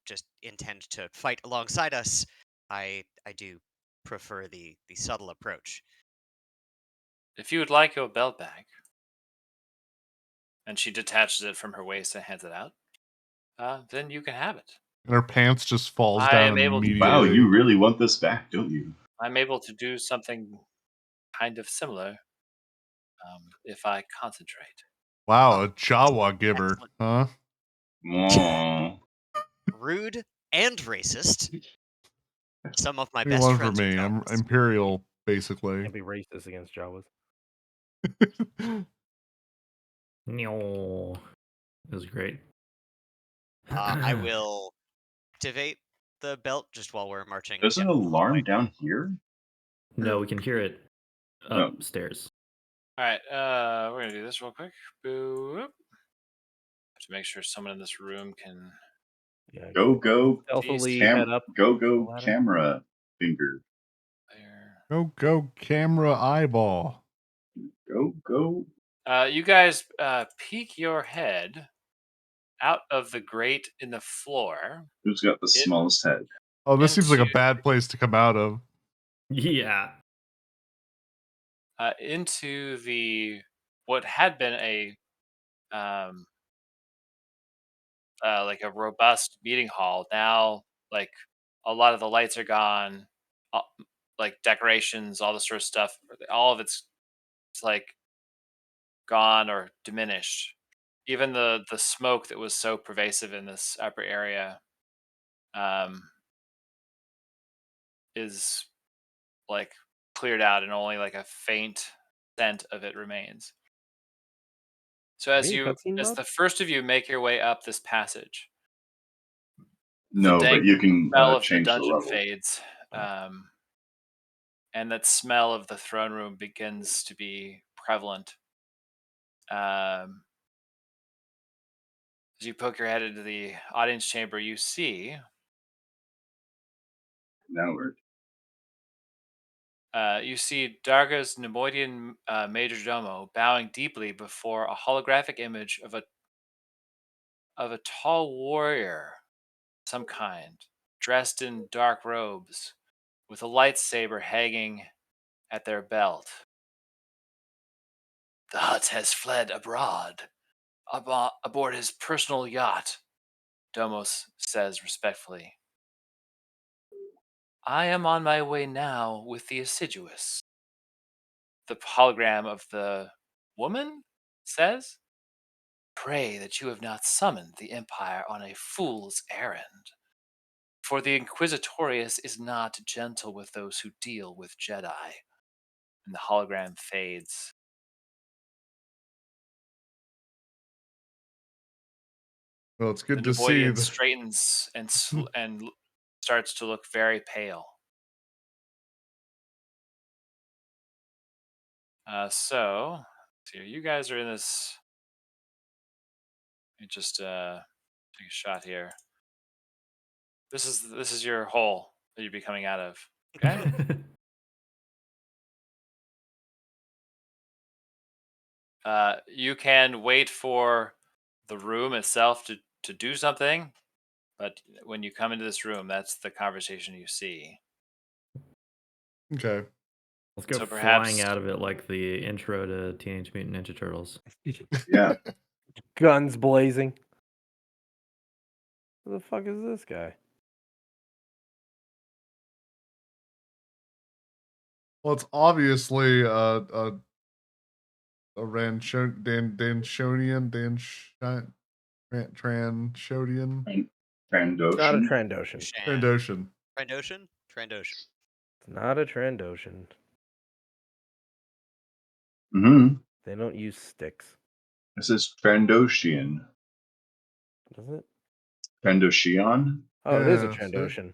Speaker 6: just intend to fight alongside us. I do prefer the subtle approach.
Speaker 3: If you would like your belt back, and she detaches it from her waist and hands it out, then you can have it.
Speaker 1: And her pants just falls
Speaker 3: I
Speaker 1: down
Speaker 3: am able to
Speaker 1: immediately.
Speaker 5: Wow, you really want this back, don't you?
Speaker 3: I'm able to do something kind of similar if I concentrate.
Speaker 1: Wow,
Speaker 6: Oh,
Speaker 1: a Jawa giver,
Speaker 6: excellent.
Speaker 1: huh?
Speaker 5: Aww.
Speaker 6: Rude and racist. Some of my
Speaker 1: What do you
Speaker 6: best
Speaker 1: want from
Speaker 6: friends are
Speaker 1: me? I'm
Speaker 6: Jawas.
Speaker 1: Imperial, basically.
Speaker 4: Can't be racist against Jawas.
Speaker 2: No, it was great.
Speaker 6: I will activate the belt just while we're marching.
Speaker 5: There's an
Speaker 6: down the hallway.
Speaker 5: alarm down here?
Speaker 2: No, we can hear it
Speaker 5: No.
Speaker 2: upstairs.
Speaker 3: All right, we're gonna do this real quick. Boop. Have to make sure someone in this room can.
Speaker 4: Yeah.
Speaker 5: Go
Speaker 4: Stealthily
Speaker 3: Cam-
Speaker 4: head up.
Speaker 5: go
Speaker 4: the ladder.
Speaker 5: camera finger.
Speaker 3: There.
Speaker 1: Go camera eyeball.
Speaker 5: Go.
Speaker 3: You guys peek your head out of the grate in the floor
Speaker 5: Who's got the smallest head?
Speaker 1: Oh, this seems like a
Speaker 3: Into-
Speaker 1: bad place to come out of.
Speaker 2: Yeah.
Speaker 3: into the what had been like a robust meeting hall. Now, like a lot of the lights are gone, like decorations, all this sort of stuff. All of it's like gone or diminished. Even the smoke that was so pervasive in this upper area is like cleared out, and only like a faint scent of it remains. So
Speaker 4: Are we in cutscene
Speaker 3: as
Speaker 4: mode?
Speaker 3: the first of you make your way up this passage, the
Speaker 5: No,
Speaker 3: dank
Speaker 5: but you can
Speaker 3: smell of the
Speaker 5: change the
Speaker 3: dungeon
Speaker 5: level.
Speaker 3: fades, and that smell of the throne room begins to be prevalent. As you poke your head into the audience chamber, you see
Speaker 5: Now we're
Speaker 3: Darga's Nemoidian major domo bowing deeply before a holographic image of a tall warrior, of some kind, dressed in dark robes, with a lightsaber hanging at their belt. The Hutt has fled abroad, aboard his personal yacht, Domos says respectfully. I am on my way now with the assiduous. The hologram of the woman says, pray that you have not summoned the Empire on a fool's errand. For the Inquisitorius is not gentle with those who deal with Jedi. And the hologram fades.
Speaker 1: Well, it's
Speaker 3: The
Speaker 1: good to see.
Speaker 3: Nemoidian straightens and starts to look very pale. So you guys are in this. Let me just take a shot here. This is your hole that you'd be coming out of. Okay. You can wait for the room itself to do something, but when you come into this room, that's the conversation you see.
Speaker 1: Okay.
Speaker 2: Let's go
Speaker 3: So
Speaker 2: flying
Speaker 3: perhaps-
Speaker 2: out of it like the intro to Teenage Mutant Ninja Turtles.
Speaker 5: yeah.
Speaker 4: Guns blazing. Who the fuck is this guy?
Speaker 1: Well, it's obviously a Danshonian, Transhodian,
Speaker 4: It's not a
Speaker 5: Trandoshan.
Speaker 4: Trandoshan.
Speaker 1: Trandoshan.
Speaker 6: Trandoshan? Trandoshan.
Speaker 4: It's not a Trandoshan.
Speaker 5: Mm-hmm.
Speaker 4: They don't use sticks.
Speaker 5: This is Trandoshian.
Speaker 4: Does it?
Speaker 5: Trandoshian?
Speaker 4: Oh, it is a
Speaker 1: Yeah, see?
Speaker 4: Trandoshan.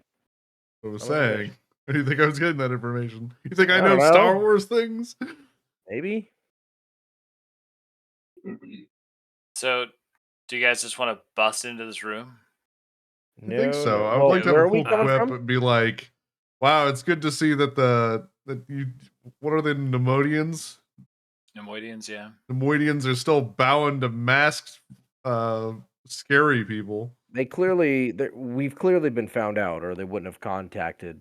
Speaker 1: I was
Speaker 4: Oh, look at this.
Speaker 1: saying. Where do you think I was getting that information? You think I
Speaker 4: I
Speaker 1: know
Speaker 4: don't know.
Speaker 1: Star Wars things?
Speaker 4: Maybe.
Speaker 3: So, do you guys just want to bust into this room?
Speaker 1: I think so.
Speaker 4: No.
Speaker 1: I would
Speaker 4: Well,
Speaker 1: like to have
Speaker 4: where
Speaker 1: a
Speaker 4: are we
Speaker 1: cool
Speaker 4: coming
Speaker 1: quip
Speaker 4: from?
Speaker 1: and be like, wow, it's good to see that what are the Nemoidians?
Speaker 3: Nemoidians, yeah.
Speaker 1: Nemoidians are still bowing to masked, scary people.
Speaker 4: We've clearly been found out, or they wouldn't have contacted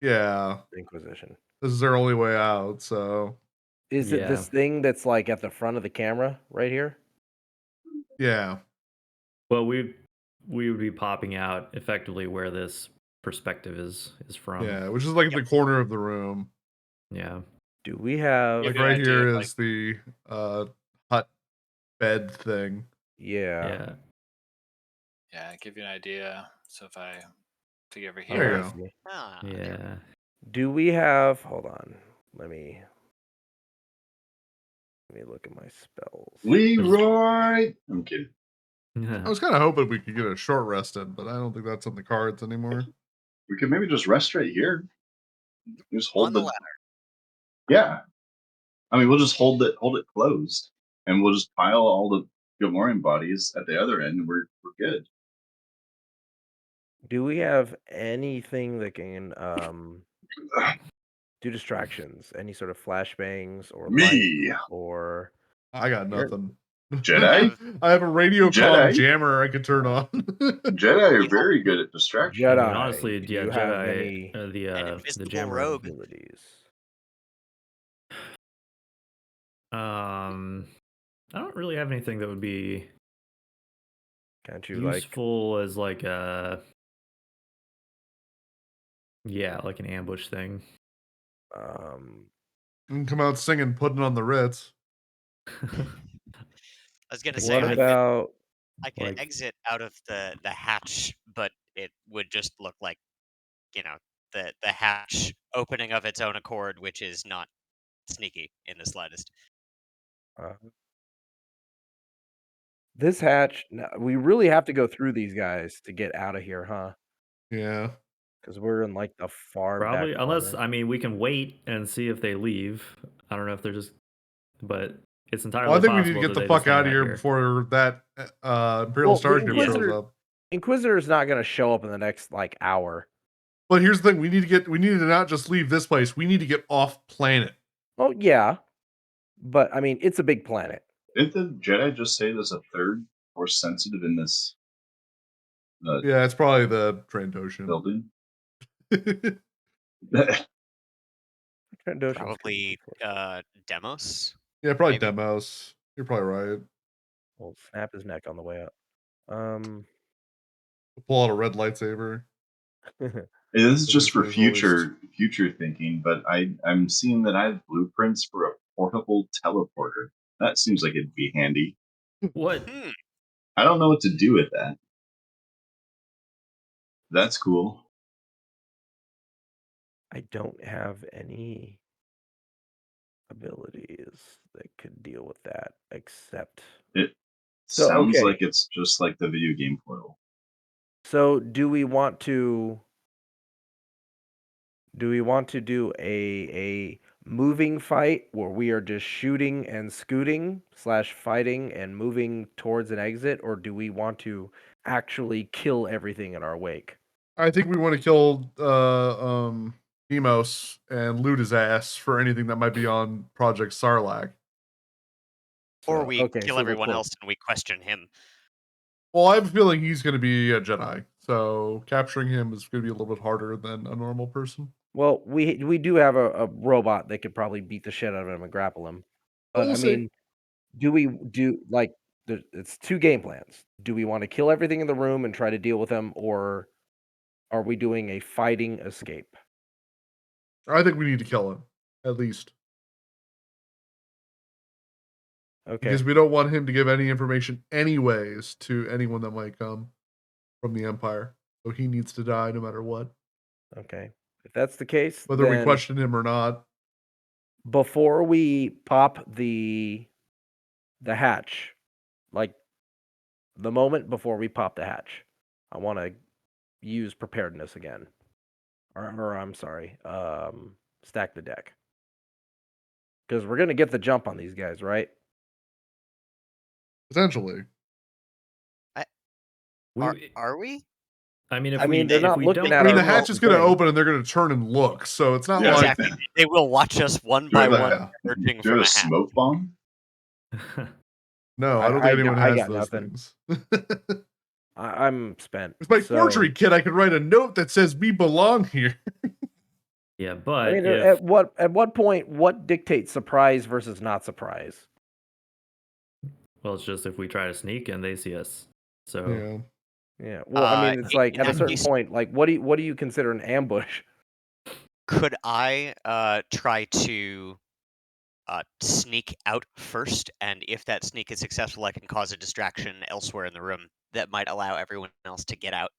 Speaker 1: Yeah,
Speaker 4: the Inquisition.
Speaker 1: this is their only way out, so
Speaker 4: Is it this thing that's like at the front of the camera right here?
Speaker 1: yeah.
Speaker 2: Well, we would be popping out effectively where this perspective is from.
Speaker 1: Yeah, which is like at the corner of the room.
Speaker 2: Yeah.
Speaker 4: Do we have?
Speaker 1: Like
Speaker 3: Give you an
Speaker 1: right
Speaker 3: idea
Speaker 1: here
Speaker 3: of,
Speaker 1: is the hut bed thing.
Speaker 4: Yeah.
Speaker 3: Yeah, give you an idea. So if I figure over
Speaker 4: Oh,
Speaker 1: There
Speaker 3: here,
Speaker 1: you
Speaker 4: I
Speaker 1: go.
Speaker 4: see.
Speaker 6: Ah,
Speaker 2: Yeah.
Speaker 4: Do we have? Hold on. Let me look at my spells.
Speaker 5: Leroy! I'm kidding.
Speaker 1: I was kind of hoping we could get a short rest in, but I don't think that's on the cards anymore.
Speaker 5: We could maybe just rest right here. Just hold
Speaker 6: on the
Speaker 5: the
Speaker 6: ladder.
Speaker 5: Yeah. I mean, we'll just hold it closed, and we'll just pile all the Gamorrean bodies at the other end, and we're good.
Speaker 4: Do we have anything that can do distractions? Any sort of flashbangs or light
Speaker 5: Me,
Speaker 4: or
Speaker 1: I got
Speaker 4: You're-
Speaker 1: nothing.
Speaker 5: Jedi.
Speaker 1: I have a radio comm
Speaker 5: Jedi?
Speaker 1: jammer I could turn on.
Speaker 5: Jedi are very good at distraction.
Speaker 2: I
Speaker 4: Jedi?
Speaker 2: mean, honestly,
Speaker 4: do
Speaker 2: yeah,
Speaker 4: you have
Speaker 2: Jedi,
Speaker 4: any
Speaker 6: An
Speaker 2: the
Speaker 6: invisible
Speaker 2: jammer.
Speaker 6: rogue.
Speaker 4: abilities?
Speaker 2: I don't really have anything that would be
Speaker 4: Can't you like?
Speaker 2: useful as like a like an ambush thing.
Speaker 1: And come out singing, putting on the Ritz.
Speaker 6: I was gonna
Speaker 2: Like,
Speaker 6: say
Speaker 4: What
Speaker 2: I-
Speaker 4: about?
Speaker 6: I could
Speaker 4: like-
Speaker 6: exit out of the hatch, but it would just look like, the hatch opening of its own accord, which is not sneaky in the slightest.
Speaker 4: This hatch? No, we really have to go through these guys to get out of here, huh?
Speaker 1: Yeah.
Speaker 4: Because we're in like the far
Speaker 2: Probably,
Speaker 4: back
Speaker 2: unless
Speaker 4: corner.
Speaker 2: I mean, we can wait and see if they leave. I don't know if they're just, but it's entirely
Speaker 1: Well, I think we need
Speaker 2: possible
Speaker 1: to get
Speaker 2: that
Speaker 1: the
Speaker 2: they
Speaker 1: fuck
Speaker 2: just hang
Speaker 1: out of here before that Imperial
Speaker 4: Well, the
Speaker 1: Starship shows
Speaker 4: Inquisitor-
Speaker 1: up.
Speaker 4: Inquisitor's not going to show up in the next like hour.
Speaker 1: But here's the thing: we need to not just leave this place. We need to get off planet.
Speaker 4: Oh yeah, but I mean it's a big planet.
Speaker 5: Didn't the Jedi just say there's a third force sensitive in this
Speaker 1: Yeah, it's probably the Trandoshan.
Speaker 5: building?
Speaker 4: Trandoshan's
Speaker 6: Probably
Speaker 4: good.
Speaker 6: Demos.
Speaker 1: Yeah, probably
Speaker 6: Maybe.
Speaker 1: Demos. You're probably right.
Speaker 4: We'll snap his neck on the way up.
Speaker 1: Pull out a red lightsaber.
Speaker 5: Hey, this is
Speaker 1: I
Speaker 5: just
Speaker 1: think
Speaker 5: for
Speaker 1: there's always-
Speaker 5: future thinking, but I'm seeing that I have blueprints for a portable teleporter. That seems like it'd be handy.
Speaker 2: What?
Speaker 6: Hmm.
Speaker 5: I don't know what to do with that. That's cool.
Speaker 4: I don't have any abilities that could deal with that except.
Speaker 5: It
Speaker 4: So,
Speaker 5: sounds
Speaker 4: okay.
Speaker 5: like it's just like the video game portal.
Speaker 4: So do we want to do a moving fight where we are just shooting and scooting / fighting and moving towards an exit, or do we want to actually kill everything in our wake?
Speaker 1: I think we want to kill Demos and loot his ass for anything that might be on Project Sarlacc.
Speaker 6: Or
Speaker 1: So-
Speaker 6: we
Speaker 4: okay,
Speaker 6: kill
Speaker 4: so the
Speaker 6: everyone
Speaker 4: close.
Speaker 6: else and we question him.
Speaker 1: Well, I have a feeling he's going to be a Jedi, so capturing him is going to be a little bit harder than a normal person.
Speaker 4: Well, we do have a robot that could probably beat the shit out of him and grapple him. But
Speaker 1: We'll
Speaker 4: I
Speaker 1: see.
Speaker 4: mean, do we do like it's two game plans. Do we want to kill everything in the room and try to deal with them, or are we doing a fighting escape?
Speaker 1: I think we need to kill him. at least.
Speaker 4: Okay.
Speaker 1: Because we don't want him to give any information anyways to anyone that might come from the Empire. So he needs to die no matter what.
Speaker 4: Okay. If that's the case,
Speaker 1: Whether we
Speaker 4: then
Speaker 1: question him or not.
Speaker 4: before we pop the hatch, like the moment before we pop the hatch, I want to use preparedness again. Or I'm sorry, stack the deck. Because we're going to get the jump on these guys, right?
Speaker 1: Potentially.
Speaker 6: Are we?
Speaker 2: I mean, if
Speaker 4: I mean,
Speaker 2: we,
Speaker 4: they're
Speaker 2: if
Speaker 4: not
Speaker 2: we
Speaker 4: looking
Speaker 2: don't,
Speaker 4: at
Speaker 1: I mean,
Speaker 4: our
Speaker 1: the hatch is going to
Speaker 4: thing.
Speaker 1: open and they're going to turn and look. So it's not
Speaker 5: Yeah.
Speaker 1: like.
Speaker 6: Exactly. They will watch us one
Speaker 5: Do I
Speaker 6: by
Speaker 5: have
Speaker 6: one
Speaker 5: a,
Speaker 6: emerging
Speaker 5: do
Speaker 6: from
Speaker 5: I have
Speaker 6: a
Speaker 5: a
Speaker 6: hatch.
Speaker 5: smoke bomb?
Speaker 1: No, I don't think anyone
Speaker 4: I
Speaker 1: has
Speaker 4: got
Speaker 1: those
Speaker 4: nothing.
Speaker 1: things.
Speaker 4: I'm spent.
Speaker 1: With my
Speaker 4: so,
Speaker 1: forgery kit, I could write a note that says we belong here.
Speaker 2: yeah, but
Speaker 4: I mean,
Speaker 2: if
Speaker 4: at what point, what dictates surprise versus not surprise?
Speaker 2: well, it's just if we try to sneak and they see us. So
Speaker 1: Yeah.
Speaker 4: Yeah. Well, I mean, it's like
Speaker 6: in
Speaker 4: at a
Speaker 6: that
Speaker 4: certain
Speaker 6: case-
Speaker 4: point, like what do you consider an ambush?
Speaker 6: Could I try to sneak out first, and if that sneak is successful, I can cause a distraction elsewhere in the room that might allow everyone else to get out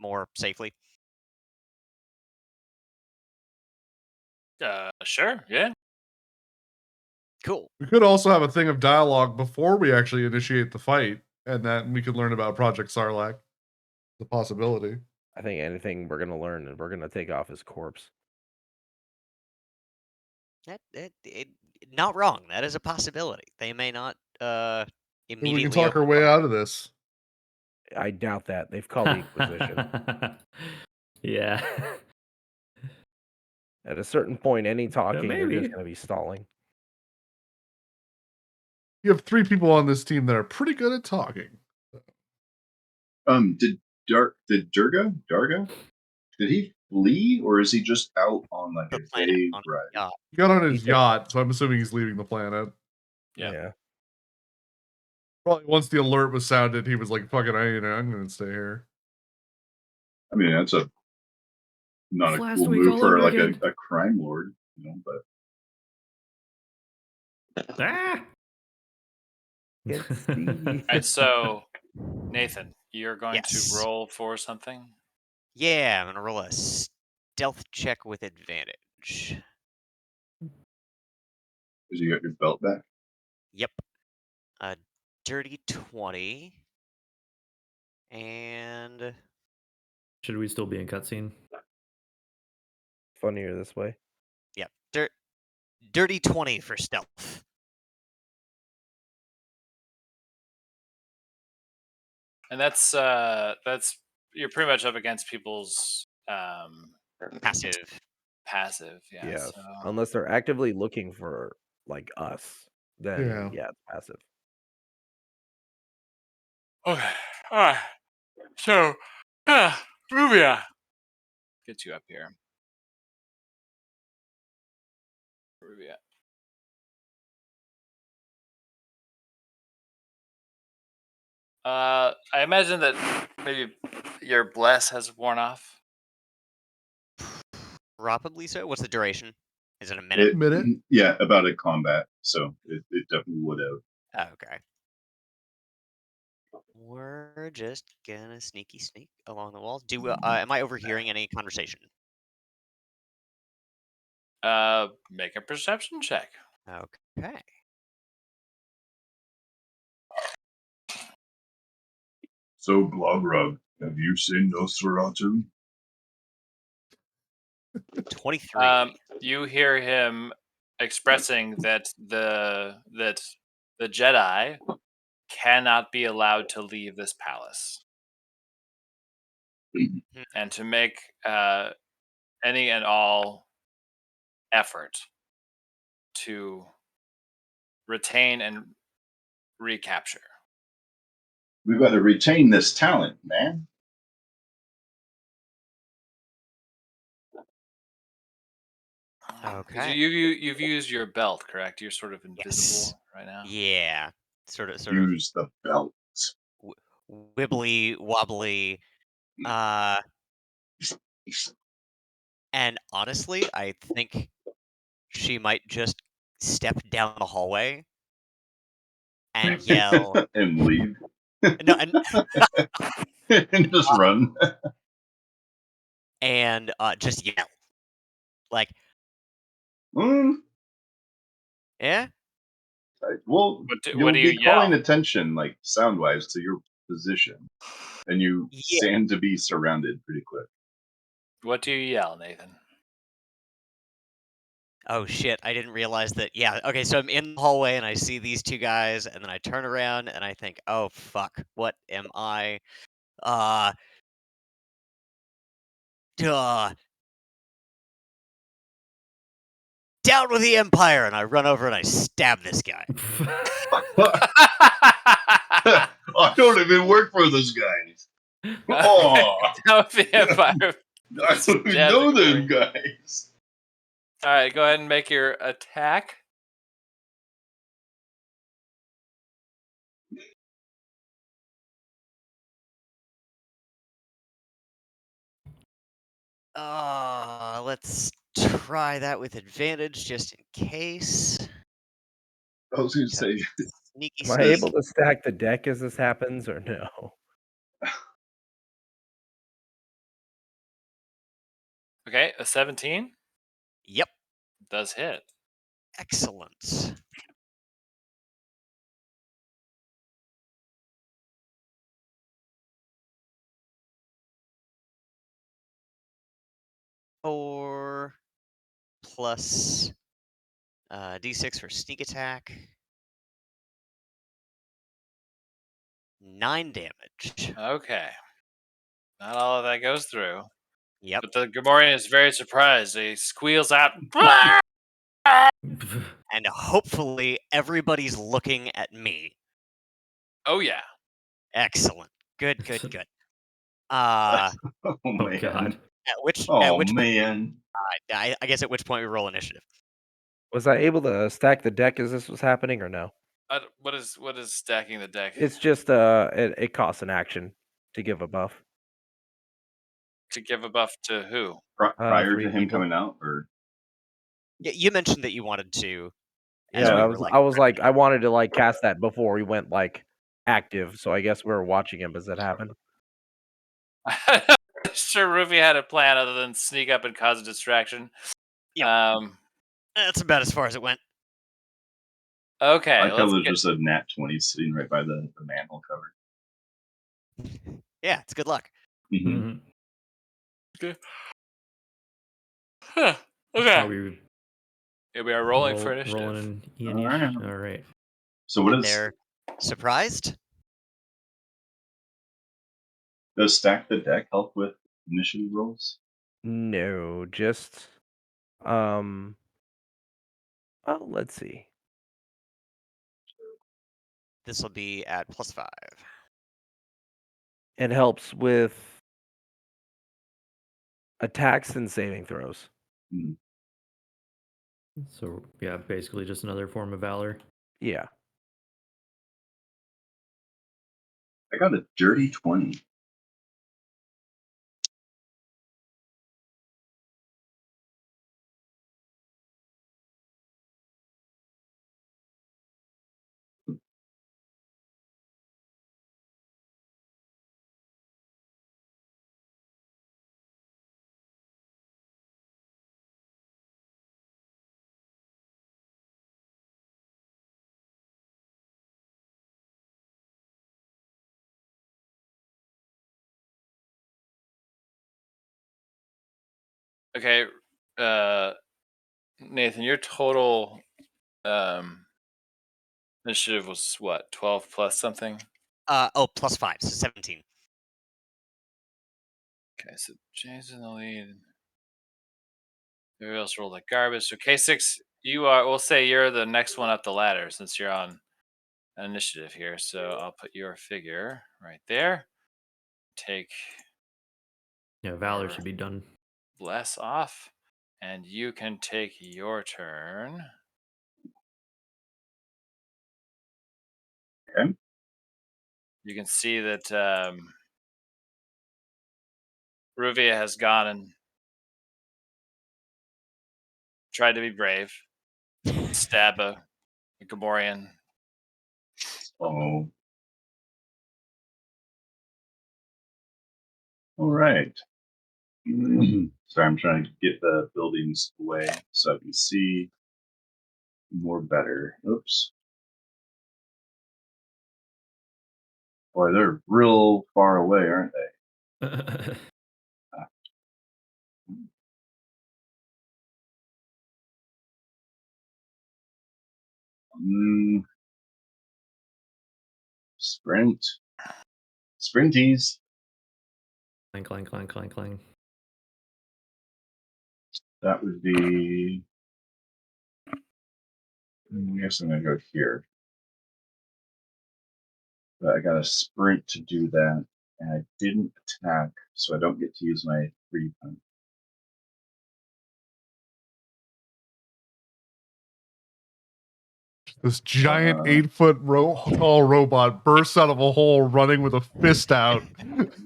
Speaker 6: more safely?
Speaker 3: Sure, yeah.
Speaker 6: Cool.
Speaker 1: We could also have a thing of dialogue before we actually initiate the fight, and that we could learn about Project Sarlacc. The possibility.
Speaker 4: I think anything we're gonna learn, and we're gonna take off his corpse.
Speaker 6: Not wrong. That is a possibility. They may not
Speaker 1: And
Speaker 6: immediately.
Speaker 1: we can talk our
Speaker 6: open
Speaker 1: way
Speaker 6: fire.
Speaker 1: out of this.
Speaker 4: I doubt that. They've called the Inquisition.
Speaker 2: yeah.
Speaker 4: At a certain point, any talking, they're
Speaker 2: maybe.
Speaker 4: just gonna be stalling.
Speaker 1: You have 3 people on this team that are pretty good at talking.
Speaker 5: Did Darga? Did he flee, or is he just out on like
Speaker 6: The
Speaker 5: a
Speaker 6: planet
Speaker 5: day
Speaker 6: on
Speaker 5: ride?
Speaker 6: yacht.
Speaker 1: He got on his
Speaker 4: He's a-
Speaker 1: yacht, so I'm assuming he's leaving the planet.
Speaker 3: Yeah.
Speaker 1: Probably once the alert was sounded, he was like, "Fuck it, I'm gonna stay here."
Speaker 5: I mean, that's not
Speaker 2: It's
Speaker 5: a
Speaker 2: last
Speaker 5: cool
Speaker 2: week
Speaker 5: move
Speaker 2: all
Speaker 5: for
Speaker 2: over
Speaker 5: like
Speaker 2: again.
Speaker 5: a crime lord, but
Speaker 2: Ah!
Speaker 4: It's the
Speaker 3: All right, so Nathan, you're going
Speaker 6: Yes.
Speaker 3: to roll for something.
Speaker 6: Yeah, I'm gonna roll a stealth check with advantage.
Speaker 5: because you got your belt back.
Speaker 6: Yep. A dirty 20. And
Speaker 2: Should we still be in cutscene?
Speaker 4: funnier this way.
Speaker 6: yep, dirty 20 for stealth.
Speaker 3: And that's you're pretty much up against people's
Speaker 6: Passive.
Speaker 3: passive, yeah.
Speaker 4: Yes.
Speaker 3: So
Speaker 4: Unless they're actively looking for like us, then
Speaker 1: Yeah.
Speaker 4: it's passive.
Speaker 3: okay. Alright. So Ruvia. Get you up here. Ruvia. I imagine that maybe your bless has worn off.
Speaker 6: Probably so. What's the duration? Is it a minute?
Speaker 1: Minute.
Speaker 5: Yeah, about a combat, so it definitely would have.
Speaker 6: Oh, okay. We're just gonna sneak along the walls. Am I overhearing any conversation?
Speaker 3: Make a perception check.
Speaker 6: Okay.
Speaker 5: So, Blogrug, have you seen Nosferatu?
Speaker 6: 23.
Speaker 3: You hear him expressing that the Jedi cannot be allowed to leave this palace, and to make any and all effort to retain and recapture.
Speaker 5: We've got to retain this talent, man.
Speaker 6: Okay.
Speaker 3: You've used your belt, correct? You're sort of invisible
Speaker 6: Yes.
Speaker 3: right now.
Speaker 6: Yeah. Sort of
Speaker 5: Use the belt.
Speaker 6: wibbly wobbly. And honestly, I think she might just step down the hallway and yell,
Speaker 5: and leave
Speaker 6: no, and
Speaker 5: and just run.
Speaker 6: and just yell, like,
Speaker 5: Mm,
Speaker 6: yeah,
Speaker 5: well,
Speaker 3: What do
Speaker 5: you'll
Speaker 3: you
Speaker 5: be calling
Speaker 3: yell?
Speaker 5: attention, like sound wise, to your position, and you
Speaker 6: yeah.
Speaker 5: stand to be surrounded pretty quick.
Speaker 3: What do you yell, Nathan?
Speaker 6: Oh shit, I didn't realize that. Yeah, okay, so I'm in the hallway and I see these two guys, and then I turn around and I think, oh fuck, what am I? Duh. Down with the Empire! And I run over and I stab this guy.
Speaker 5: I don't even work for those guys. Oh,
Speaker 3: That would be Empire.
Speaker 5: I don't even know them guys.
Speaker 3: All right, go ahead and make your attack.
Speaker 6: Let's try that with advantage just in case.
Speaker 5: I was going to say,
Speaker 6: Sneaky
Speaker 4: Am I
Speaker 6: sneak.
Speaker 4: able to stack the deck as this happens, or no?
Speaker 3: Okay, a 17
Speaker 6: Yep,
Speaker 3: does hit.
Speaker 6: excellent. Four plus d6 for sneak attack. 9 damage.
Speaker 3: Okay. Not all of that goes through.
Speaker 6: Yep.
Speaker 3: But the Gamorrean is very surprised. He squeals out.
Speaker 6: And hopefully everybody's looking at me.
Speaker 3: Oh, yeah.
Speaker 6: Excellent. Good, good, good.
Speaker 5: oh
Speaker 2: Oh
Speaker 5: man,
Speaker 2: god.
Speaker 6: At which
Speaker 5: man.
Speaker 6: I guess at which point we roll initiative.
Speaker 4: Was I able to stack the deck as this was happening, or no?
Speaker 3: What is stacking the deck?
Speaker 4: It's just it costs an action to give a buff.
Speaker 3: To give a buff to who?
Speaker 5: Prior
Speaker 4: 3
Speaker 5: to him
Speaker 4: people.
Speaker 5: coming out, or
Speaker 6: You mentioned that you wanted to. As
Speaker 4: Yeah,
Speaker 6: we
Speaker 4: I
Speaker 6: were
Speaker 4: was
Speaker 6: like,
Speaker 4: I was like I wanted to like cast that before we went like active, so I guess we were watching him as it happened.
Speaker 3: Sure, Ruby had a plan other than sneak up and cause a distraction.
Speaker 6: Yep. That's about as far as it went.
Speaker 3: Okay,
Speaker 5: I
Speaker 3: let's
Speaker 5: there's
Speaker 3: get.
Speaker 5: just a nat 20 sitting right by the manhole cover.
Speaker 6: Yeah, it's good luck.
Speaker 5: Mm-hmm.
Speaker 2: Mhm.
Speaker 3: Huh, okay.
Speaker 2: Are we
Speaker 3: Yeah, we are rolling for initiative.
Speaker 2: rolling an
Speaker 5: All right.
Speaker 2: All right.
Speaker 5: So what
Speaker 6: And
Speaker 5: is
Speaker 6: they're surprised.
Speaker 5: does stack the deck help with initiative rolls?
Speaker 4: No, just well, let's see.
Speaker 6: This will be at +5.
Speaker 4: It helps with attacks and saving throws.
Speaker 5: Mhm.
Speaker 2: So yeah, basically just another form of valor.
Speaker 4: Yeah.
Speaker 5: I got a dirty 20.
Speaker 3: Okay, Nathan, your total initiative was what? 12 plus something.
Speaker 6: +5, so 17.
Speaker 3: Okay, so James in the lead. Everybody else rolled like garbage. So K6, you are. We'll say you're the next one up the ladder since you're on initiative here. So I'll put your figure right there. Take
Speaker 2: Yeah, valor
Speaker 3: Or-
Speaker 2: should be done.
Speaker 3: bless off, and you can take your turn.
Speaker 5: Okay.
Speaker 3: You can see that Ruvia has gone and tried to be brave. Stab a Gamorrean.
Speaker 5: Oh. All right. Sorry, I'm trying to get the buildings away so I can see more better. Oops. Boy, they're real far away, aren't they? Sprint. Sprinties.
Speaker 2: Clang, clang, clang, clang, clang.
Speaker 5: That would be. I guess I'm going to go here. But I got a sprint to do that, and I didn't attack, so I don't get to use my free punch.
Speaker 1: This giant 8-foot tall robot bursts out of a hole running with a fist out.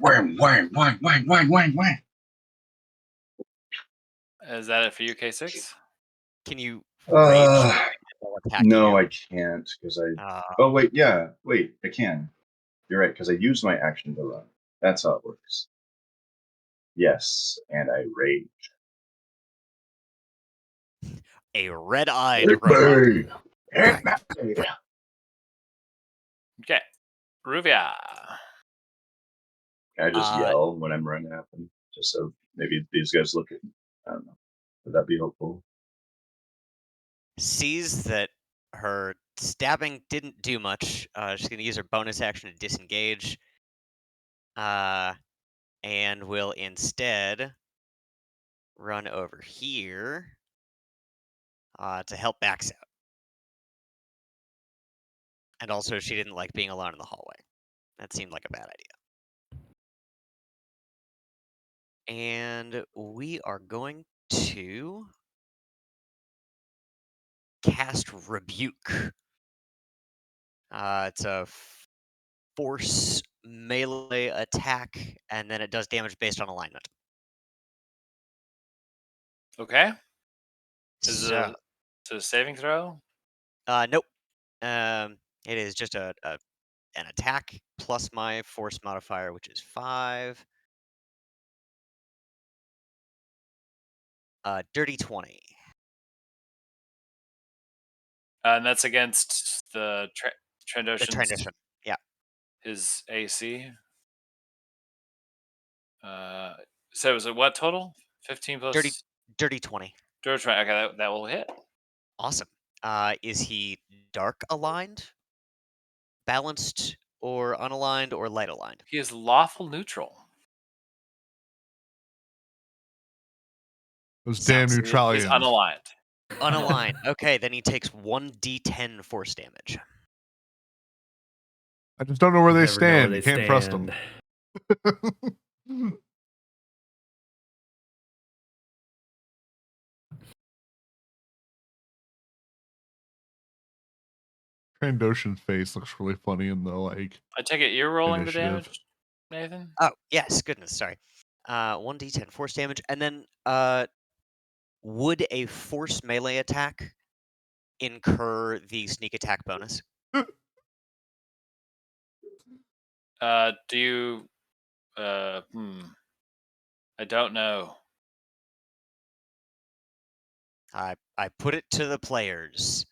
Speaker 5: Wham, wham, wham, wham, wham, wham, wham.
Speaker 3: Is that it for you, K6?
Speaker 6: Can you rage attack
Speaker 5: No,
Speaker 6: you?
Speaker 5: I can't because I. Oh wait, yeah, wait, I can. You're right because I used my action to run. That's how it works. Yes, and I rage.
Speaker 6: A red-eyed robot.
Speaker 3: Okay. Ruvia.
Speaker 5: Can I just yell when I'm running at them? Just so maybe these guys look at me. I don't know. Would that be helpful?
Speaker 6: Sees that her stabbing didn't do much. She's going to use her bonus action to disengage. And will instead run over here to help Bax out. And also, she didn't like being alone in the hallway. That seemed like a bad idea. And we are going to cast Rebuke. It's a force melee attack, and then it does damage based on alignment.
Speaker 3: Okay. Is
Speaker 6: So,
Speaker 3: it a saving throw?
Speaker 6: nope. It is just an attack plus my force modifier, which is 5. Dirty 20.
Speaker 3: And that's against the Trandoshan's.
Speaker 6: The transition. Yeah.
Speaker 3: His AC. So was it what total? 15 plus.
Speaker 6: Dirty 20.
Speaker 3: Dirty 20. Okay, that will hit.
Speaker 6: Awesome. Is he dark aligned, balanced, or unaligned, or light aligned?
Speaker 3: He is lawful neutral.
Speaker 1: Those damn
Speaker 3: He's
Speaker 1: neutralians.
Speaker 3: unaligned.
Speaker 6: Unaligned. Okay, then he takes 1d10 force damage.
Speaker 1: I just don't know where they
Speaker 2: Never know where
Speaker 1: stand.
Speaker 2: they
Speaker 1: You can't trust them. Trandoshan's face looks really funny in the like.
Speaker 3: I take it you're rolling
Speaker 1: initiative.
Speaker 3: the damage, Nathan?
Speaker 6: Oh, yes. Goodness, sorry. 1d10 force damage, and then would a force melee attack incur the sneak attack bonus?
Speaker 3: Do you? I don't know.
Speaker 6: I put it to the players.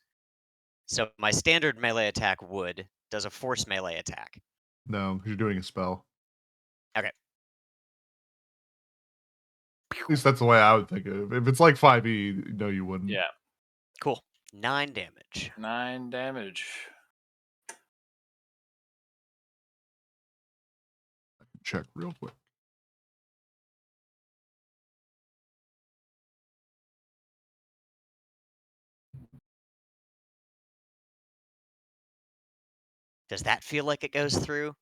Speaker 6: So my standard melee attack would. Does a force melee attack?
Speaker 1: No, you're doing a spell.
Speaker 6: Okay.
Speaker 1: At least that's the way I would think of it. If it's like 5e, no, you wouldn't.
Speaker 3: Yeah.
Speaker 6: Cool. 9 damage.
Speaker 3: 9 damage.
Speaker 1: Check real quick.
Speaker 6: Does that feel like it goes through?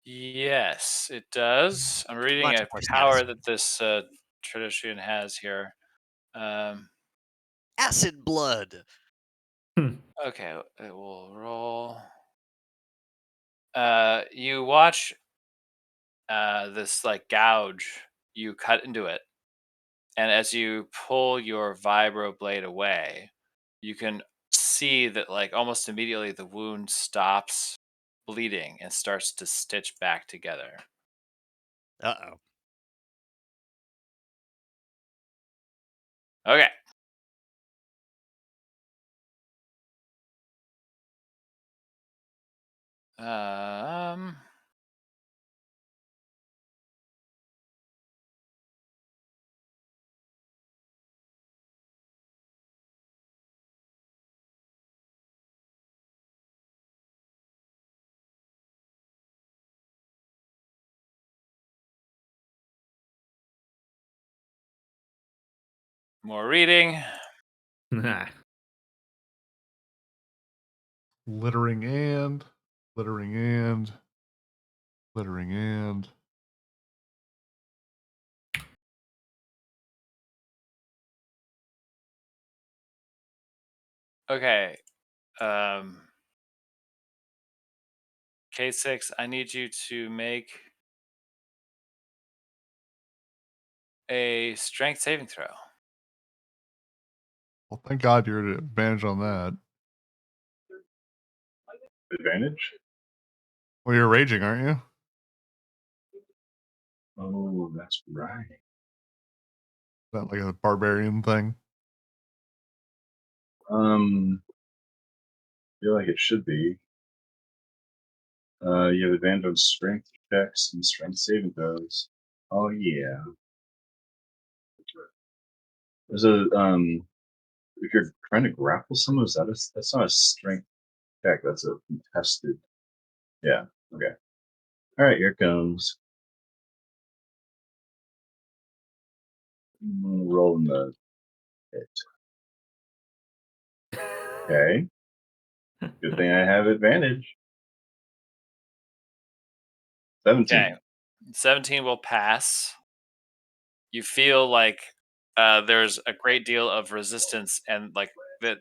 Speaker 3: Yes, it does. I'm reading
Speaker 6: Much
Speaker 3: a
Speaker 6: more
Speaker 3: power
Speaker 6: status.
Speaker 3: that this tradition has here.
Speaker 6: Acid blood.
Speaker 3: Okay, it will roll. You watch this like gouge. You cut into it, And as you pull your vibro blade away, you can see that like almost immediately the wound stops bleeding and starts to stitch back together.
Speaker 6: Uh-oh.
Speaker 3: Okay. Um More reading.
Speaker 2: Nah.
Speaker 1: Littering and littering and littering and.
Speaker 3: Okay. K6, I need you to make a strength saving throw.
Speaker 1: Well, thank God you're at advantage on that.
Speaker 5: Advantage?
Speaker 1: Well, you're raging, aren't you?
Speaker 5: Oh, that's right.
Speaker 1: Is that like a barbarian thing?
Speaker 5: Feel like it should be. You have advantage on strength checks and strength saving throws. Oh yeah. There's a if you're trying to grapple someone, that's not a strength check. That's a contested. Yeah. Okay. All right. Here it comes. Rolling the hit. Okay. Good thing I have advantage. 17.
Speaker 3: Okay. 17 will pass. You feel like there's a great deal of resistance and like that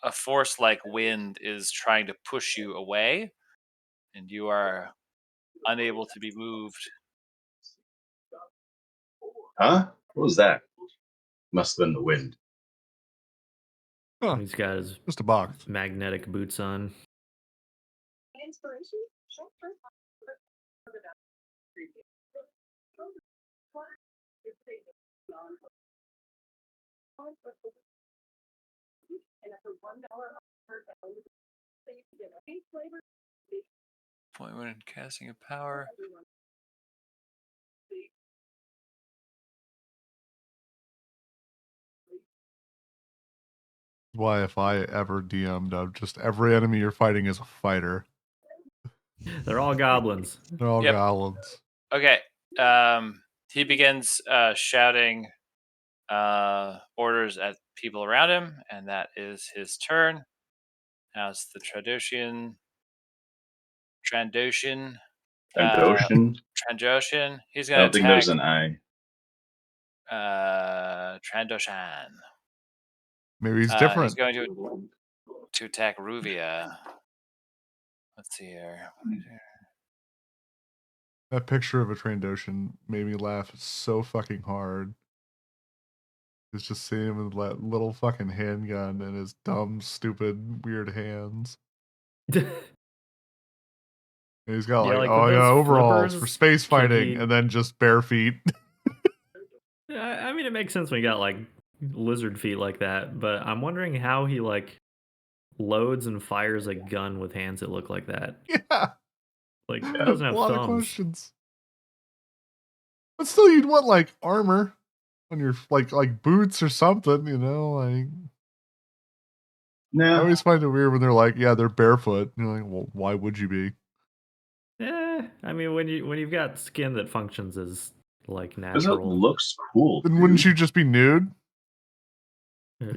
Speaker 3: a force like wind is trying to push you away and you are unable to be moved.
Speaker 5: Huh? What was that? Must have been the wind.
Speaker 1: Huh,
Speaker 2: He's got his
Speaker 1: just a box.
Speaker 2: magnetic boots on.
Speaker 3: Point when casting a power.
Speaker 1: Why, if I ever DM'd, just every enemy you're fighting is a fighter.
Speaker 2: They're all goblins.
Speaker 1: They're all
Speaker 3: Yep.
Speaker 1: goblins.
Speaker 3: Okay. He begins shouting orders at people around him, and that is his turn. Now it's the Trandoshan.
Speaker 5: Trandoshan?
Speaker 3: Trandoshan. He's
Speaker 5: I
Speaker 3: going
Speaker 5: don't
Speaker 3: to
Speaker 5: think
Speaker 3: attack
Speaker 5: there's an I.
Speaker 3: Trandoshan.
Speaker 1: Maybe he's
Speaker 3: He's
Speaker 1: different.
Speaker 3: going to attack Ruvia. Let's see here.
Speaker 1: That picture of a Trandoshan made me laugh so fucking hard. It's just seeing him with that little fucking handgun and his dumb, stupid, weird hands. And he's got
Speaker 2: Yeah,
Speaker 1: like,
Speaker 2: like,
Speaker 1: oh
Speaker 2: with
Speaker 1: yeah,
Speaker 2: those
Speaker 1: overalls for
Speaker 2: flippers,
Speaker 1: space
Speaker 2: can
Speaker 1: fighting,
Speaker 2: he-
Speaker 1: and then just bare feet.
Speaker 2: I mean, it makes sense when you got like lizard feet like that, but I'm wondering how he like loads and fires a gun with hands that look like that.
Speaker 1: Yeah,
Speaker 2: Like, he
Speaker 5: Yeah.
Speaker 2: doesn't
Speaker 1: a
Speaker 2: have
Speaker 1: lot of
Speaker 2: thumbs.
Speaker 1: questions. But still, you'd want like armor on your like boots or something, you know? Like, I
Speaker 5: No.
Speaker 1: always find it weird when they're like, yeah, they're barefoot. And you're like, well, why would you be?
Speaker 2: I mean, when you've got skin that functions as like
Speaker 5: Because it
Speaker 2: natural,
Speaker 5: looks cool.
Speaker 1: Then
Speaker 5: dude.
Speaker 1: wouldn't you just be nude?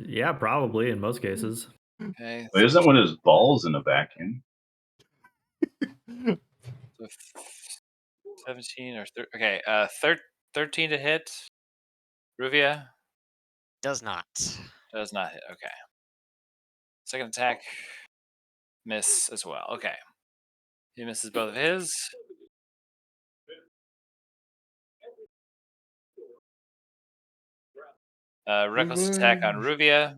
Speaker 2: yeah, probably in most cases.
Speaker 3: Okay.
Speaker 5: Like, isn't one of his balls in a vacuum?
Speaker 3: So 17 or okay. 13 to hit. Ruvia
Speaker 6: Does not.
Speaker 3: does not hit. Okay. Second attack. Miss as well. Okay. He misses both of his. Reckless attack on Ruvia.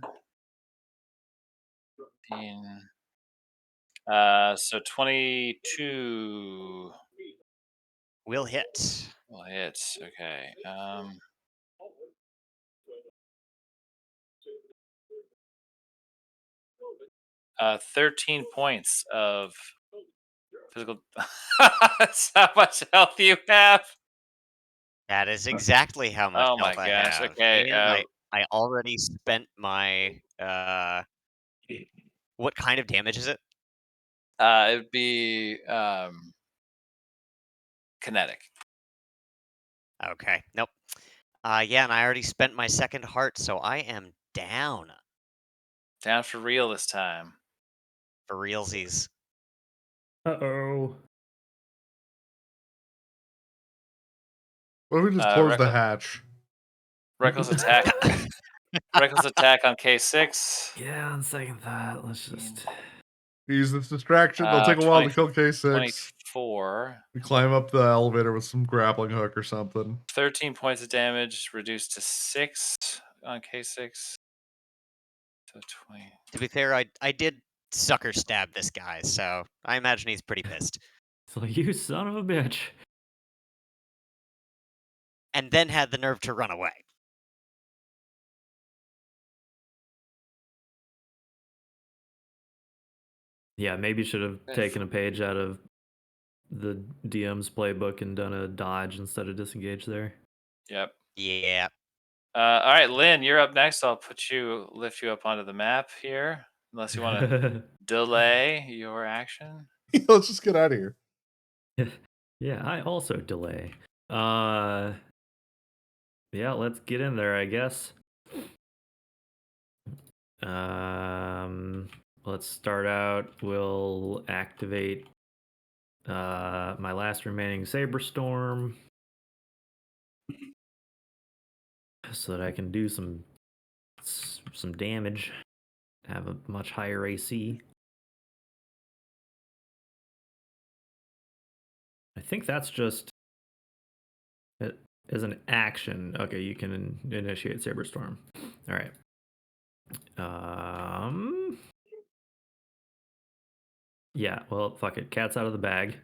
Speaker 3: So 22
Speaker 6: Will hit.
Speaker 3: will hit. Okay. 13 points of physical. That's how much health you have.
Speaker 6: That is exactly how much
Speaker 3: Oh my
Speaker 6: health I
Speaker 3: gosh.
Speaker 6: have.
Speaker 3: Okay.
Speaker 6: And I already spent my what kind of damage is it?
Speaker 3: It would be kinetic.
Speaker 6: Okay. Nope. Yeah, and I already spent my second heart, so I am down
Speaker 3: Down for real this time.
Speaker 6: for realsies.
Speaker 2: Uh-oh.
Speaker 1: What if we just close the
Speaker 3: Reckless,
Speaker 1: hatch?
Speaker 3: reckless attack. Reckless attack on K6.
Speaker 2: Yeah, on second thought, let's just...
Speaker 1: Use this distraction. They'll take a while to
Speaker 3: 20
Speaker 1: kill K6.
Speaker 3: 24.
Speaker 1: We climb up the elevator with some grappling hook or something.
Speaker 3: 13 points of damage, reduced to 6 on K6. So 20.
Speaker 6: To be fair, I did sucker stab this guy, so I imagine he's pretty pissed.
Speaker 2: So you son of a bitch.
Speaker 6: And then had the nerve to run away.
Speaker 2: Yeah, maybe should have
Speaker 3: Good.
Speaker 2: taken a page out of the DM's playbook and done a dodge instead of disengage there.
Speaker 3: Yep.
Speaker 6: Yeah.
Speaker 3: All right, Lynn, you're up next. I'll lift you up onto the map here, unless you want to delay your action.
Speaker 1: Let's just get out of here.
Speaker 2: Yeah, I also delay. Yeah, let's get in there, I guess. Let's start out. We'll activate my last remaining Saber Storm so that I can do some damage. Have a much higher AC. I think that's just it as an action. Okay, you can initiate Saber Storm. All right. Yeah, well, fuck it. Cat's out of the bag.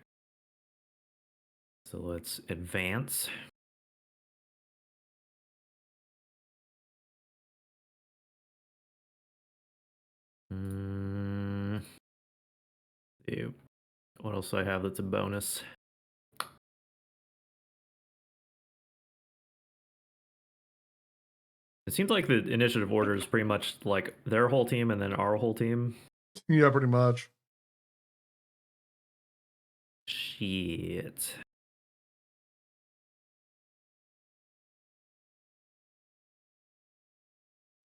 Speaker 2: So let's advance. See, what else do I have that's a bonus? It seems like the initiative order is pretty much like their whole team and then our whole team.
Speaker 1: Yeah, pretty much.
Speaker 2: Shit.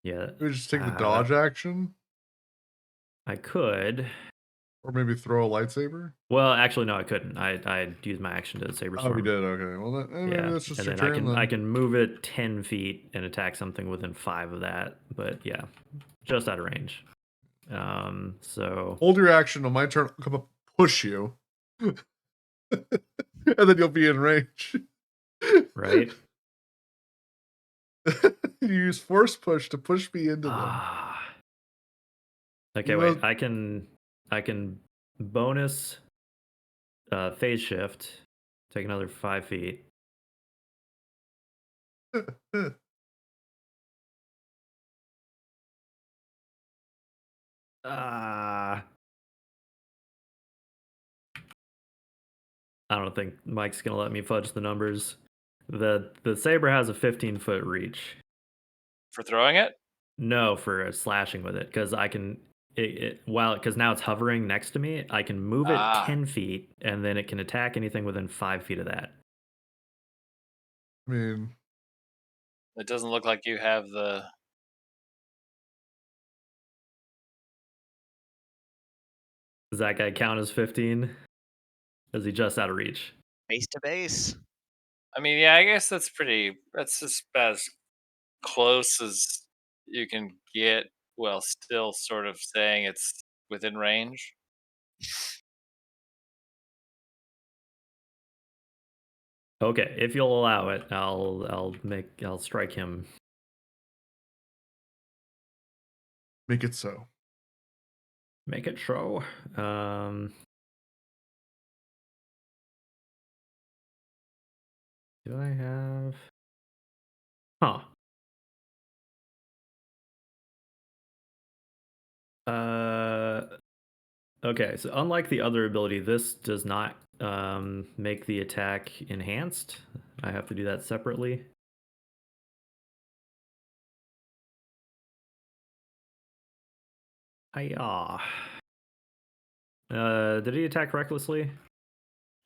Speaker 2: Yeah.
Speaker 1: We just take the dodge action,
Speaker 2: I could.
Speaker 1: or maybe throw a lightsaber.
Speaker 2: Well, actually, no, I couldn't. I used my action to Saber Storm.
Speaker 1: Oh, we did. Okay. Well, maybe
Speaker 2: Yeah,
Speaker 1: that's just
Speaker 2: and
Speaker 1: your
Speaker 2: then
Speaker 1: turn.
Speaker 2: I can move it 10 feet and attack something within 5 of that. But yeah, just out of range. So
Speaker 1: Hold your action on my turn. I'll come up, push you, and then you'll be in range.
Speaker 2: right.
Speaker 1: You use force push to push me into them.
Speaker 2: Ah. Okay,
Speaker 1: You
Speaker 2: wait.
Speaker 1: know-
Speaker 2: I can bonus phase shift. Take another 5 feet. Ah. I don't think Mike's gonna let me fudge the numbers. The saber has a 15-foot reach.
Speaker 3: For throwing it?
Speaker 2: No, for slashing with it, because I can. Because now it's hovering next to me, I can move it 10 feet, and then it can attack anything within 5 feet of that.
Speaker 1: I mean,
Speaker 3: It doesn't look like you have the.
Speaker 2: Does that guy count as 15? Is he just out of reach?
Speaker 6: Base to base.
Speaker 3: I mean, yeah, I guess that's just about as close as you can get while still sort of saying it's within range.
Speaker 2: Okay, if you'll allow it, I'll strike him
Speaker 1: Make it so.
Speaker 2: Make it show. Do I have? Huh. Okay, so unlike the other ability, this does not make the attack enhanced. I have to do that separately. Hiya. Did he attack recklessly?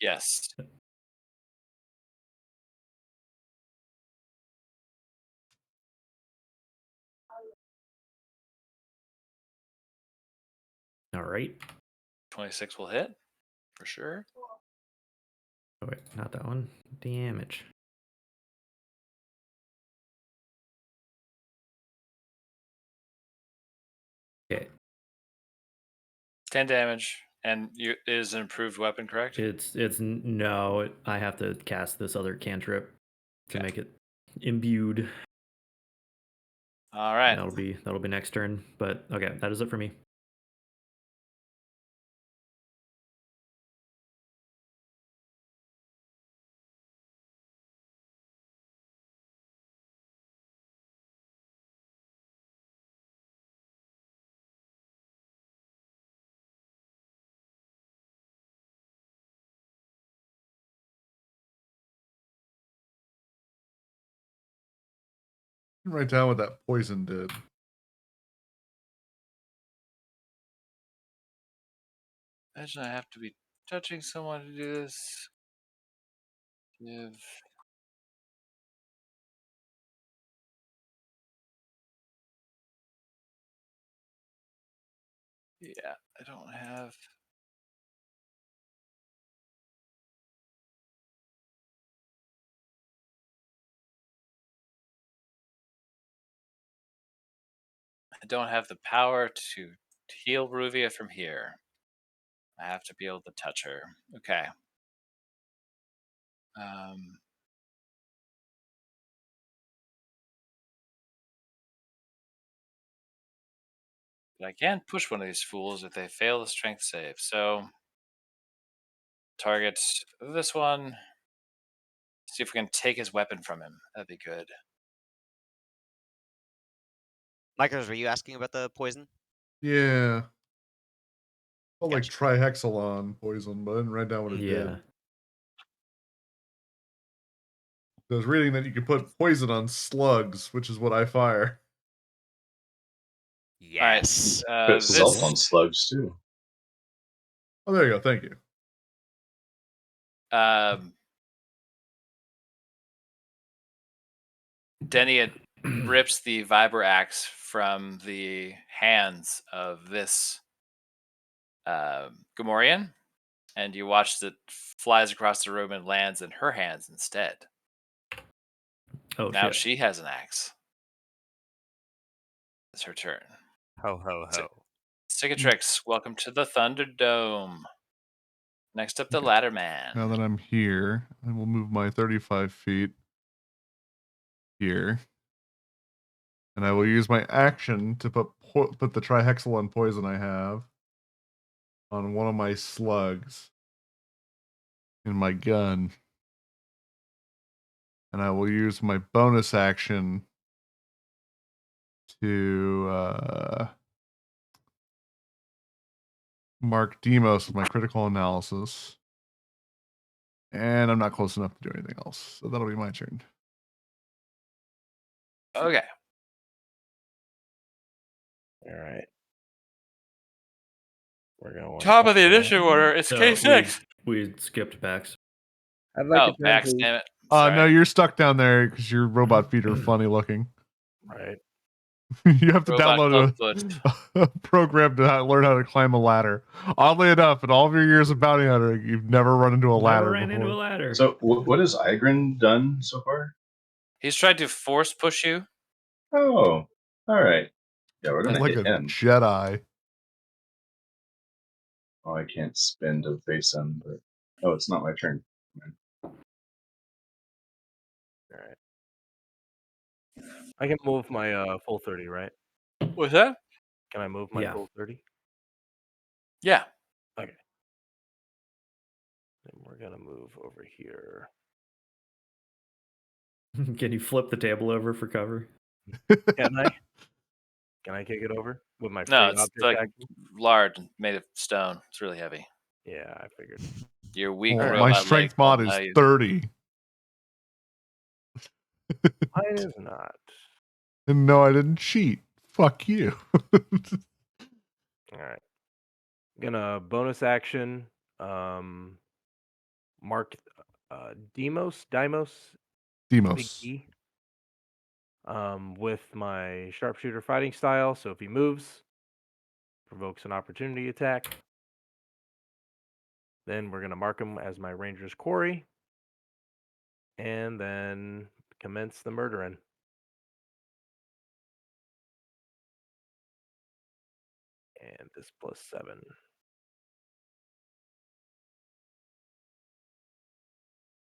Speaker 3: Yes.
Speaker 2: All right.
Speaker 3: 26 will hit for sure.
Speaker 2: Oh wait, not that one. Damage. Okay.
Speaker 3: 10 damage, and it is an improved weapon, correct?
Speaker 2: No. I have to cast this other cantrip to
Speaker 3: Okay.
Speaker 2: make it imbued.
Speaker 3: All right.
Speaker 2: That'll be next turn. But okay, that is it for me.
Speaker 1: Write down what that poison did.
Speaker 3: Imagine I have to be touching someone to do this. Give. Yeah, I don't have. I don't have the power to heal Ruvia from here. I have to be able to touch her. Okay. But I can push one of these fools if they fail the strength save. So target this one. See if we can take his weapon from him. That'd be good.
Speaker 6: Micros, were you asking about the poison?
Speaker 1: Yeah. Felt like
Speaker 6: Gotcha.
Speaker 1: trihexalon poison, but I didn't write down what it did. I was reading that you could put poison on slugs, which is what I fire.
Speaker 6: Yes.
Speaker 5: Put salt on slugs too.
Speaker 1: Oh, there you go. Thank you.
Speaker 3: Denny rips the vibra axe from the hands of this Gamorrean, and you watch it flies across the room and lands in her hands instead.
Speaker 2: Oh,
Speaker 3: now
Speaker 2: shit.
Speaker 3: she has an axe. It's her turn.
Speaker 6: Ho, ho, ho.
Speaker 3: Cicatrix, welcome to the Thunderdome. Next up, the Ladder Man.
Speaker 1: Now that I'm here, I will move my 35 feet here. And I will use my action to put the trihexalon poison I have on one of my slugs in my gun. And I will use my bonus action to mark Demos with my critical analysis. And I'm not close enough to do anything else. So that'll be my turn.
Speaker 3: Okay.
Speaker 4: All right. We're going
Speaker 3: Top of the initiative order. It's K6.
Speaker 2: We skipped Pax.
Speaker 4: I'd like
Speaker 3: Oh,
Speaker 4: to turn,
Speaker 3: Max,
Speaker 4: please.
Speaker 3: damn it.
Speaker 1: No, you're stuck down there because your robot feet are funny looking.
Speaker 4: Right.
Speaker 1: You have to
Speaker 3: Robot
Speaker 1: download
Speaker 3: Clubfoot.
Speaker 1: a program to learn how to climb a ladder. Oddly enough, in all of your years of bounty hunting, you've never run into a ladder
Speaker 2: Never ran
Speaker 1: before.
Speaker 2: into a ladder.
Speaker 5: So what has Igrin done so far?
Speaker 3: He's tried to force push you.
Speaker 5: Oh, all right. Yeah, we're gonna
Speaker 1: like
Speaker 5: hit
Speaker 1: a
Speaker 5: him.
Speaker 1: Jedi.
Speaker 5: Oh, I can't spin to face him, but oh, it's not my turn.
Speaker 4: All right. I can move my full 30, right?
Speaker 3: What's that?
Speaker 4: Can I move my
Speaker 2: Yeah.
Speaker 4: full 30?
Speaker 3: Yeah.
Speaker 4: Okay. Then we're gonna move over here.
Speaker 2: Can you flip the table over for cover?
Speaker 4: Can I? Can I kick it over with my
Speaker 3: No,
Speaker 4: free
Speaker 3: it's
Speaker 4: object
Speaker 3: like
Speaker 4: action?
Speaker 3: large and made of stone. It's really heavy.
Speaker 4: Yeah, I figured.
Speaker 3: Your weak
Speaker 1: Well, my
Speaker 3: robot
Speaker 1: strength
Speaker 3: legs won't
Speaker 1: mod is
Speaker 3: allow you.
Speaker 1: 30.
Speaker 4: Mine is not.
Speaker 1: And no, I didn't cheat. Fuck you.
Speaker 4: All right. Gonna bonus action. Mark Demos, big
Speaker 1: Demos.
Speaker 4: E. With my sharpshooter fighting style. So if he moves, provokes an opportunity attack. Then we're gonna mark him as my ranger's quarry. And then commence the murdering. And this +7.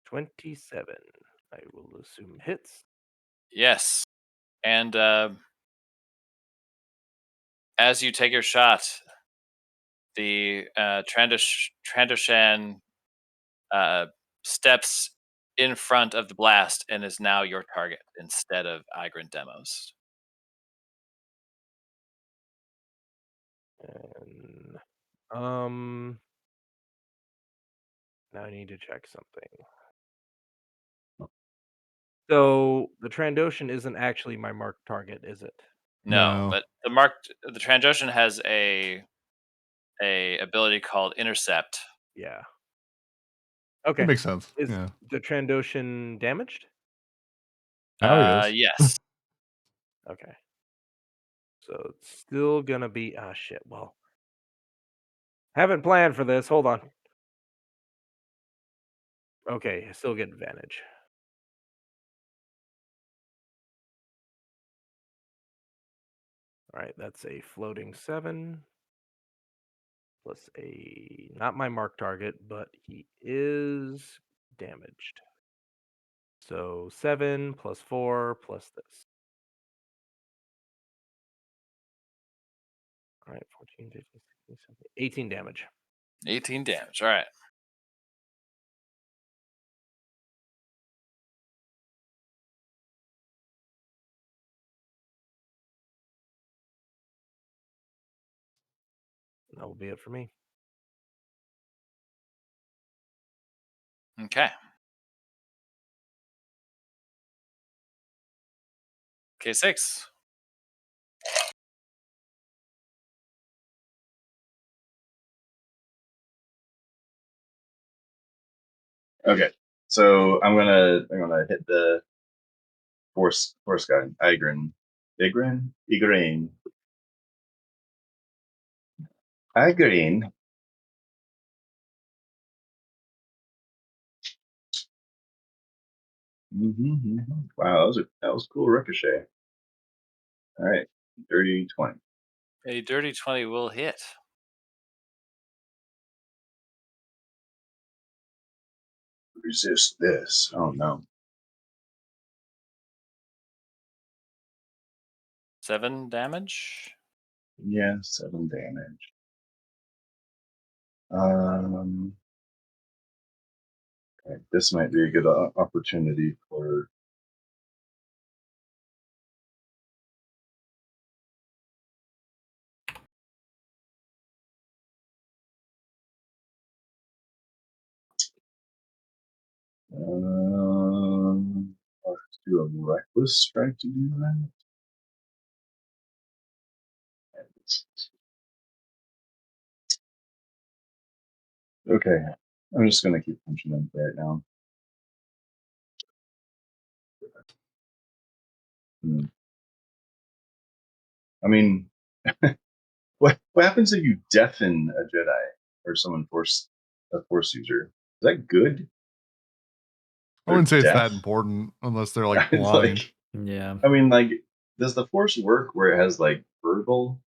Speaker 4: 27. I will assume hits.
Speaker 3: Yes. And as you take your shot, the Trandoshan steps in front of the blast and is now your target instead of Igran Demos.
Speaker 4: And now I need to check something. So the Trandoshan isn't actually my marked target, is it?
Speaker 3: No,
Speaker 1: No.
Speaker 3: but the Trandoshan has a ability called Intercept.
Speaker 4: Yeah.
Speaker 1: It
Speaker 4: Okay.
Speaker 1: makes sense.
Speaker 4: Is
Speaker 1: Yeah.
Speaker 4: the Trandoshan damaged?
Speaker 1: Now he is.
Speaker 3: Yes.
Speaker 4: Okay. So it's still gonna be shit. Well, haven't planned for this. Hold on. Okay, I still get advantage. All right, that's a floating 7 plus a not my mark target, but he is damaged. So 7 plus 4 plus this. All right, 14, 15, 16, 17, 18 damage.
Speaker 3: 18 damage. All right.
Speaker 4: That will be it for me.
Speaker 3: Okay. K6.
Speaker 5: Okay, so I'm gonna hit the force guy, Igrin. Igrin. Wow, that was cool ricochet. All right, dirty 20.
Speaker 3: A dirty 20 will hit.
Speaker 5: Resist this. Oh no.
Speaker 3: 7 damage.
Speaker 5: Yeah, 7 damage. Okay, this might be a good opportunity for. Let's do a reckless strike to do that. Okay, I'm just gonna keep punching him right now. I mean, what happens if you deafen a Jedi or someone a force user? Is that good?
Speaker 1: I wouldn't say it's that
Speaker 5: Death?
Speaker 1: important unless they're like
Speaker 5: It's
Speaker 1: blind.
Speaker 2: Yeah.
Speaker 5: I mean, like, does the force work where it has like verbal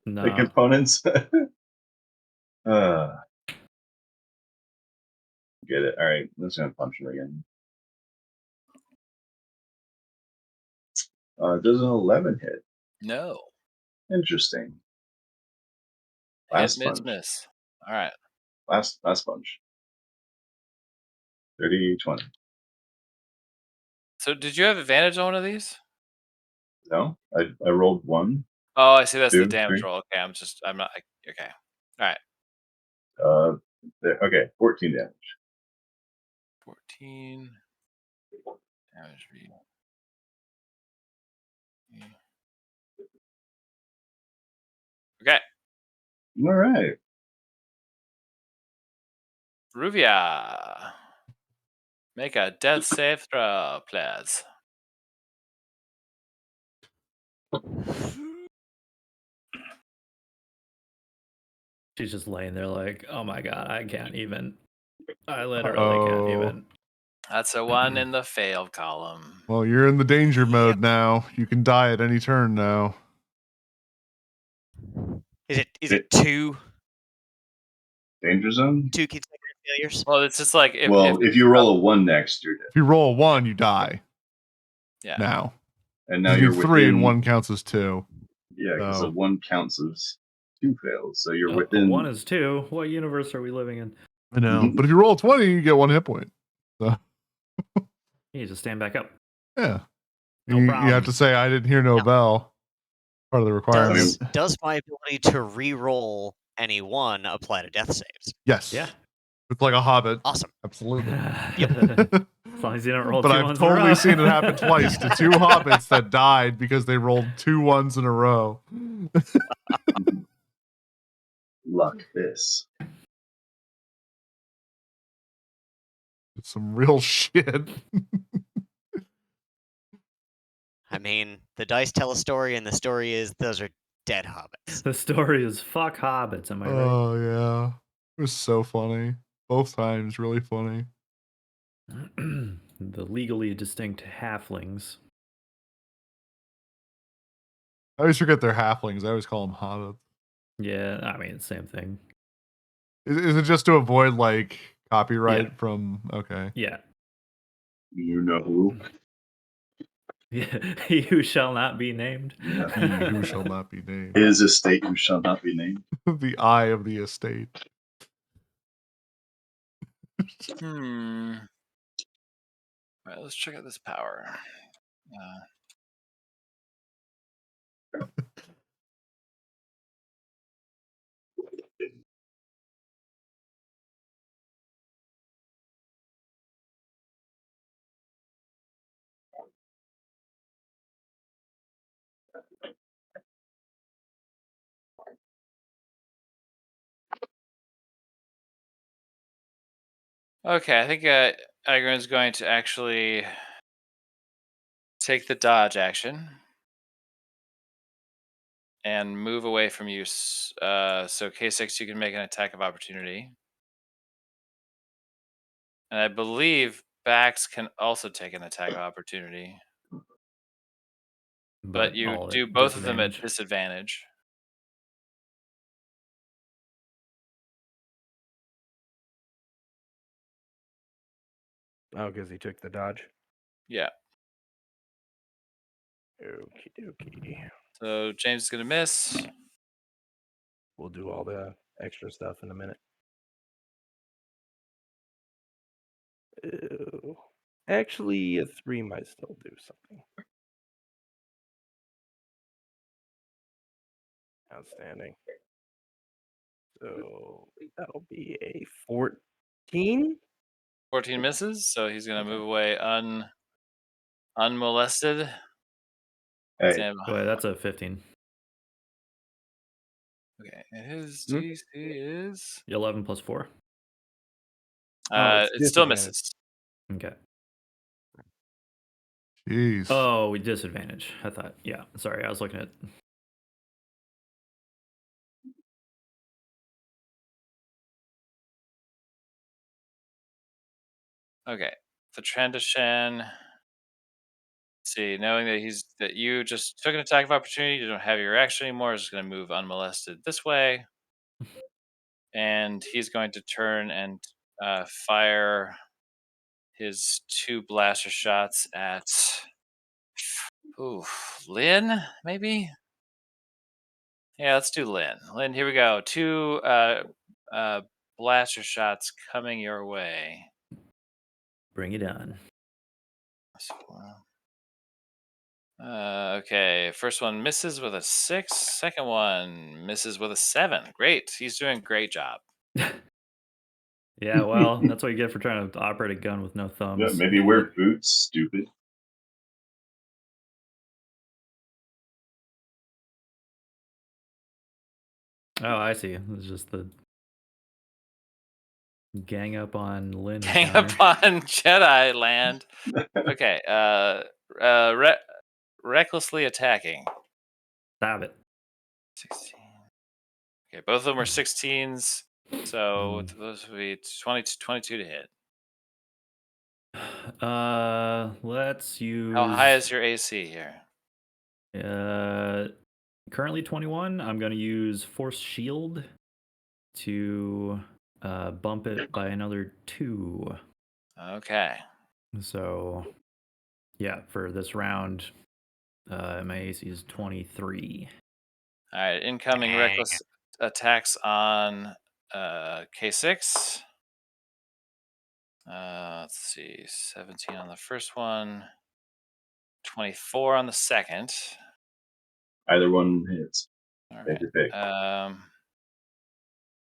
Speaker 2: No.
Speaker 5: components? uh, get it. All right, I'm just gonna punch him again. Does an 11 hit?
Speaker 3: No.
Speaker 5: Interesting.
Speaker 3: Hit,
Speaker 5: Last
Speaker 3: miss,
Speaker 5: sponge.
Speaker 3: miss. All right.
Speaker 5: Last sponge. 30, 20.
Speaker 3: So did you have advantage on one of these?
Speaker 5: No, I rolled 1,
Speaker 3: Oh, I see. That's the
Speaker 5: 2,
Speaker 3: damage
Speaker 5: 3.
Speaker 3: roll. Okay, I'm not. Okay. All right.
Speaker 5: Okay, 14 damage.
Speaker 3: 14 damage. Okay.
Speaker 5: All right.
Speaker 3: Ruvia. Make a death save throw, please.
Speaker 2: She's just laying there like, oh my god, I can't even. I literally can't even.
Speaker 3: That's a 1 in the failed column.
Speaker 1: Well, you're in the danger
Speaker 6: Yep.
Speaker 1: mode now. You can die at any turn now.
Speaker 6: Is it two
Speaker 5: Danger zone?
Speaker 6: consecutive failures?
Speaker 3: Well, it's just like
Speaker 5: If you roll a 1 next, you're dead.
Speaker 1: If you roll a 1, you die.
Speaker 3: Yeah.
Speaker 1: Now.
Speaker 5: And now
Speaker 1: You
Speaker 5: you're
Speaker 1: need 3 and
Speaker 5: within
Speaker 1: 1 counts as 2.
Speaker 5: Yeah, because
Speaker 1: So-
Speaker 5: a 1 counts as 2 fails. So you're
Speaker 2: A
Speaker 5: within
Speaker 2: 1 is 2. What universe are we living in?
Speaker 1: I know. But if you roll a 20, you get 1 hit point. So
Speaker 2: You need to stand back up.
Speaker 1: yeah.
Speaker 2: No
Speaker 1: you
Speaker 2: problem.
Speaker 1: have to say I didn't hear no
Speaker 6: No.
Speaker 1: bell. Part of the requirement.
Speaker 6: Does my ability to re-roll any 1 apply to death saves?
Speaker 1: Yes.
Speaker 2: Yeah.
Speaker 1: It's like a hobbit.
Speaker 6: Awesome.
Speaker 1: Absolutely.
Speaker 2: As long as you don't roll
Speaker 1: But
Speaker 2: 2
Speaker 1: I've
Speaker 2: ones in a row.
Speaker 1: totally seen it happen twice to 2 hobbits that died because they rolled 2 1s in a row.
Speaker 5: luck this.
Speaker 1: It's some real shit.
Speaker 6: I mean, the dice tell a story, and the story is those are dead hobbits.
Speaker 2: The story is fuck hobbits, am I right?
Speaker 1: Oh yeah. It was so funny. Both times really funny.
Speaker 2: The legally distinct halflings.
Speaker 1: I always forget they're halflings. I always call them hobbits.
Speaker 2: Yeah, I mean, same thing.
Speaker 1: Is it just to avoid like copyright
Speaker 2: Yeah.
Speaker 1: from okay.
Speaker 2: Yeah.
Speaker 5: You know who?
Speaker 2: He who shall not be named.
Speaker 5: Yeah.
Speaker 1: He who shall not be named.
Speaker 5: His estate who shall not be named.
Speaker 1: The eye of the estate.
Speaker 3: All right, let's check out this power. Okay, I think Agron's going to actually take the dodge action and move away from you. So K6, you can make an attack of opportunity. And I believe Bax can also take an attack of opportunity. But you
Speaker 2: all at
Speaker 3: do both of them at
Speaker 2: disadvantage.
Speaker 3: disadvantage.
Speaker 4: Oh, because he took the dodge.
Speaker 3: Yeah.
Speaker 4: Okie dokie.
Speaker 3: So James is going to miss.
Speaker 4: We'll do all the extra stuff in a minute. Ew. Actually, a 3 might still do something. Outstanding. So that'll be a 14.
Speaker 3: 14 misses, so he's going to move away unmolested.
Speaker 5: Hey,
Speaker 3: Sam.
Speaker 2: Boy, that's a 15.
Speaker 3: Okay, and his
Speaker 4: Hmm?
Speaker 3: DC is
Speaker 2: 11 plus 4.
Speaker 4: It's
Speaker 3: it still
Speaker 4: disadvantage.
Speaker 3: misses.
Speaker 2: Okay.
Speaker 1: Jeez.
Speaker 2: Oh, we disadvantage. I thought, yeah. Sorry, I was looking at.
Speaker 3: Okay, the transition. See, knowing that you just took an attack of opportunity, you don't have your reaction anymore. Is going to move unmolested this way, and he's going to turn and fire his 2 blaster shots at Lynn, maybe. Yeah, let's do Lynn. Lynn, here we go. 2 blaster shots coming your way.
Speaker 2: Bring it on.
Speaker 3: Okay, first one misses with a 6. Second one misses with a 7. Great. He's doing a great job.
Speaker 2: Yeah, well, that's what you get for trying to operate a gun with no thumbs.
Speaker 5: Yeah, maybe wear boots, stupid.
Speaker 2: Oh, I see. It's just the gang up on Lynn.
Speaker 3: Gang
Speaker 2: encounter.
Speaker 3: up on Jedi land. Okay, recklessly attacking.
Speaker 2: Stab it.
Speaker 3: 16. Okay, both of them are 16s. So those would be 22 to hit.
Speaker 2: Let's use.
Speaker 3: How high is your AC here?
Speaker 2: Currently 21. I'm going to use Force Shield to bump it by another 2.
Speaker 3: Okay.
Speaker 2: So, yeah, for this round, my AC is 23.
Speaker 3: All right, incoming
Speaker 6: Dang.
Speaker 3: reckless attacks on K6. Let's see, 17 on the first one, 24 on the second.
Speaker 5: Either one hits.
Speaker 3: All
Speaker 5: Take your pick.
Speaker 3: right.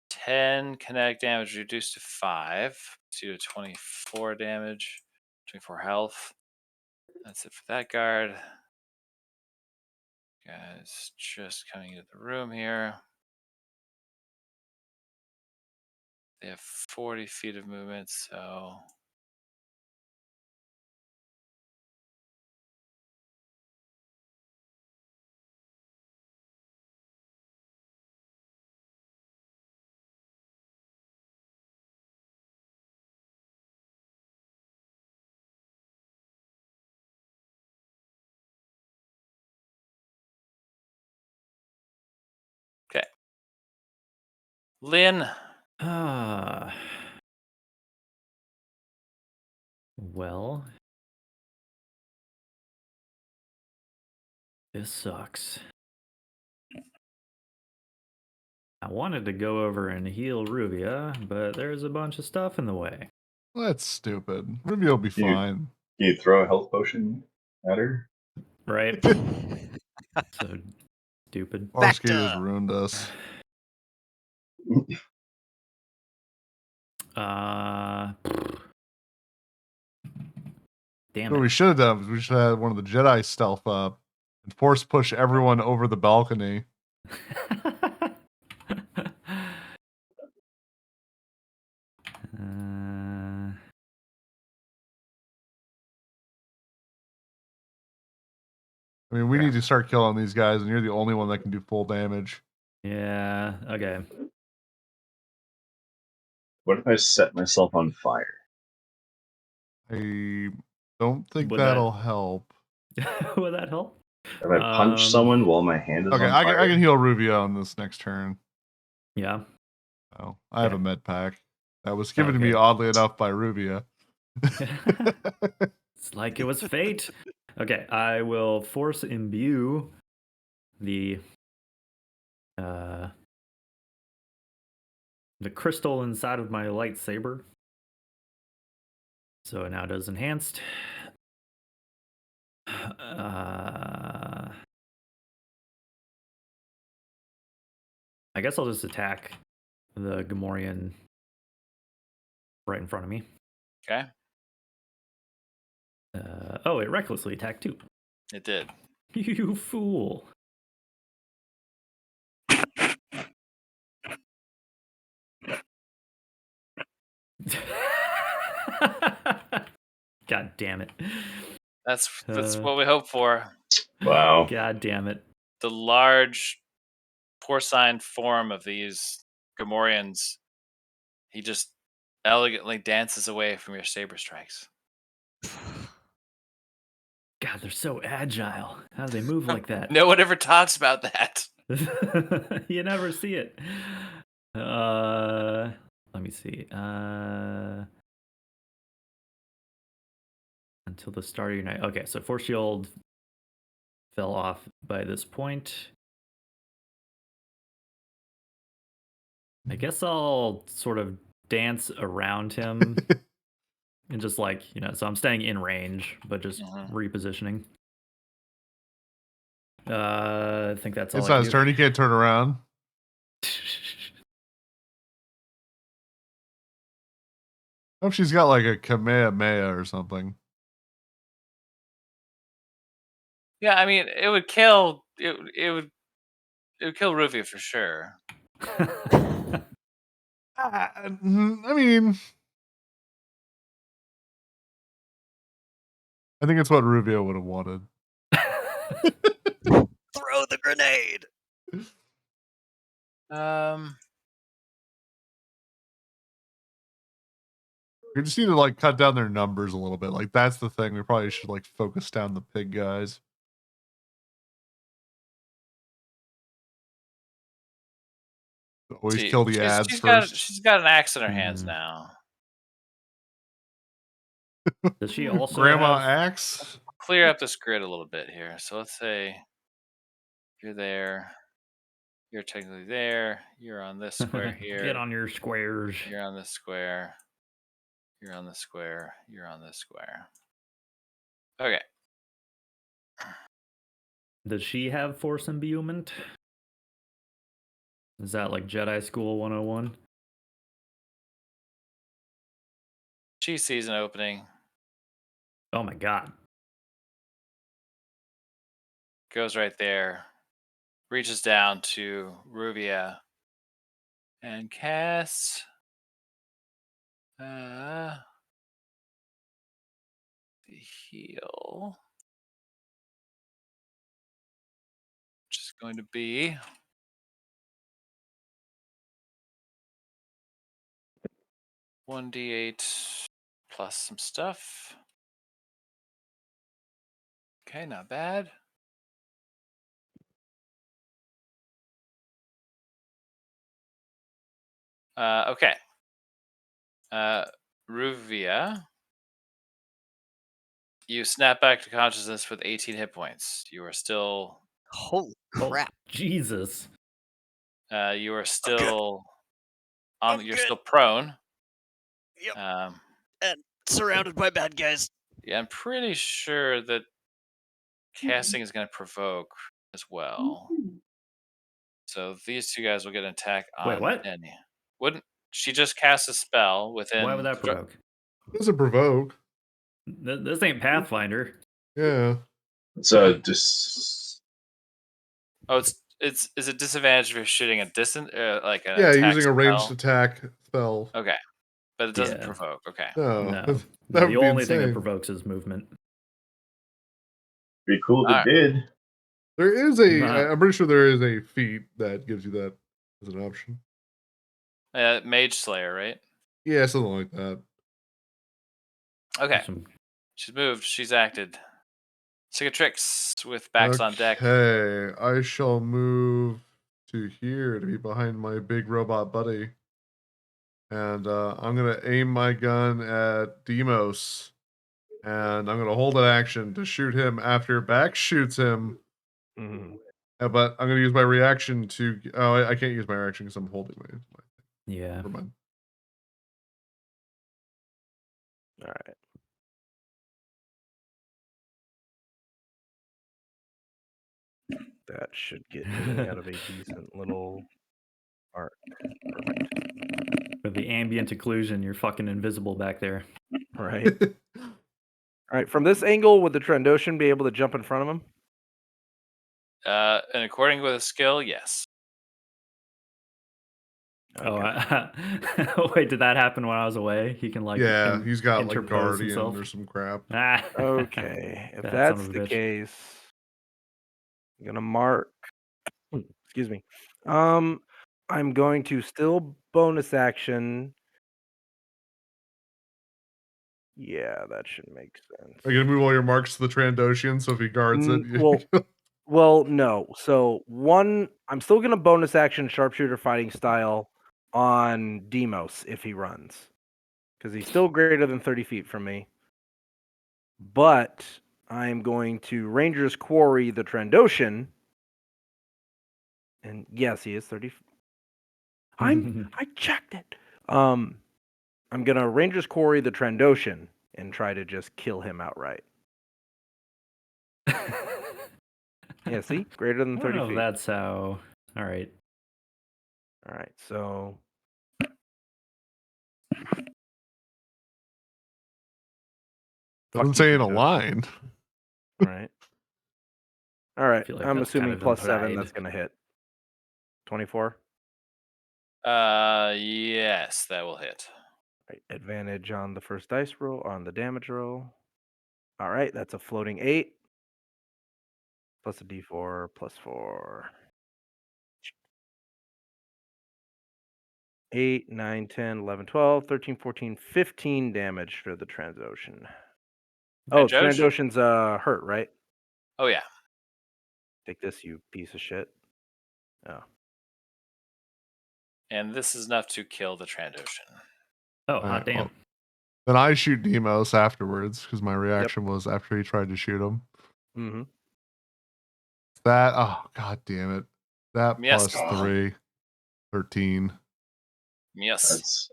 Speaker 3: 10 kinetic damage reduced to 5. So 24 damage, 24 health. That's it for that guard. Guys, just coming into the room here. They have 40 feet of movement, so okay. Lynn.
Speaker 2: Well, this sucks. I wanted to go over and heal Ruvia, but there's a bunch of stuff in the way.
Speaker 1: That's stupid. Ruby will be
Speaker 5: You-
Speaker 1: fine.
Speaker 5: Can you throw a health potion at her?
Speaker 2: Right? So stupid.
Speaker 1: Farscape
Speaker 6: to-
Speaker 1: has ruined us.
Speaker 2: Damn
Speaker 1: What
Speaker 2: it.
Speaker 1: we should have done was we should have had one of the Jedi stealth up and force push everyone over the balcony. I mean, we need to start killing these guys, and you're the only one that can do full damage.
Speaker 2: Yeah, okay.
Speaker 5: What if I set myself on fire?
Speaker 1: I don't think
Speaker 2: Would
Speaker 1: that'll help.
Speaker 2: Would that help?
Speaker 5: If I punch someone while my hand is
Speaker 1: Okay,
Speaker 5: on
Speaker 1: I
Speaker 5: fire?
Speaker 1: can heal Ruvia on this next turn.
Speaker 2: Yeah.
Speaker 1: Oh, I have a
Speaker 2: Okay.
Speaker 1: med pack that was given to me
Speaker 2: Okay.
Speaker 1: oddly enough by Ruvia.
Speaker 2: It's like it was fate. Okay, I will force imbue the crystal inside of my lightsaber. So it now does enhanced. I guess I'll just attack the Gamorrean right in front of me.
Speaker 3: Okay.
Speaker 2: Oh, it recklessly attacked too.
Speaker 3: It did.
Speaker 2: You fool. God damn it.
Speaker 3: That's what we hope for.
Speaker 5: Wow.
Speaker 2: God damn it.
Speaker 3: The large porcine form of these Gamorreans, he just elegantly dances away from your saber strikes.
Speaker 2: God, they're so agile. How do they move like that?
Speaker 3: No one ever talks about that.
Speaker 2: You never see it. Let me see. Until the start of your night. Okay, so Force Shield fell off by this point. I guess I'll sort of dance around him and just like, so I'm staying in range, but just repositioning. I think that's all
Speaker 1: It's
Speaker 2: I
Speaker 1: not
Speaker 2: can
Speaker 1: his
Speaker 2: do.
Speaker 1: turn. He can't turn around. I hope she's got like a Kamehameha or something.
Speaker 3: Yeah, I mean, it would kill. It would kill Rufia for sure.
Speaker 1: I mean, I think it's what Rubio would have wanted.
Speaker 6: Throw the grenade.
Speaker 1: We just need to like cut down their numbers a little bit. Like that's the thing. We probably should like focus down the pig guys. Always kill the ads first.
Speaker 3: She's got an axe in her hands now.
Speaker 2: Does she also
Speaker 1: Grandma
Speaker 2: have...
Speaker 1: axe?
Speaker 3: Clear up this grid a little bit here. So let's say you're there. You're technically there. You're on this square here.
Speaker 2: Get on your squares.
Speaker 3: You're on this square. You're on this square. You're on this square. Okay.
Speaker 2: Does she have force imbuement? Is that like Jedi School 101?
Speaker 3: She sees an opening.
Speaker 2: Oh my god.
Speaker 3: Goes right there. Reaches down to Ruvia. And casts... the heal. Which is going to be... 1d8 plus some stuff. Okay, not bad. Okay. Ruvia, you snap back to consciousness with 18 hit points. You are still...
Speaker 6: Holy crap.
Speaker 2: Oh, Jesus.
Speaker 3: You are still...
Speaker 6: I'm
Speaker 3: you're
Speaker 6: good.
Speaker 3: still prone.
Speaker 6: Yep.
Speaker 3: Um,
Speaker 6: And surrounded by bad guys.
Speaker 3: yeah, I'm pretty sure that casting is going to provoke as well. So these two guys will get an attack on
Speaker 2: Wait, what?
Speaker 3: Denny. Wouldn't she just cast a spell within...
Speaker 2: Why would that provoke?
Speaker 1: It doesn't provoke.
Speaker 2: This ain't Pathfinder.
Speaker 1: Yeah.
Speaker 5: So just
Speaker 3: Oh, is it disadvantage if you're shooting a distant like an
Speaker 1: Yeah,
Speaker 3: attack
Speaker 1: using a ranged
Speaker 3: spell?
Speaker 1: attack spell.
Speaker 3: Okay, but it doesn't
Speaker 2: Yeah.
Speaker 3: provoke. Okay.
Speaker 1: No.
Speaker 2: No.
Speaker 1: That
Speaker 2: The
Speaker 1: would be
Speaker 2: only thing that
Speaker 1: insane.
Speaker 2: provokes is movement.
Speaker 5: be cool if it
Speaker 3: Alright.
Speaker 5: did.
Speaker 1: There is a
Speaker 2: Not-
Speaker 1: I'm pretty sure there is a feat that gives you that as an option.
Speaker 3: Mage Slayer, right?
Speaker 1: Yeah, something like that.
Speaker 3: Okay.
Speaker 2: Some-
Speaker 3: She's moved. She's acted. Cicatrix with backs on deck.
Speaker 1: Okay, I shall move to here to be behind my big robot buddy. And I'm going to aim my gun at Demos. And I'm going to hold an action to shoot him after back shoots him.
Speaker 4: Mhm.
Speaker 1: But I'm going to use my reaction to... Oh, I can't use my reaction because I'm holding my...
Speaker 2: Yeah.
Speaker 1: Never mind.
Speaker 4: All right. That should get me out of a decent little arc. Perfect.
Speaker 2: With the ambient occlusion, you're fucking invisible back there.
Speaker 4: Right. All right. From this angle, would the Trandoshan be able to jump in front of him?
Speaker 3: And according with a skill, yes.
Speaker 2: Oh, wait, did that happen when I was away? He can like...
Speaker 1: Yeah, he's got like
Speaker 2: interpose
Speaker 1: Guardian
Speaker 2: himself?
Speaker 1: or some crap.
Speaker 2: Ah.
Speaker 4: Okay. If
Speaker 2: That son
Speaker 4: that's
Speaker 2: of a
Speaker 4: the
Speaker 2: bitch.
Speaker 4: case, I'm gonna mark. Excuse me. I'm going to still bonus action. Yeah, that should make sense.
Speaker 1: Are you going to move all your marks to the Trandoshan so if he guards it...
Speaker 4: Well, no. So one, I'm still gonna bonus action sharpshooter fighting style on Demos if he runs, because he's still greater than 30 feet from me. But I'm going to Ranger's Quarry the Trandoshan, and yes, he is 30. I checked it. I'm gonna Ranger's Quarry the Trandoshan and try to just kill him outright. Yeah, see? Greater than
Speaker 2: I don't
Speaker 4: 30
Speaker 2: know if
Speaker 4: feet.
Speaker 2: that's how. All right.
Speaker 4: All right, so
Speaker 1: Doesn't
Speaker 4: fuck you,
Speaker 1: say in a
Speaker 4: Trandoshan.
Speaker 1: line.
Speaker 4: All right. All right.
Speaker 2: feel like
Speaker 4: I'm
Speaker 2: that's
Speaker 4: assuming
Speaker 2: kind of
Speaker 4: +7
Speaker 2: implied.
Speaker 4: that's gonna hit. 24.
Speaker 3: Yes, that will hit.
Speaker 4: Right. Advantage on the first dice roll on the damage roll. All right, that's a floating 8 plus a d4 plus 4. 8, 9, 10, 11, 12, 13, 14, 15 damage to the Transocean. Oh,
Speaker 3: Trandoshan?
Speaker 4: Trandoshan's hurt, right?
Speaker 3: Oh yeah.
Speaker 4: Take this, you piece of shit. Oh.
Speaker 3: And this is enough to kill the Trandoshan.
Speaker 2: Oh,
Speaker 1: All
Speaker 2: hot
Speaker 1: right,
Speaker 2: damn.
Speaker 1: well, then I shoot Demos afterwards because my reaction was after he tried to shoot him.
Speaker 4: Mm-hmm.
Speaker 1: That, oh, god damn it. That
Speaker 3: Yes.
Speaker 1: plus 3, 13.
Speaker 3: Yes.
Speaker 5: That's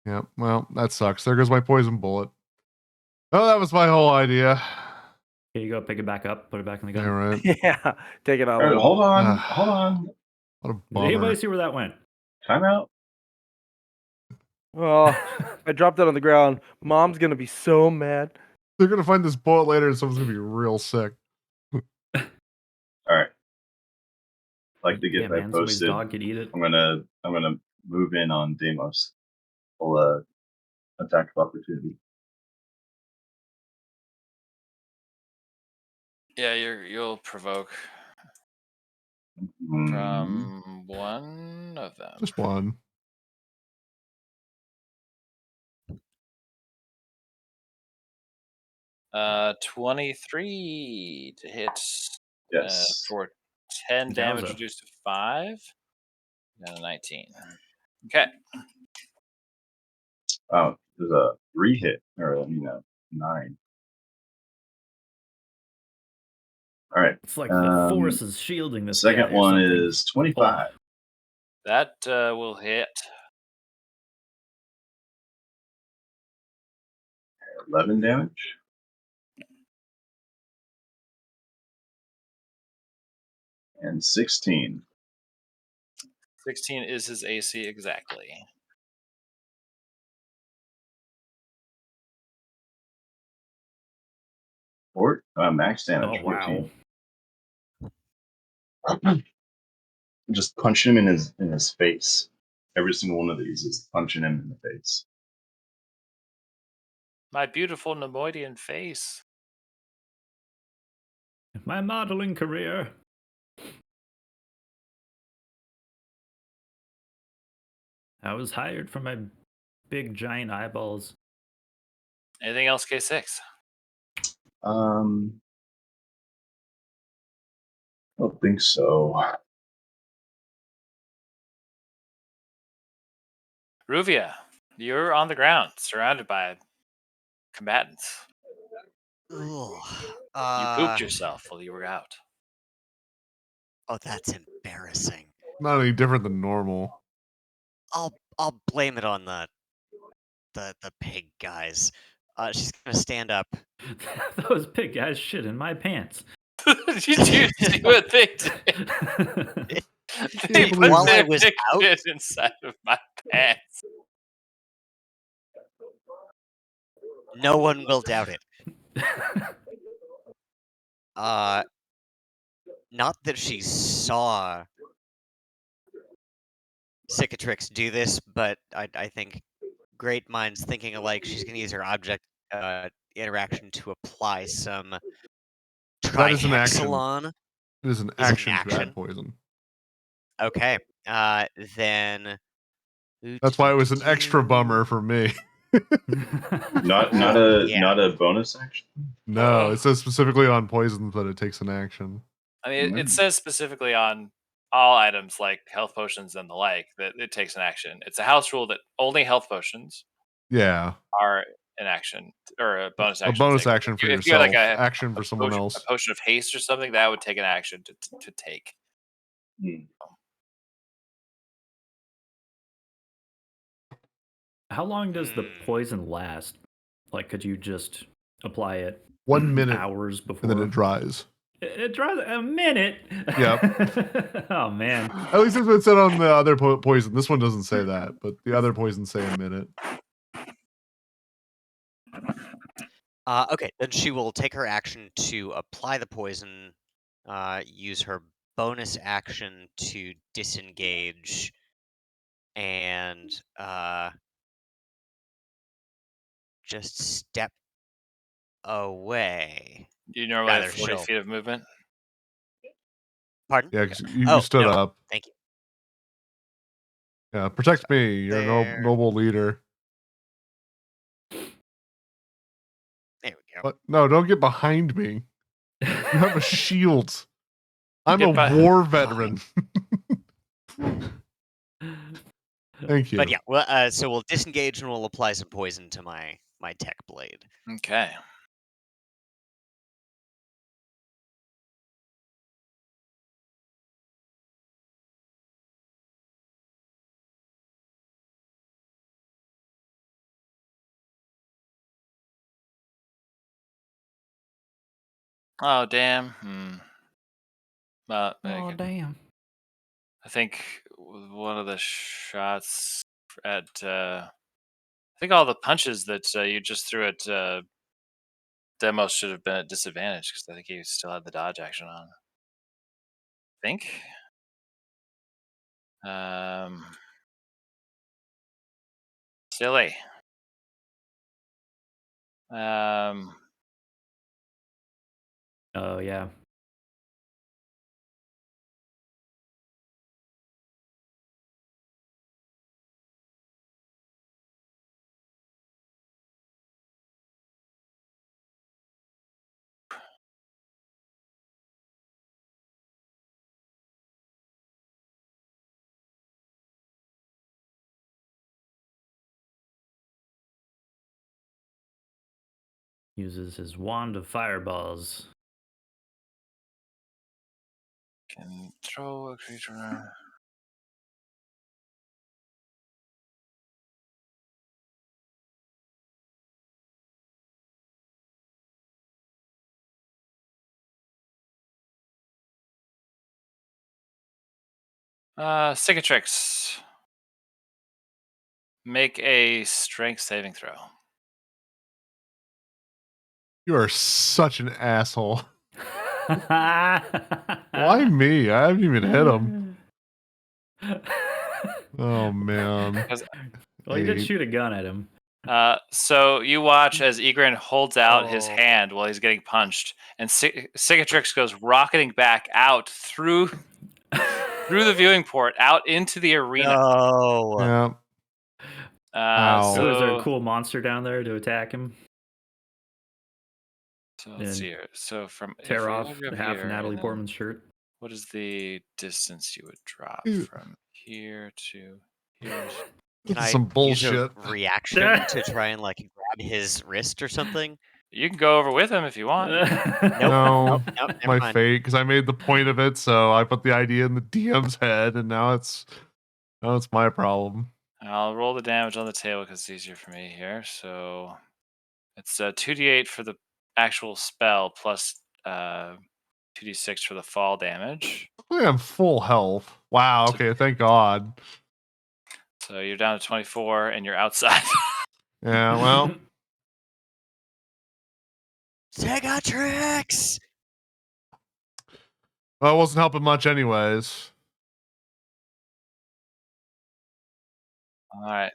Speaker 1: Yeah, well, that sucks. There goes my poison bullet. Oh, that was my whole idea.
Speaker 2: Here you go. Pick it back up. Put it back in the gun.
Speaker 1: Yeah, right.
Speaker 4: Yeah, take it all
Speaker 5: all right,
Speaker 4: out.
Speaker 5: hold on,
Speaker 1: Ah.
Speaker 5: hold on.
Speaker 1: What a
Speaker 2: Did
Speaker 1: bummer.
Speaker 2: anybody see where that went?
Speaker 5: Time out.
Speaker 4: Oh, I dropped it on the ground. Mom's gonna be so mad.
Speaker 1: They're gonna find this bullet later and someone's gonna be real sick.
Speaker 5: All right. Like to get
Speaker 2: yeah,
Speaker 5: that
Speaker 2: man. Somebody's
Speaker 5: posted.
Speaker 2: dog could eat it.
Speaker 5: I'm gonna move in on Deimos. Full attack of opportunity.
Speaker 3: Yeah, you'll provoke
Speaker 5: Mm,
Speaker 3: from one of them.
Speaker 1: Just one.
Speaker 3: Uh, 23 to hit.
Speaker 5: yes.
Speaker 3: For 10 damage
Speaker 2: Yowza.
Speaker 3: reduced to 5. And a 19. Okay.
Speaker 5: Oh, there's a 3 hit or 9. All right.
Speaker 2: It's like the force is shielding this guy.
Speaker 5: Second
Speaker 2: or
Speaker 5: one
Speaker 2: something.
Speaker 5: is 25.
Speaker 3: That will hit.
Speaker 5: 11 damage. And 16.
Speaker 3: 16 is his AC exactly.
Speaker 5: Max damage.
Speaker 2: Oh, wow.
Speaker 5: 14. Just punch him in his face. Every single one of these is punching him in the face.
Speaker 3: My beautiful Nemoidian face.
Speaker 2: My modeling career. I was hired for my big giant eyeballs.
Speaker 3: Anything else, K6?
Speaker 5: I don't think so.
Speaker 3: Ruvia, you're on the ground, surrounded by combatants.
Speaker 6: Ooh,
Speaker 3: You pooped yourself while you were out.
Speaker 6: Oh, that's embarrassing.
Speaker 1: Not any different than normal.
Speaker 6: I'll blame it on the pig guys. She's gonna stand up.
Speaker 2: Those pig guys shit in my pants.
Speaker 3: You do see what they did. They put
Speaker 6: While I
Speaker 3: their
Speaker 6: was
Speaker 3: pig
Speaker 6: out,
Speaker 3: shit inside of my pants.
Speaker 6: no one will doubt it. Not that she saw Cicatrix do this, but I think great minds thinking alike. She's gonna use her object interaction to apply some
Speaker 1: That is an action.
Speaker 6: trihexalon.
Speaker 1: It is an
Speaker 6: Is it an
Speaker 1: action to
Speaker 6: action?
Speaker 1: add poison.
Speaker 6: Okay. Then.
Speaker 1: That's why it was an extra bummer for me.
Speaker 5: Not
Speaker 6: Yeah.
Speaker 5: not a bonus action.
Speaker 1: No, it says specifically on poisons that it takes an action.
Speaker 3: I mean, it says specifically on all items like health potions and the like that it takes an action. It's a house rule that only health potions
Speaker 1: Yeah.
Speaker 3: are an action or a bonus action.
Speaker 1: A bonus
Speaker 3: to take.
Speaker 1: action for
Speaker 3: if you had
Speaker 1: yourself,
Speaker 3: like
Speaker 1: action for someone
Speaker 3: a
Speaker 1: else.
Speaker 3: potion of haste or something, that would take an action to take.
Speaker 2: How long does the poison last? Like, could you just apply it
Speaker 1: 1 minute,
Speaker 2: hours
Speaker 1: and
Speaker 2: before
Speaker 1: then it dries.
Speaker 2: It dries a minute?
Speaker 1: Yep.
Speaker 2: Oh man.
Speaker 1: At least it's been said on the other poison. This one doesn't say that, but the other poisons say a minute.
Speaker 6: Okay, then she will take her action to apply the poison, use her bonus action to disengage, and just step away.
Speaker 3: You normally
Speaker 6: Rather,
Speaker 3: have 40
Speaker 6: she'll.
Speaker 3: feet of movement.
Speaker 6: Pardon?
Speaker 1: Yeah, 'cause you
Speaker 6: Oh,
Speaker 1: stood
Speaker 6: no,
Speaker 1: up.
Speaker 6: thank you.
Speaker 1: Yeah, protect me. You're a
Speaker 6: There.
Speaker 1: noble leader.
Speaker 6: There we go.
Speaker 1: But no, don't get behind me. You have a shield. I'm
Speaker 3: Get
Speaker 1: a
Speaker 3: by-
Speaker 1: war veteran. Thank you.
Speaker 6: But yeah, well, so we'll disengage and we'll apply some poison to my tech blade.
Speaker 3: Okay. Oh damn.
Speaker 2: Oh damn.
Speaker 3: I think one of the shots at I think all the punches that you just threw at Demos should have been at disadvantage because I think he still had the dodge action on. I think. Silly.
Speaker 2: Oh yeah. Uses his wand of fireballs.
Speaker 3: Can throw a creature. Cicatrix. Make a strength saving throw.
Speaker 1: You are such an asshole.
Speaker 2: Why
Speaker 1: Why me? I haven't even hit him. Oh man.
Speaker 2: Well, you did
Speaker 1: Eight.
Speaker 2: shoot a gun at him.
Speaker 3: So you watch as Egrin holds out his
Speaker 6: Oh.
Speaker 3: hand while he's getting punched, and Cicatrix goes rocketing back out through the viewing port out into the arena.
Speaker 6: No.
Speaker 1: Yeah. Ow.
Speaker 2: So is there a
Speaker 3: So,
Speaker 2: cool monster down there to attack him?
Speaker 3: so let's see here. So from if
Speaker 2: Tear
Speaker 3: you
Speaker 2: off
Speaker 3: have your
Speaker 2: half
Speaker 3: here,
Speaker 2: Natalie
Speaker 3: and then
Speaker 2: Portman's shirt?
Speaker 3: what is the distance you would drop
Speaker 1: Ew.
Speaker 3: from here to here?
Speaker 6: Can
Speaker 1: This is
Speaker 6: I
Speaker 1: some
Speaker 6: use
Speaker 1: bullshit.
Speaker 6: a reaction to try and like grab his wrist or something?
Speaker 3: You can go over with him if you want.
Speaker 6: Nope.
Speaker 1: No,
Speaker 6: Nope. Never
Speaker 1: my
Speaker 6: mind.
Speaker 1: fate, because I made the point of it, so I put the idea in the DM's head, and now it's my problem.
Speaker 3: I'll roll the damage on the table because it's easier for me here. So it's 2d8 for the actual spell plus 2d6 for the fall damage.
Speaker 1: I'm full health. Wow. Okay. Thank God.
Speaker 3: So you're down to 24 and you're outside.
Speaker 1: Yeah. Well.
Speaker 6: Cicatrix!
Speaker 1: Well, it wasn't helping much, anyways.
Speaker 3: All right.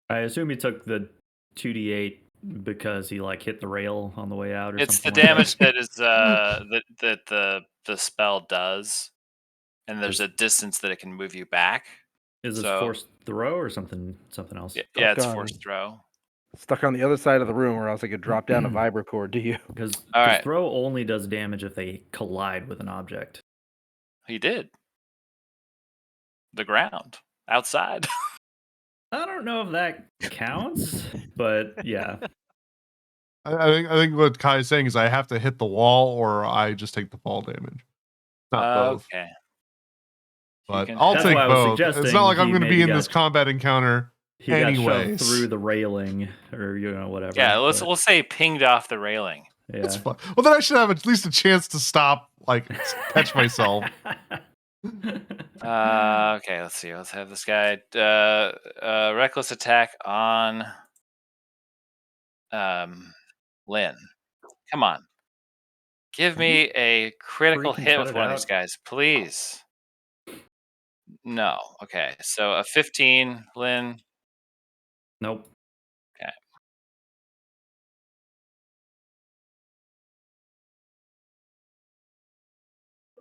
Speaker 2: I assume he took the 2d8 because he like hit the rail on the way out, or
Speaker 3: It's the
Speaker 2: something like
Speaker 3: damage that is that the spell does, and there's a distance that it can move you back.
Speaker 2: Is this
Speaker 3: So-
Speaker 2: forced throw or something else?
Speaker 3: Yeah, it's
Speaker 4: on-
Speaker 3: forced throw.
Speaker 4: Stuck on the other side of the room, or else I could drop down a vibrocord to you.
Speaker 2: Because
Speaker 3: All right.
Speaker 2: throw only does damage if they collide with an object.
Speaker 3: He did. The ground outside.
Speaker 2: I don't know if that counts, but yeah.
Speaker 1: I think what Kai's saying is I have to hit the wall, or I just take the fall damage. Not both.
Speaker 3: Okay.
Speaker 1: But
Speaker 3: can-
Speaker 1: I'll
Speaker 2: That's
Speaker 1: take
Speaker 2: why I was
Speaker 1: both. It's
Speaker 2: suggesting
Speaker 1: not like I'm
Speaker 2: he
Speaker 1: going to be
Speaker 2: maybe
Speaker 1: in this
Speaker 2: got-
Speaker 1: combat encounter
Speaker 2: He got shoved
Speaker 1: Anyways.
Speaker 2: through the railing, or whatever.
Speaker 3: Yeah,
Speaker 2: but,
Speaker 3: we'll say pinged off the railing.
Speaker 2: yeah.
Speaker 1: That's fine. Well, then I should have at least a chance to stop, like, catch myself.
Speaker 3: Okay, let's see. Let's have this guy reckless attack on Lynn. Come on. Give me a critical
Speaker 2: freaking
Speaker 3: hit
Speaker 2: cut
Speaker 3: with
Speaker 2: it
Speaker 3: one of these
Speaker 2: out?
Speaker 3: guys, please. No. Okay. So a 15, Lynn.
Speaker 2: Nope.
Speaker 3: Okay.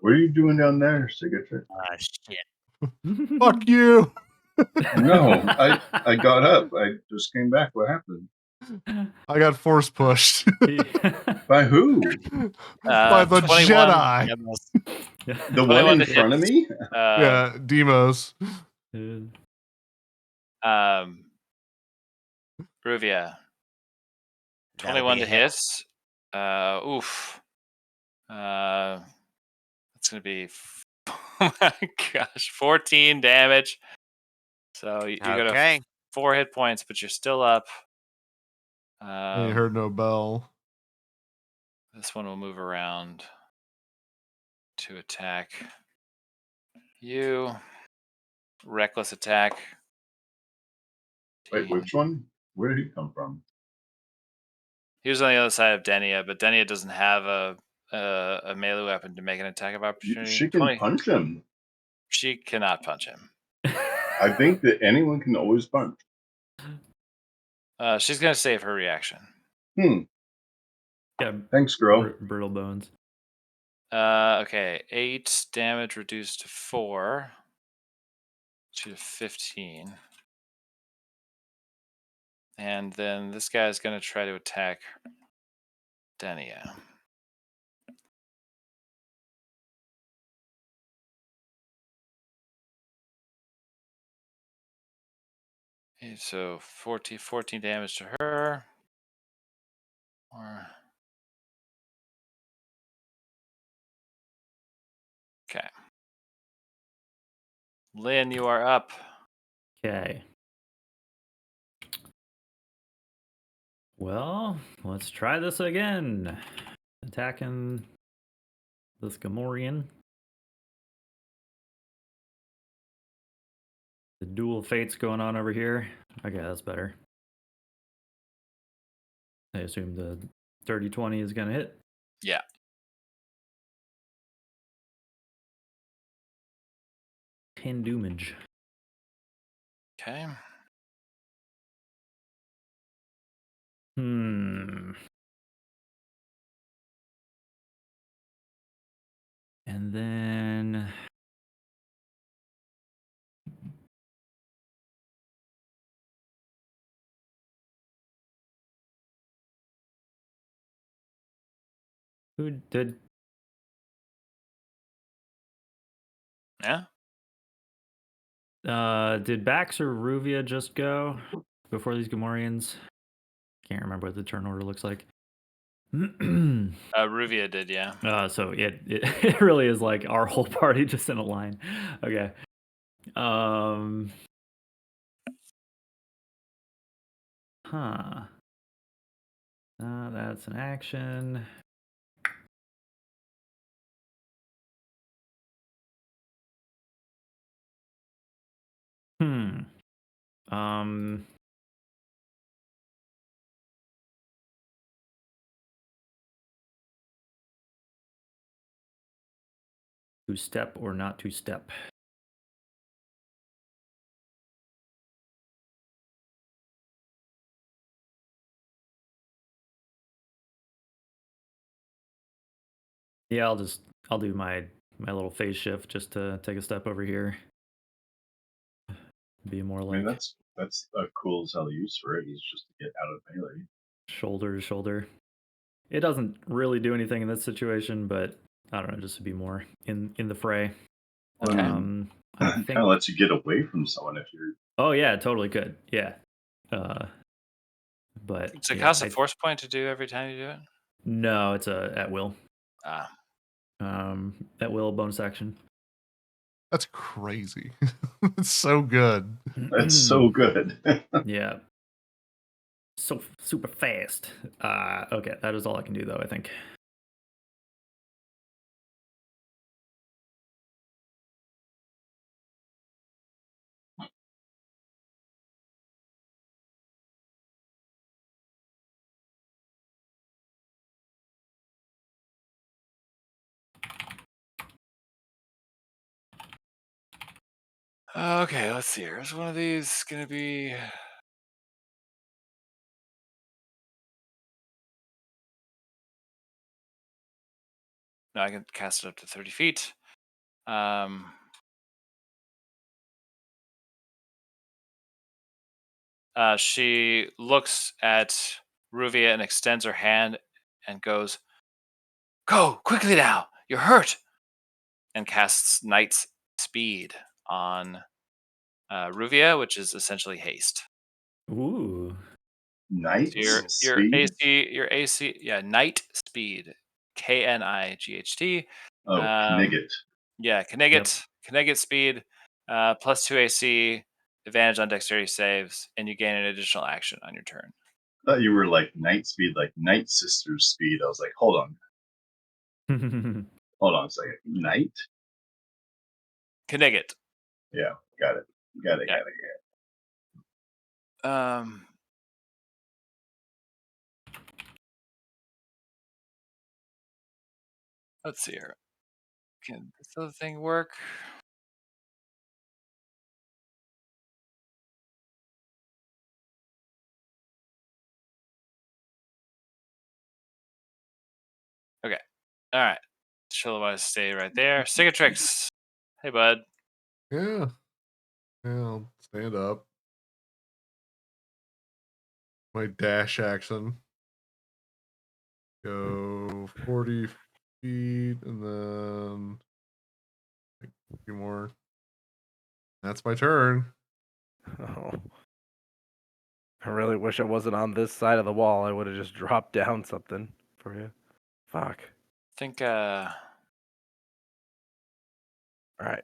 Speaker 5: What are you doing down there, Sigurd?
Speaker 6: Shit.
Speaker 1: Fuck you.
Speaker 5: No, I got up. I just came back. What happened?
Speaker 1: I got force pushed
Speaker 5: By who?
Speaker 1: by the
Speaker 3: 21.
Speaker 1: Jedi.
Speaker 5: The one
Speaker 3: 21
Speaker 5: in
Speaker 3: to
Speaker 5: front of
Speaker 3: hit.
Speaker 5: me?
Speaker 1: Yeah, Demos.
Speaker 3: Ruvia. 21 to hit. Oof. It's gonna be. Oh my gosh, 14 damage. So you go to 4 hit points, but you're still up.
Speaker 1: Ain't heard no bell.
Speaker 3: This one will move around to attack you. Reckless attack.
Speaker 5: Wait, which one? Where did he come from?
Speaker 3: He was on the other side of Denia, but Denia doesn't have a melee weapon to make an attack of opportunity.
Speaker 5: She can punch him.
Speaker 3: She cannot punch him.
Speaker 5: I think that anyone can always punch.
Speaker 3: She's gonna save her reaction.
Speaker 2: Yeah,
Speaker 5: Thanks, girl.
Speaker 2: Brittle bones.
Speaker 3: Okay, 8 damage reduced to 4 to 15. And then this guy's going to try to attack Denia. Okay, so 14 damage to her. Okay. Lynn, you are up.
Speaker 2: Okay. Well, let's try this again. Attacking this Gamorrean. The dual fates going on over here. Okay, that's better. I assume the 30-20 is going to hit.
Speaker 3: Yeah.
Speaker 2: Damage.
Speaker 3: Okay.
Speaker 2: And then who did?
Speaker 3: Yeah.
Speaker 2: Did Bax or Ruvia just go before these Gamorreans? Can't remember what the turn order looks like.
Speaker 3: Ruvia did, yeah.
Speaker 2: So it really is like our whole party just in a line. Okay. That's an action. To step or not to step. Yeah, I'll do my little phase shift just to take a step over here. Be more like.
Speaker 5: I mean, that's a cool as hell use for it. Is just to get out of melee.
Speaker 2: Shoulder to shoulder. It doesn't really do anything in this situation, but I don't know, just to be more in the fray.
Speaker 3: Okay.
Speaker 2: I think
Speaker 5: kind of lets you get away from someone if you're.
Speaker 2: Oh yeah, totally could. Yeah. But
Speaker 3: Does it cost a force point to do every time you do it?
Speaker 2: No, it's a at will.
Speaker 3: Ah.
Speaker 2: At will bonus action.
Speaker 1: That's crazy. It's so good.
Speaker 5: That's so good.
Speaker 2: Yeah. So super fast. Okay, that is all I can do though, I think.
Speaker 3: Okay, let's see. Is one of these gonna be? No, I can cast it up to 30 feet. She looks at Ruvia and extends her hand and goes, "Go quickly now! You're hurt!" And casts Knight's Speed on Ruvia, which is essentially haste.
Speaker 2: Ooh.
Speaker 5: Night
Speaker 3: So your
Speaker 5: speed.
Speaker 3: AC, yeah, Knight Speed, Knight.
Speaker 5: Oh, Knigget.
Speaker 3: Yeah, Knigget Speed, +2 AC, advantage on Dexterity saves, and you gain an additional action on your turn.
Speaker 5: I thought you were like Night Speed, like Night Sisters Speed. I was like, hold on a second. Night?
Speaker 3: Knigget.
Speaker 5: Yeah, got it. Got it.
Speaker 3: Yeah.
Speaker 5: Got it. Let's see here. Can this other thing work? Okay. All right. Chillwise, stay right there. Cicatrix. Hey, bud.
Speaker 1: Yeah. Yeah, I'll stand up. My dash action. Go 40 feet and then a few more. That's my turn.
Speaker 4: Oh. I really wish I wasn't on this side of the wall. I would have just dropped down something for you. Fuck.
Speaker 3: I think
Speaker 4: All right.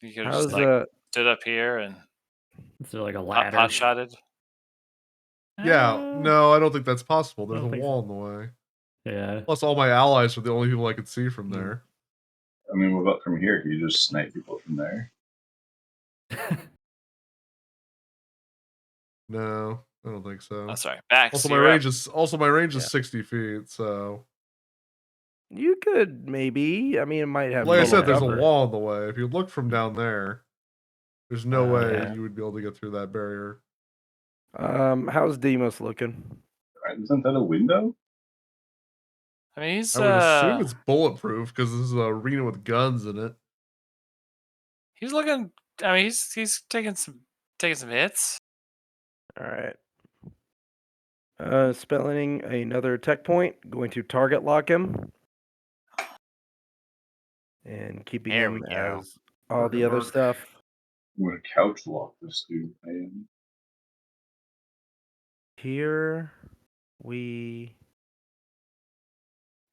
Speaker 3: you could have
Speaker 4: How's
Speaker 3: just like stood up here and
Speaker 2: Is there like a
Speaker 3: pot
Speaker 2: ladder?
Speaker 3: shotted.
Speaker 1: Yeah, no, I don't think that's possible. There's a
Speaker 2: don't think so.
Speaker 1: wall in the way.
Speaker 2: Yeah.
Speaker 1: Plus, all my allies are the only people I could see from there.
Speaker 5: I mean, what about from here? Can you just snipe people from there?
Speaker 1: No, I don't think so.
Speaker 3: Oh, sorry. Back.
Speaker 1: Also,
Speaker 3: So
Speaker 1: my
Speaker 3: you're
Speaker 1: range
Speaker 3: up.
Speaker 1: is
Speaker 4: Yeah.
Speaker 1: 60 feet. So,
Speaker 4: You could maybe. I mean, it might have.
Speaker 1: like I
Speaker 4: total
Speaker 1: said, there's a
Speaker 4: cover.
Speaker 1: wall in the way. If you look from down there, there's no way
Speaker 2: Yeah.
Speaker 1: you would be able to get through that barrier.
Speaker 4: How's Demos looking?
Speaker 5: Isn't that a window?
Speaker 3: I mean, he's
Speaker 1: I would assume it's bulletproof because this is an arena with guns in it.
Speaker 3: he's looking. I mean, he's taking some hits.
Speaker 4: All right. Spelling another tech point. Going to target lock him. And keeping
Speaker 6: There
Speaker 4: him
Speaker 6: we go.
Speaker 4: as all the other
Speaker 1: Target
Speaker 4: stuff.
Speaker 5: I'm gonna couch lock this dude, man.
Speaker 4: Here we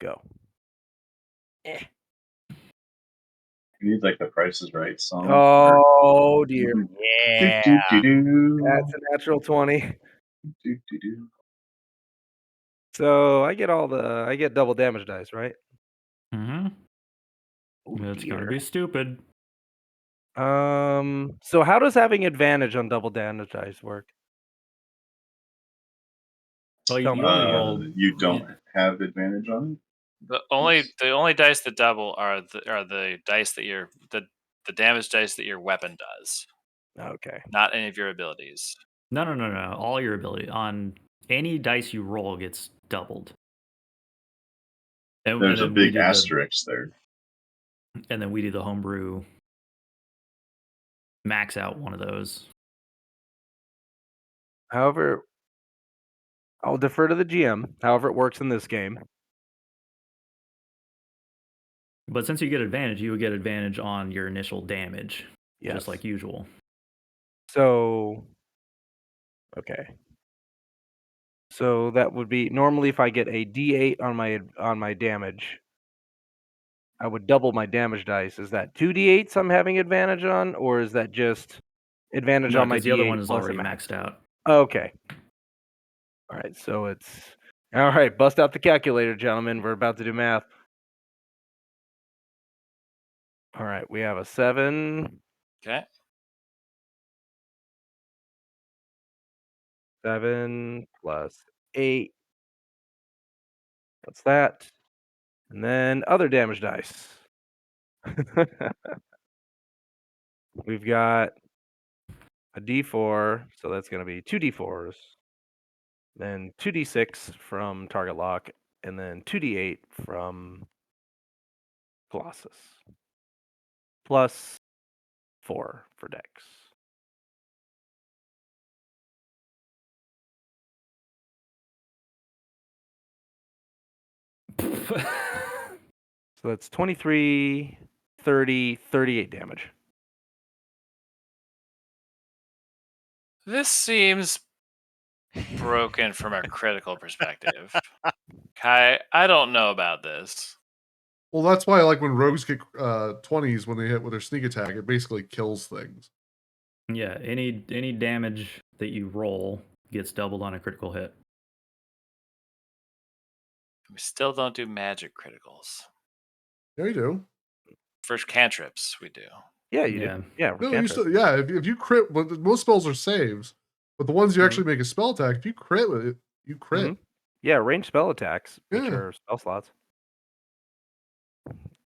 Speaker 4: go.
Speaker 5: You need like the Price is Right song.
Speaker 4: Oh dear.
Speaker 6: Yeah.
Speaker 4: That's a natural 20.
Speaker 5: Do.
Speaker 4: So I get double damage dice, right?
Speaker 2: Mm-hmm.
Speaker 4: Oh,
Speaker 2: It's
Speaker 4: dear.
Speaker 2: gonna be stupid.
Speaker 4: So how does having advantage on double damage dice work?
Speaker 2: Well,
Speaker 4: Tell me.
Speaker 2: you only roll.
Speaker 5: You don't have advantage on it.
Speaker 3: The only dice that double are the dice that the damage dice that your weapon does,
Speaker 4: Okay.
Speaker 3: not any of your abilities.
Speaker 2: No. All your ability on any dice you roll gets doubled. And,
Speaker 5: There's a
Speaker 2: then we
Speaker 5: big
Speaker 2: do
Speaker 5: asterisk there.
Speaker 2: and then we do the homebrew max out one of those.
Speaker 4: However, I'll defer to the GM. However, it works in this game.
Speaker 2: But since you get advantage, you would get advantage on your initial damage,
Speaker 4: Yes.
Speaker 2: just like usual.
Speaker 4: So, okay. So that would be normally if I get a D8 on my damage, I would double my damage dice. Is that 2d8s I'm having advantage on, or is that just advantage
Speaker 2: No,
Speaker 4: on my
Speaker 2: because the other
Speaker 4: d8
Speaker 2: one is
Speaker 4: plus a
Speaker 2: already
Speaker 4: max?
Speaker 2: maxed out.
Speaker 4: Okay. All right, so it's all right. Bust out the calculator, gentlemen. We're about to do math. All right, we have a 7.
Speaker 3: Okay.
Speaker 4: 7 plus 8. What's that? And then other damage dice. We've got a d4, so that's going to be 2 d4s. Then 2d6 from target lock, and then 2d8 from Colossus. Plus 4 for Dex. So that's 23, 30, 38 damage.
Speaker 3: This seems broken from a critical perspective. Kai, I don't know about this.
Speaker 1: Well, that's why, like, when rogues get 20s when they hit with their sneak attack, it basically kills things.
Speaker 2: Yeah, any damage that you roll gets doubled on a critical hit.
Speaker 3: We still don't do magic criticals.
Speaker 1: Yeah, you do.
Speaker 3: For cantrips, we do.
Speaker 4: Yeah, you
Speaker 2: Yeah.
Speaker 4: do. Yeah,
Speaker 1: No, you
Speaker 4: cantrip.
Speaker 1: still, yeah. If you crit, most spells are saves, but the ones you
Speaker 4: Mhm.
Speaker 1: actually make a spell attack, if you crit with it, you crit.
Speaker 4: Mhm. Yeah, ranged spell attacks, which
Speaker 1: Yeah.
Speaker 4: are spell slots.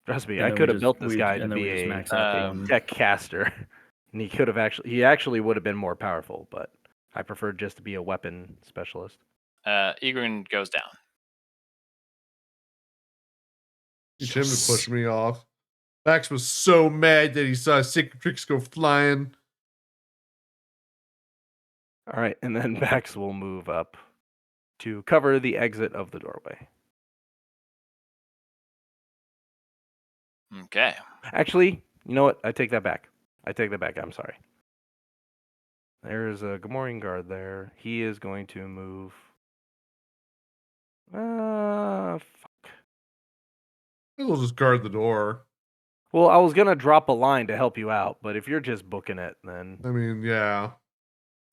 Speaker 4: Trust me,
Speaker 2: And
Speaker 4: I
Speaker 2: then
Speaker 4: could
Speaker 2: we
Speaker 4: have built
Speaker 2: just-
Speaker 4: this
Speaker 2: we-
Speaker 4: guy
Speaker 2: and
Speaker 4: to
Speaker 2: then
Speaker 4: be
Speaker 2: we just
Speaker 4: a
Speaker 2: max out the one.
Speaker 4: tech caster, and he actually would have been more powerful, but I preferred just to be a weapon specialist.
Speaker 3: Egrin goes down.
Speaker 1: Teach him to push me off. Max was so mad that he saw Cicatrix go flying.
Speaker 4: All right, and then Vax will move up to cover the exit of the doorway.
Speaker 3: Okay.
Speaker 4: Actually, you know what? I take that back. I'm sorry. There's a Gamorrean guard there. He is going to move.
Speaker 1: We'll just guard the door.
Speaker 4: Well, I was gonna drop a line to help you out, but if you're just booking it, then
Speaker 1: I mean, yeah.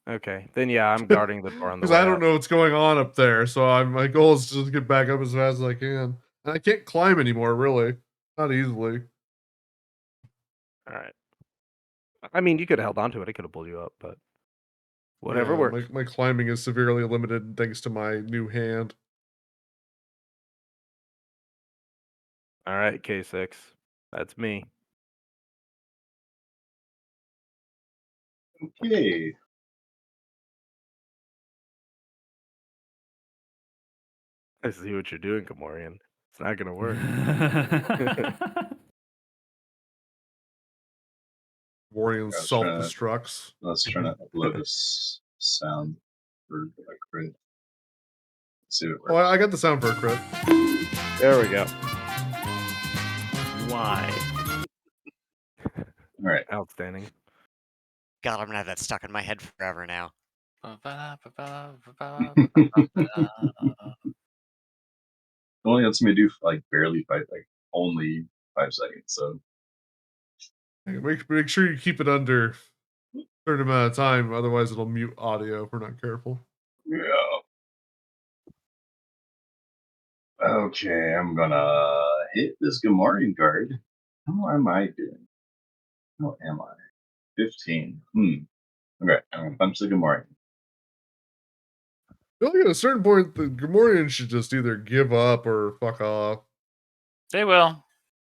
Speaker 4: okay. Then yeah, I'm guarding the door on the
Speaker 1: Because
Speaker 4: way
Speaker 1: I don't
Speaker 4: out.
Speaker 1: know what's going on up there, so my goal is just to get back up as fast as I can. And I can't climb anymore, really. Not easily.
Speaker 4: All right. I mean, you could have held onto it. I could have pulled you up, but whatever
Speaker 1: Yeah,
Speaker 4: works.
Speaker 1: my climbing is severely limited thanks to my new hand.
Speaker 4: All right, K6. That's me.
Speaker 5: Okay.
Speaker 4: I see what you're doing, Gamorrean. It's not gonna work.
Speaker 1: Warrior
Speaker 5: I was
Speaker 1: self
Speaker 5: trying to-
Speaker 1: destructs.
Speaker 5: I was trying to upload this sound for a crit. Let's see if it works.
Speaker 1: Oh, I got the sound for a crit.
Speaker 4: There we go.
Speaker 2: Why?
Speaker 5: All right.
Speaker 4: Outstanding.
Speaker 6: God, I'm gonna have that stuck in my head forever now.
Speaker 5: It only lets me do like barely fight, like only 5 seconds. So
Speaker 1: Make sure you keep it under a certain amount of time, otherwise it'll mute audio if we're not careful.
Speaker 5: yeah. Okay, I'm gonna hit this Gamorrean guard. How am I doing? How am I? 15. Okay, I'm gonna punch the Gamorrean.
Speaker 1: I feel like at a certain point, the Gamorrean should just either give up or fuck off.
Speaker 3: They will.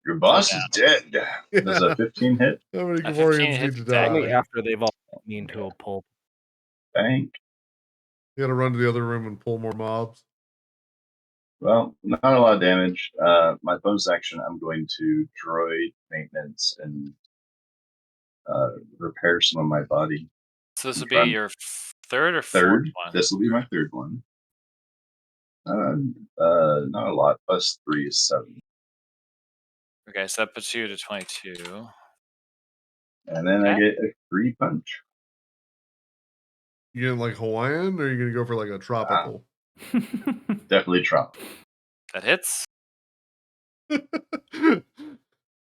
Speaker 5: Your boss is dead.
Speaker 1: Yeah.
Speaker 5: Does a 15 hit?
Speaker 1: How many
Speaker 3: A 15
Speaker 1: Gamorreans need
Speaker 3: hits
Speaker 1: to
Speaker 3: exactly.
Speaker 4: Only
Speaker 1: die?
Speaker 4: after they've all been to a pulp.
Speaker 5: Bank.
Speaker 1: You gotta run to the other room and pull more mobs.
Speaker 5: Well, not a lot of damage. My bonus action, I'm going to droid maintenance and repair some of my body.
Speaker 3: So this would
Speaker 5: Run.
Speaker 3: be your third or fourth
Speaker 5: Third.
Speaker 3: one?
Speaker 5: This will be my third one. Not a lot. Plus 3 is 7.
Speaker 3: Okay, so that puts you to 22.
Speaker 5: And then I get a free punch.
Speaker 1: You getting like Hawaiian, or are you gonna go for like a tropical?
Speaker 5: Definitely Trump.
Speaker 3: That hits.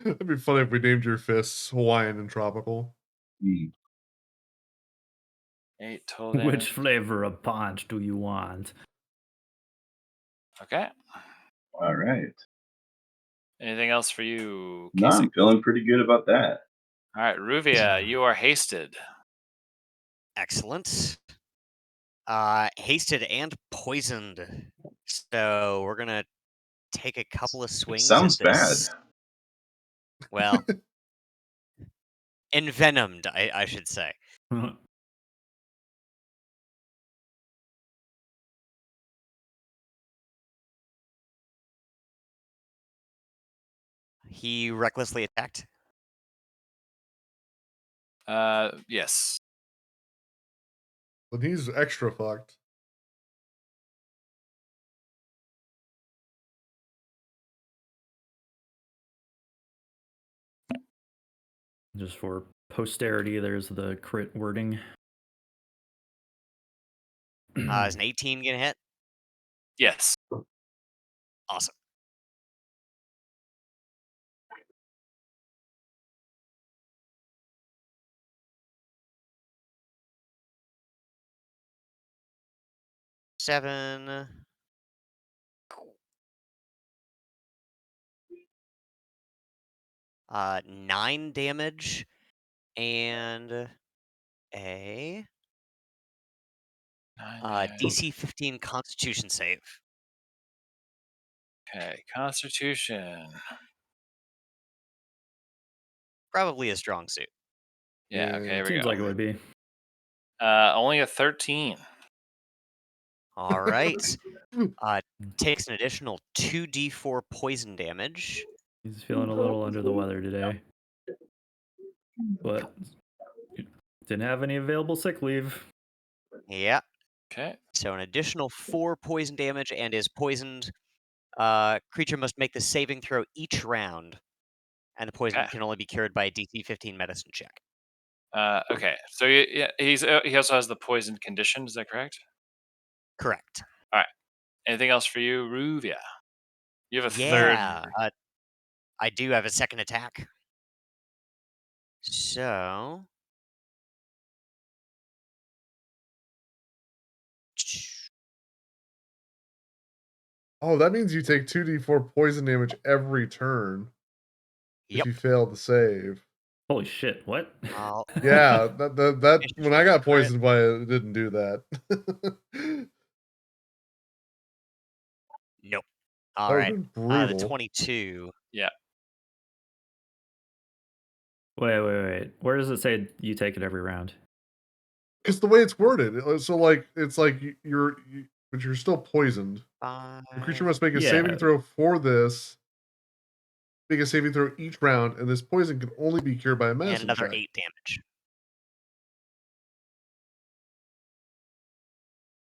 Speaker 1: That'd be funny if we named your fists Hawaiian and tropical.
Speaker 3: 8 total damage.
Speaker 2: Which flavor of punch do you want?
Speaker 3: Okay.
Speaker 5: All right.
Speaker 3: Anything else for you,
Speaker 5: No,
Speaker 3: Kasich?
Speaker 5: I'm feeling pretty good about that.
Speaker 3: All right, Ruvia, you are hasted.
Speaker 6: Excellent. Hasted and poisoned. So we're gonna take a couple of swings
Speaker 5: Sounds
Speaker 6: at this.
Speaker 5: bad.
Speaker 6: Well, envenomed, I should say. He recklessly attacked.
Speaker 3: Yes.
Speaker 1: But he's extra fucked.
Speaker 2: Just for posterity, there's the crit wording.
Speaker 6: Is an 18 gonna hit?
Speaker 3: Yes.
Speaker 6: Awesome. Seven. 9 damage and a
Speaker 3: 9 damage.
Speaker 6: DC 15 Constitution save.
Speaker 3: Okay, Constitution.
Speaker 6: Probably a strong suit.
Speaker 3: Yeah, okay, here we
Speaker 2: Seems
Speaker 3: go.
Speaker 2: like it would be.
Speaker 3: Only a 13.
Speaker 6: All right. Takes an additional 2d4 poison damage.
Speaker 2: He's feeling a little under the weather today. But didn't have any available sick leave.
Speaker 6: Yeah.
Speaker 3: Okay.
Speaker 6: So an additional 4 poison damage and is poisoned. Creature must make the saving throw each round, and the poison
Speaker 3: Okay.
Speaker 6: can only be cured by a DC 15 medicine check.
Speaker 3: Okay. So he also has the poisoned condition. Is that correct?
Speaker 6: Correct.
Speaker 3: Anything else for you, Ruvia? You have a
Speaker 6: Yeah.
Speaker 3: third.
Speaker 6: I do have a second attack. So.
Speaker 1: Oh, that means you take 2d4 poison damage every turn if
Speaker 6: Yep.
Speaker 1: you fail to save.
Speaker 2: Holy shit, what?
Speaker 1: Yeah, that when I got
Speaker 6: Crit.
Speaker 1: poisoned by it, it didn't do that.
Speaker 6: Nope.
Speaker 1: That
Speaker 6: All
Speaker 1: would've
Speaker 6: right.
Speaker 1: been
Speaker 6: The
Speaker 1: brutal.
Speaker 6: 22.
Speaker 3: Yeah.
Speaker 2: Wait. Where does it say you take it every round?
Speaker 1: Because the way it's worded, so like it's like but you're still poisoned. The creature must make a saving
Speaker 2: Yeah.
Speaker 1: throw for this. Make a saving throw each round, and this poison can only be cured by a
Speaker 6: And
Speaker 1: medicine
Speaker 6: another
Speaker 1: check.
Speaker 6: 8 damage.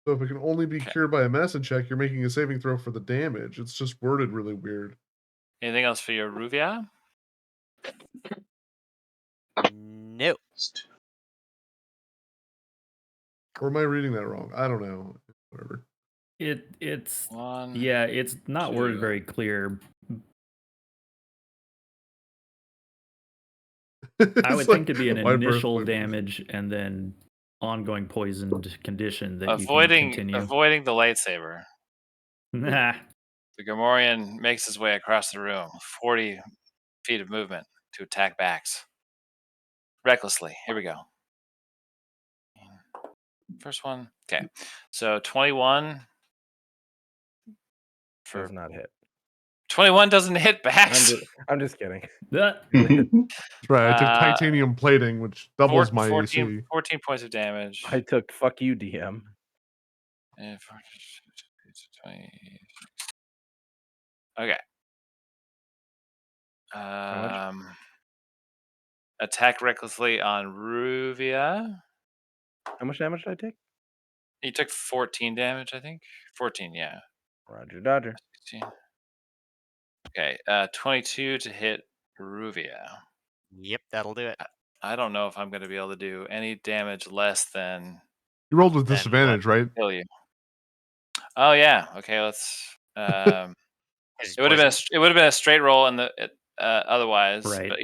Speaker 1: So if it can only be
Speaker 3: Okay.
Speaker 1: cured by a medicine check, you're making a saving throw for the damage. It's just worded really weird.
Speaker 3: Anything else for your Ruvia?
Speaker 6: No.
Speaker 1: Or am I reading that wrong? I don't know. Whatever.
Speaker 2: It's
Speaker 3: One.
Speaker 2: yeah, it's not worded
Speaker 3: 2.
Speaker 2: very clear. I would think it'd be an initial damage and then ongoing poisoned condition that you can continue.
Speaker 3: Avoiding the lightsaber.
Speaker 2: Nah.
Speaker 3: The Gamorrean makes his way across the room, 40 feet of movement to attack backs. Recklessly. Here we go. First one. Okay. So 21.
Speaker 4: Does not hit.
Speaker 3: 21 doesn't hit backs.
Speaker 4: I'm just kidding.
Speaker 1: That's right. I took titanium plating, which doubles my
Speaker 3: 14
Speaker 1: AC.
Speaker 3: points of damage.
Speaker 4: I took fuck you, DM.
Speaker 3: And 20. Okay. Attack recklessly on Ruvia.
Speaker 4: How much damage did I take?
Speaker 3: He took 14 damage, I think. 14, yeah.
Speaker 4: Roger Dodger.
Speaker 3: 16. Okay, 22 to hit Ruvia.
Speaker 6: Yep, that'll do it.
Speaker 3: I don't know if I'm going to be able to do any damage less than
Speaker 1: You rolled with
Speaker 6: Then
Speaker 1: disadvantage, right?
Speaker 3: kill you. Oh yeah. Okay, let's. It would have been a straight roll, and otherwise.
Speaker 2: Right.
Speaker 3: But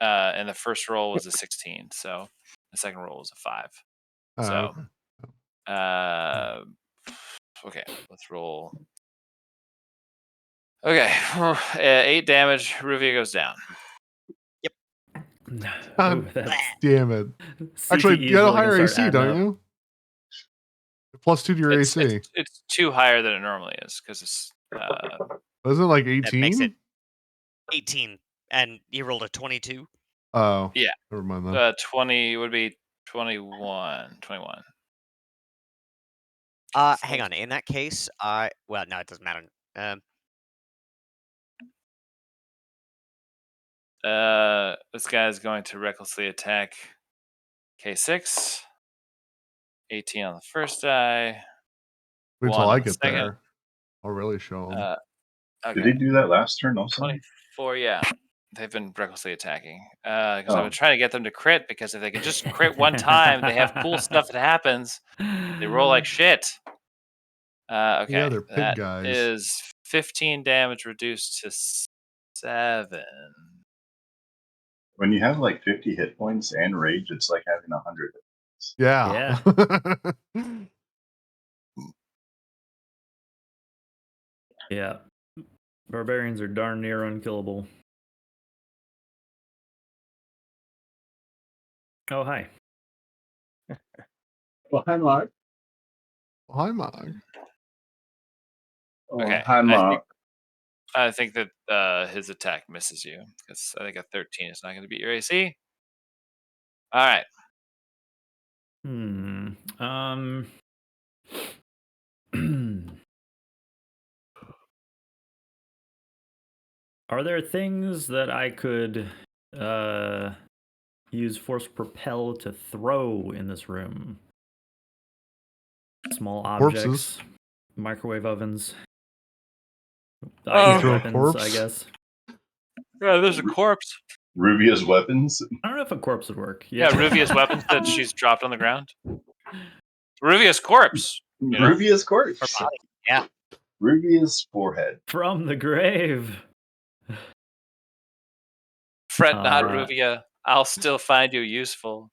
Speaker 3: and the first roll was a 16, so the second roll was a 5. So,
Speaker 1: okay.
Speaker 3: Okay, let's roll. Okay, 8 damage. Ruvia goes down.
Speaker 2: Oh,
Speaker 1: God
Speaker 2: that's
Speaker 1: damn it. Actually,
Speaker 2: CTE
Speaker 1: you
Speaker 2: is
Speaker 1: got a
Speaker 2: really gonna
Speaker 1: higher
Speaker 2: start
Speaker 1: AC,
Speaker 2: adding
Speaker 1: don't
Speaker 2: up.
Speaker 1: you? +2 to your AC.
Speaker 3: It's 2 higher than it normally is because it's.
Speaker 1: Wasn't it like
Speaker 6: That makes
Speaker 1: 18?
Speaker 6: it 18, and you rolled a 22.
Speaker 1: Oh.
Speaker 3: Yeah.
Speaker 1: Never mind then.
Speaker 3: 20 would be 21. 21.
Speaker 6: Hang on. In that case, well, no, it doesn't matter.
Speaker 3: This guy's going to recklessly attack K6. 18 on the first die.
Speaker 1: Wait till
Speaker 3: 1
Speaker 1: I
Speaker 3: on the
Speaker 1: get
Speaker 3: second.
Speaker 1: there. I'll really show him.
Speaker 3: Okay.
Speaker 5: Did he do that last turn also?
Speaker 3: 24, yeah. They've been recklessly attacking. Because I've
Speaker 5: Oh.
Speaker 3: been trying to get them to crit, because if they can just crit one time, they have cool stuff that happens. They roll like shit. Okay.
Speaker 1: Yeah, they're pig
Speaker 3: That
Speaker 1: guys.
Speaker 3: is 15 damage reduced to 7.
Speaker 5: When you have like 50 hit points and rage, it's like having 100 hit points.
Speaker 1: Yeah.
Speaker 2: Yeah. Barbarians are darn near unkillable. Oh, hi.
Speaker 7: Well, hi, Mark.
Speaker 1: Hi, Mog.
Speaker 7: Oh,
Speaker 3: Okay.
Speaker 7: hi, Mark.
Speaker 3: I think that his attack misses you, because I think a 13 is not going to beat your AC. All right.
Speaker 2: Are there things that I could use force propel to throw in this room? Small objects,
Speaker 1: Corpses.
Speaker 2: microwave ovens,
Speaker 3: Oh.
Speaker 1: Throw a
Speaker 2: weapons,
Speaker 1: corpse?
Speaker 2: I guess.
Speaker 3: Yeah, there's a corpse.
Speaker 5: Ruvia's weapons.
Speaker 2: I don't know if a corpse would work.
Speaker 3: Yeah, Ruvia's weapons that she's dropped on the ground. Ruvia's corpse. You know?
Speaker 5: Ruvia's corpse.
Speaker 6: Her body. Yeah.
Speaker 5: Ruvia's forehead.
Speaker 2: From the grave.
Speaker 3: Fret not, Ruvia. I'll still find you useful.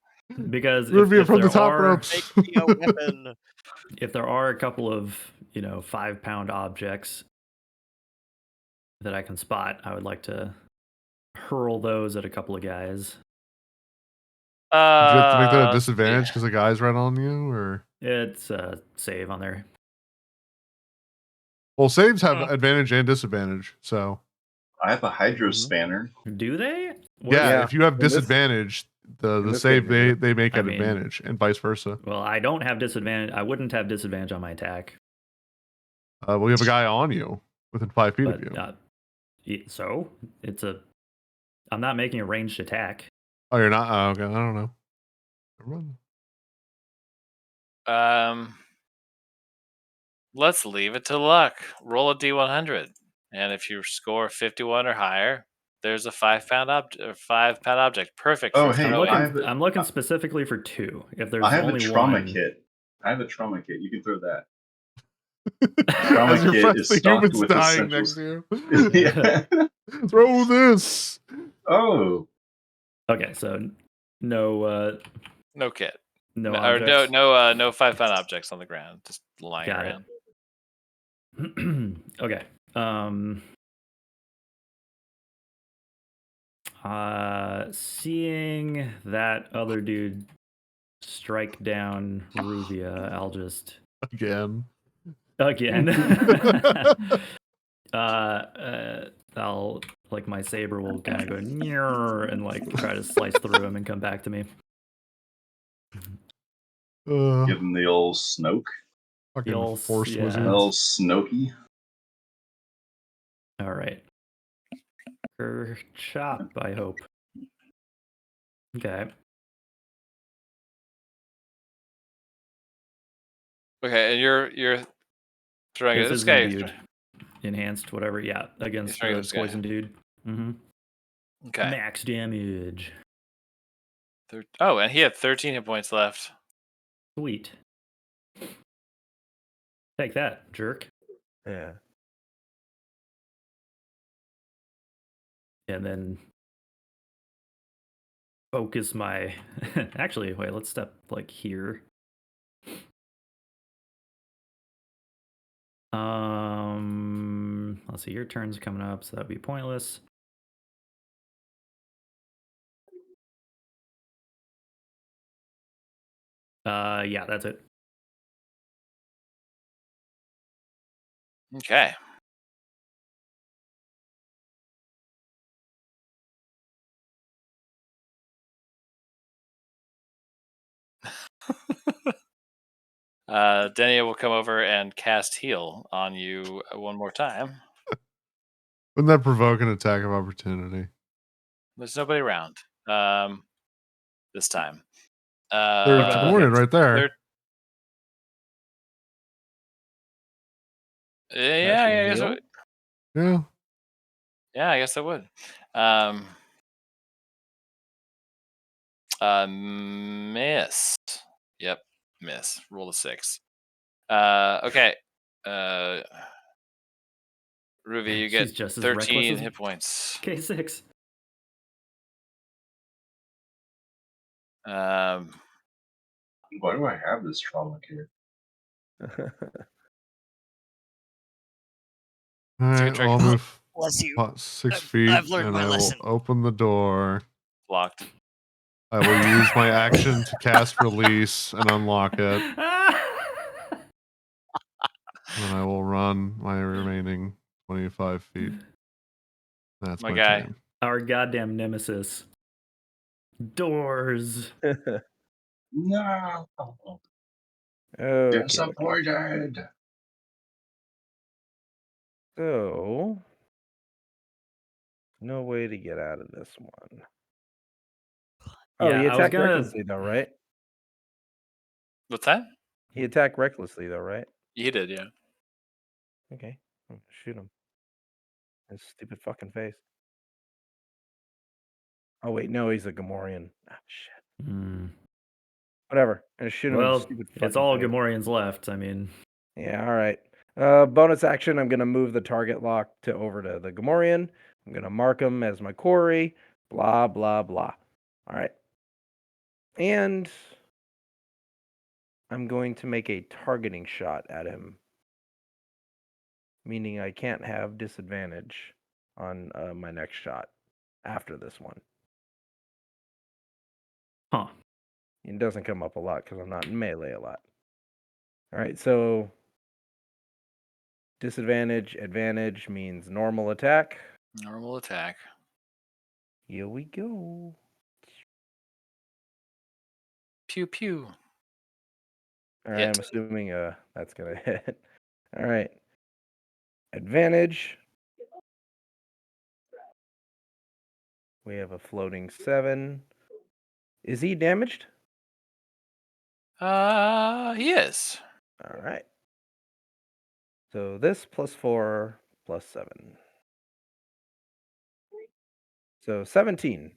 Speaker 2: Because
Speaker 1: Ruvia
Speaker 2: if
Speaker 1: from the
Speaker 2: there
Speaker 1: top
Speaker 2: are,
Speaker 1: ropes.
Speaker 6: Make me a weapon.
Speaker 2: if there are a couple of 5-pound objects that I can spot, I would like to hurl those at a couple of guys.
Speaker 1: Did you have to make that a
Speaker 3: Yeah.
Speaker 1: disadvantage because the guy's right on you, or?
Speaker 2: It's a save on there.
Speaker 1: Well, saves have advantage and disadvantage, so.
Speaker 5: I have a hydro spanner.
Speaker 2: Do they?
Speaker 1: Yeah, if you have
Speaker 7: In this-
Speaker 1: disadvantage, the
Speaker 7: this
Speaker 1: save
Speaker 7: game, you
Speaker 1: they make
Speaker 2: I
Speaker 1: at
Speaker 2: mean-
Speaker 1: advantage, and vice versa.
Speaker 2: Well, I don't have disadvantage. I wouldn't have disadvantage on my attack.
Speaker 1: We have a guy on you within 5 feet of
Speaker 2: But,
Speaker 1: you.
Speaker 2: so it's a. I'm not making a ranged attack.
Speaker 1: Oh, you're not? Oh, okay, I don't know. Never mind.
Speaker 3: Let's leave it to luck. Roll a d100, and if you score 51 or higher, there's a 5-pound object. Perfect.
Speaker 5: Oh,
Speaker 3: for
Speaker 5: hey,
Speaker 3: throwing.
Speaker 2: I'm looking specifically for 2. If there's
Speaker 5: I have
Speaker 2: only
Speaker 5: a trauma
Speaker 2: one,
Speaker 5: kit. I have a trauma kit. You can throw that. Trauma
Speaker 1: As your
Speaker 5: kit
Speaker 1: friend,
Speaker 5: is
Speaker 1: the
Speaker 5: stocked
Speaker 1: human's
Speaker 5: with
Speaker 1: dying
Speaker 5: essentials.
Speaker 1: next to you.
Speaker 5: Yeah.
Speaker 1: Throw this.
Speaker 5: Oh.
Speaker 2: Okay, so no
Speaker 3: No kit.
Speaker 2: no
Speaker 3: Or
Speaker 2: objects.
Speaker 3: no 5-pound objects on the ground, just lying
Speaker 2: Got
Speaker 3: around.
Speaker 2: it. Okay. Seeing that other dude strike down Ruvia, I'll just
Speaker 1: Again.
Speaker 2: I'll my saber will kind of go near and try to slice through him and come back to me.
Speaker 5: Give him the old Snoke.
Speaker 1: Fucking
Speaker 2: old-
Speaker 1: force
Speaker 2: yeah.
Speaker 1: wizards.
Speaker 5: The old Snokey.
Speaker 2: All right. Chop, I hope. Okay.
Speaker 3: Okay, and you're throwing
Speaker 2: This
Speaker 3: this
Speaker 2: is
Speaker 3: guy.
Speaker 2: imbued. Enhanced, whatever. Yeah, against
Speaker 3: throwing
Speaker 2: the
Speaker 3: this guy.
Speaker 2: poison dude. Mm-hmm.
Speaker 3: Okay.
Speaker 2: Max damage.
Speaker 3: Oh, and he had 13 hit points left.
Speaker 2: Sweet. Take that, jerk.
Speaker 4: Yeah.
Speaker 2: and then focus my. Actually, wait. Let's step like here. Let's see. Your turn's coming up, so that'd be pointless. Yeah, that's it.
Speaker 3: Okay. Denia will come over and cast heal on you one more time.
Speaker 1: Wouldn't that provoke an attack of opportunity?
Speaker 3: There's nobody around. This time.
Speaker 1: There's
Speaker 2: about
Speaker 1: Gamorrean
Speaker 2: next?
Speaker 1: right there.
Speaker 3: Yeah,
Speaker 4: Casting
Speaker 3: I guess
Speaker 4: heal?
Speaker 1: Yeah.
Speaker 3: yeah, I guess I would. Miss. Yep, miss. Roll a 6. Okay. Ruby, you get
Speaker 2: She's just as
Speaker 3: 13
Speaker 2: reckless as
Speaker 3: hit points.
Speaker 2: K6.
Speaker 5: Why do I have this trauma kit?
Speaker 1: All
Speaker 3: It's a
Speaker 1: right,
Speaker 3: good trick.
Speaker 1: I'll move
Speaker 6: Bless you.
Speaker 1: 6
Speaker 6: I've-
Speaker 1: feet,
Speaker 6: I've learned
Speaker 1: and
Speaker 6: my
Speaker 1: I
Speaker 6: lesson.
Speaker 1: will open the door.
Speaker 3: Blocked.
Speaker 1: I will use my action to cast release and unlock it. And I will run my remaining 25 feet. That's
Speaker 3: My
Speaker 1: my
Speaker 3: guy.
Speaker 1: turn.
Speaker 2: Our goddamn nemesis. Doors.
Speaker 5: No.
Speaker 4: Okay.
Speaker 5: Disappointed.
Speaker 4: So, no way to get out of this one. Oh,
Speaker 2: Yeah,
Speaker 4: he
Speaker 2: I was
Speaker 4: attacked
Speaker 2: gonna.
Speaker 4: recklessly, though, right?
Speaker 3: What's that?
Speaker 4: He attacked recklessly, though, right?
Speaker 3: You did, yeah.
Speaker 4: Okay. I'm gonna shoot him. His stupid fucking face. Oh, wait. No, he's a Gamorrean. Ah, shit.
Speaker 2: Hmm.
Speaker 4: Whatever. I'm gonna shoot him in
Speaker 2: Well,
Speaker 4: his stupid
Speaker 2: it's
Speaker 4: fucking
Speaker 2: all
Speaker 4: face.
Speaker 2: Gamorreans left. I mean,
Speaker 4: Yeah, all right. Bonus action, I'm going to move the target lock over to the Gamorrean. I'm going to mark him as my quarry. Blah, blah, blah. All right. And I'm going to make a targeting shot at him, meaning I can't have disadvantage on my next shot after this one.
Speaker 2: huh?
Speaker 4: It doesn't come up a lot because I'm not in melee a lot. All right, so disadvantage, advantage means normal attack.
Speaker 3: Normal attack.
Speaker 4: Here we go.
Speaker 3: Pew pew.
Speaker 4: All right,
Speaker 3: Hit.
Speaker 4: I'm assuming that's gonna hit. All right. Advantage. We have a floating 7. Is he damaged?
Speaker 3: He is.
Speaker 4: All right. So this plus 4 plus 7. So 17.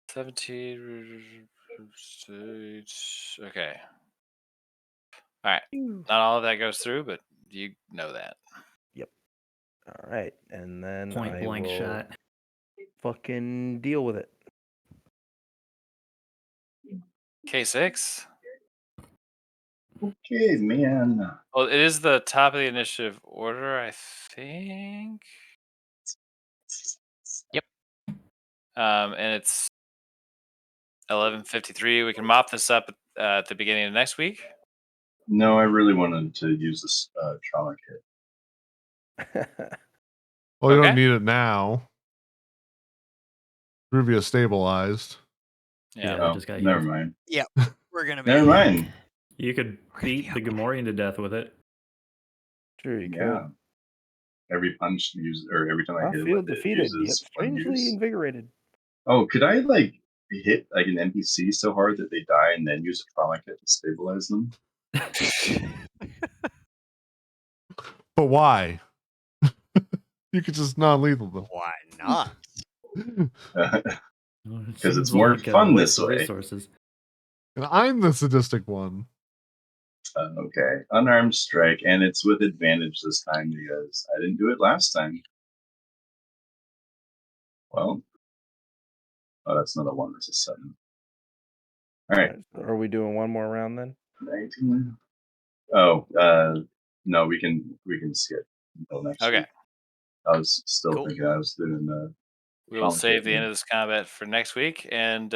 Speaker 3: 17. Okay. All right. Not all of that goes through, but you know that.
Speaker 4: All right. And then
Speaker 2: Point
Speaker 4: I
Speaker 2: blank
Speaker 4: will
Speaker 2: shot.
Speaker 4: fucking deal with it.
Speaker 3: K6.
Speaker 5: Okay, man.
Speaker 3: Well, it is the top of the initiative order, I think.
Speaker 6: Yep.
Speaker 3: And it's 11:53. We can mop this up at the beginning of next week.
Speaker 5: No, I really wanted to use this trauma kit.
Speaker 1: Well, you
Speaker 3: Okay.
Speaker 1: don't need it now. Ruvia stabilized.
Speaker 3: Yeah.
Speaker 2: Yeah.
Speaker 5: Oh,
Speaker 2: Just got
Speaker 5: never
Speaker 2: healed.
Speaker 5: mind.
Speaker 6: We're gonna be.
Speaker 5: Never mind.
Speaker 2: You could
Speaker 6: We're gonna
Speaker 2: beat
Speaker 6: be
Speaker 2: the Gamorrean to death with it.
Speaker 4: Sure, you
Speaker 5: Yeah. Every punch used, or every time I
Speaker 4: could.
Speaker 5: hit it
Speaker 4: Feel
Speaker 5: with it, it
Speaker 4: defeated, yet
Speaker 5: uses one
Speaker 4: strangely
Speaker 5: use.
Speaker 4: invigorated.
Speaker 5: Oh, could I like hit like an NPC so hard that they die and then use a trauma kit to stabilize them?
Speaker 1: But why? You could just non-lethal them.
Speaker 6: Why not?
Speaker 5: Because it's
Speaker 2: Seems
Speaker 5: more
Speaker 2: like a
Speaker 5: fun
Speaker 2: waste
Speaker 5: this
Speaker 2: of
Speaker 5: way.
Speaker 2: resources.
Speaker 1: And I'm the sadistic one.
Speaker 5: Okay, unarmed strike, and it's with advantage this time because I didn't do it last time. Well, oh, that's not a 1, that's a 7. All right,
Speaker 4: So are we doing one more round then?
Speaker 5: 19. Oh, no, we can skip until next
Speaker 3: Okay.
Speaker 5: week. I was still
Speaker 6: Cool.
Speaker 5: thinking I was doing
Speaker 3: We will save the end of this combat for next week, and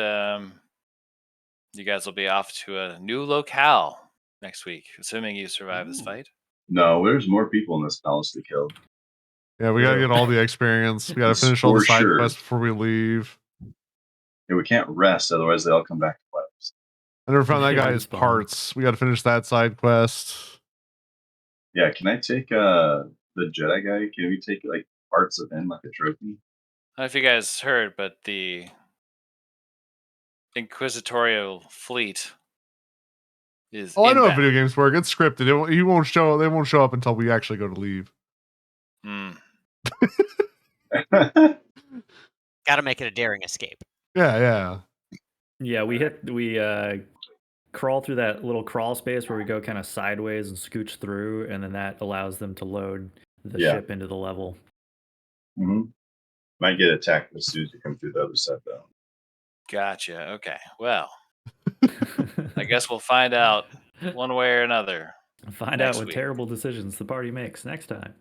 Speaker 3: you guys will be off to a new locale next week, assuming you survive this fight.
Speaker 5: No, there's more people in this palace to kill.
Speaker 1: Yeah, we gotta
Speaker 4: True.
Speaker 1: get all the experience. We gotta
Speaker 5: It's
Speaker 1: finish all the
Speaker 5: for
Speaker 1: side
Speaker 5: sure.
Speaker 1: quests before we leave.
Speaker 5: Yeah, we can't rest, otherwise they all come back to play us.
Speaker 1: I never found that
Speaker 2: Yeah,
Speaker 1: guy's
Speaker 2: respawn.
Speaker 1: parts. We gotta finish that side quest.
Speaker 5: Yeah, can I take the Jedi guy? Can we take like parts of him like a trophy?
Speaker 3: I don't know if you guys heard, but the Inquisitorial fleet is
Speaker 1: Oh, I know how
Speaker 3: inbound.
Speaker 1: video games work. It's scripted. He won't show. They won't show up until we actually go to leave.
Speaker 3: Hmm.
Speaker 6: Got to make it a daring escape.
Speaker 1: Yeah.
Speaker 2: Yeah, we crawl through that little crawl space where we go kind of sideways and scooch through, and then that allows them to load the
Speaker 5: Yeah.
Speaker 2: ship into the level.
Speaker 5: Might get attacked as soon as you come through the other side, though.
Speaker 3: Gotcha. Okay. Well, I guess we'll find out one way or another.
Speaker 2: Find out
Speaker 3: next
Speaker 2: what
Speaker 3: week.
Speaker 2: terrible decisions the party makes next time.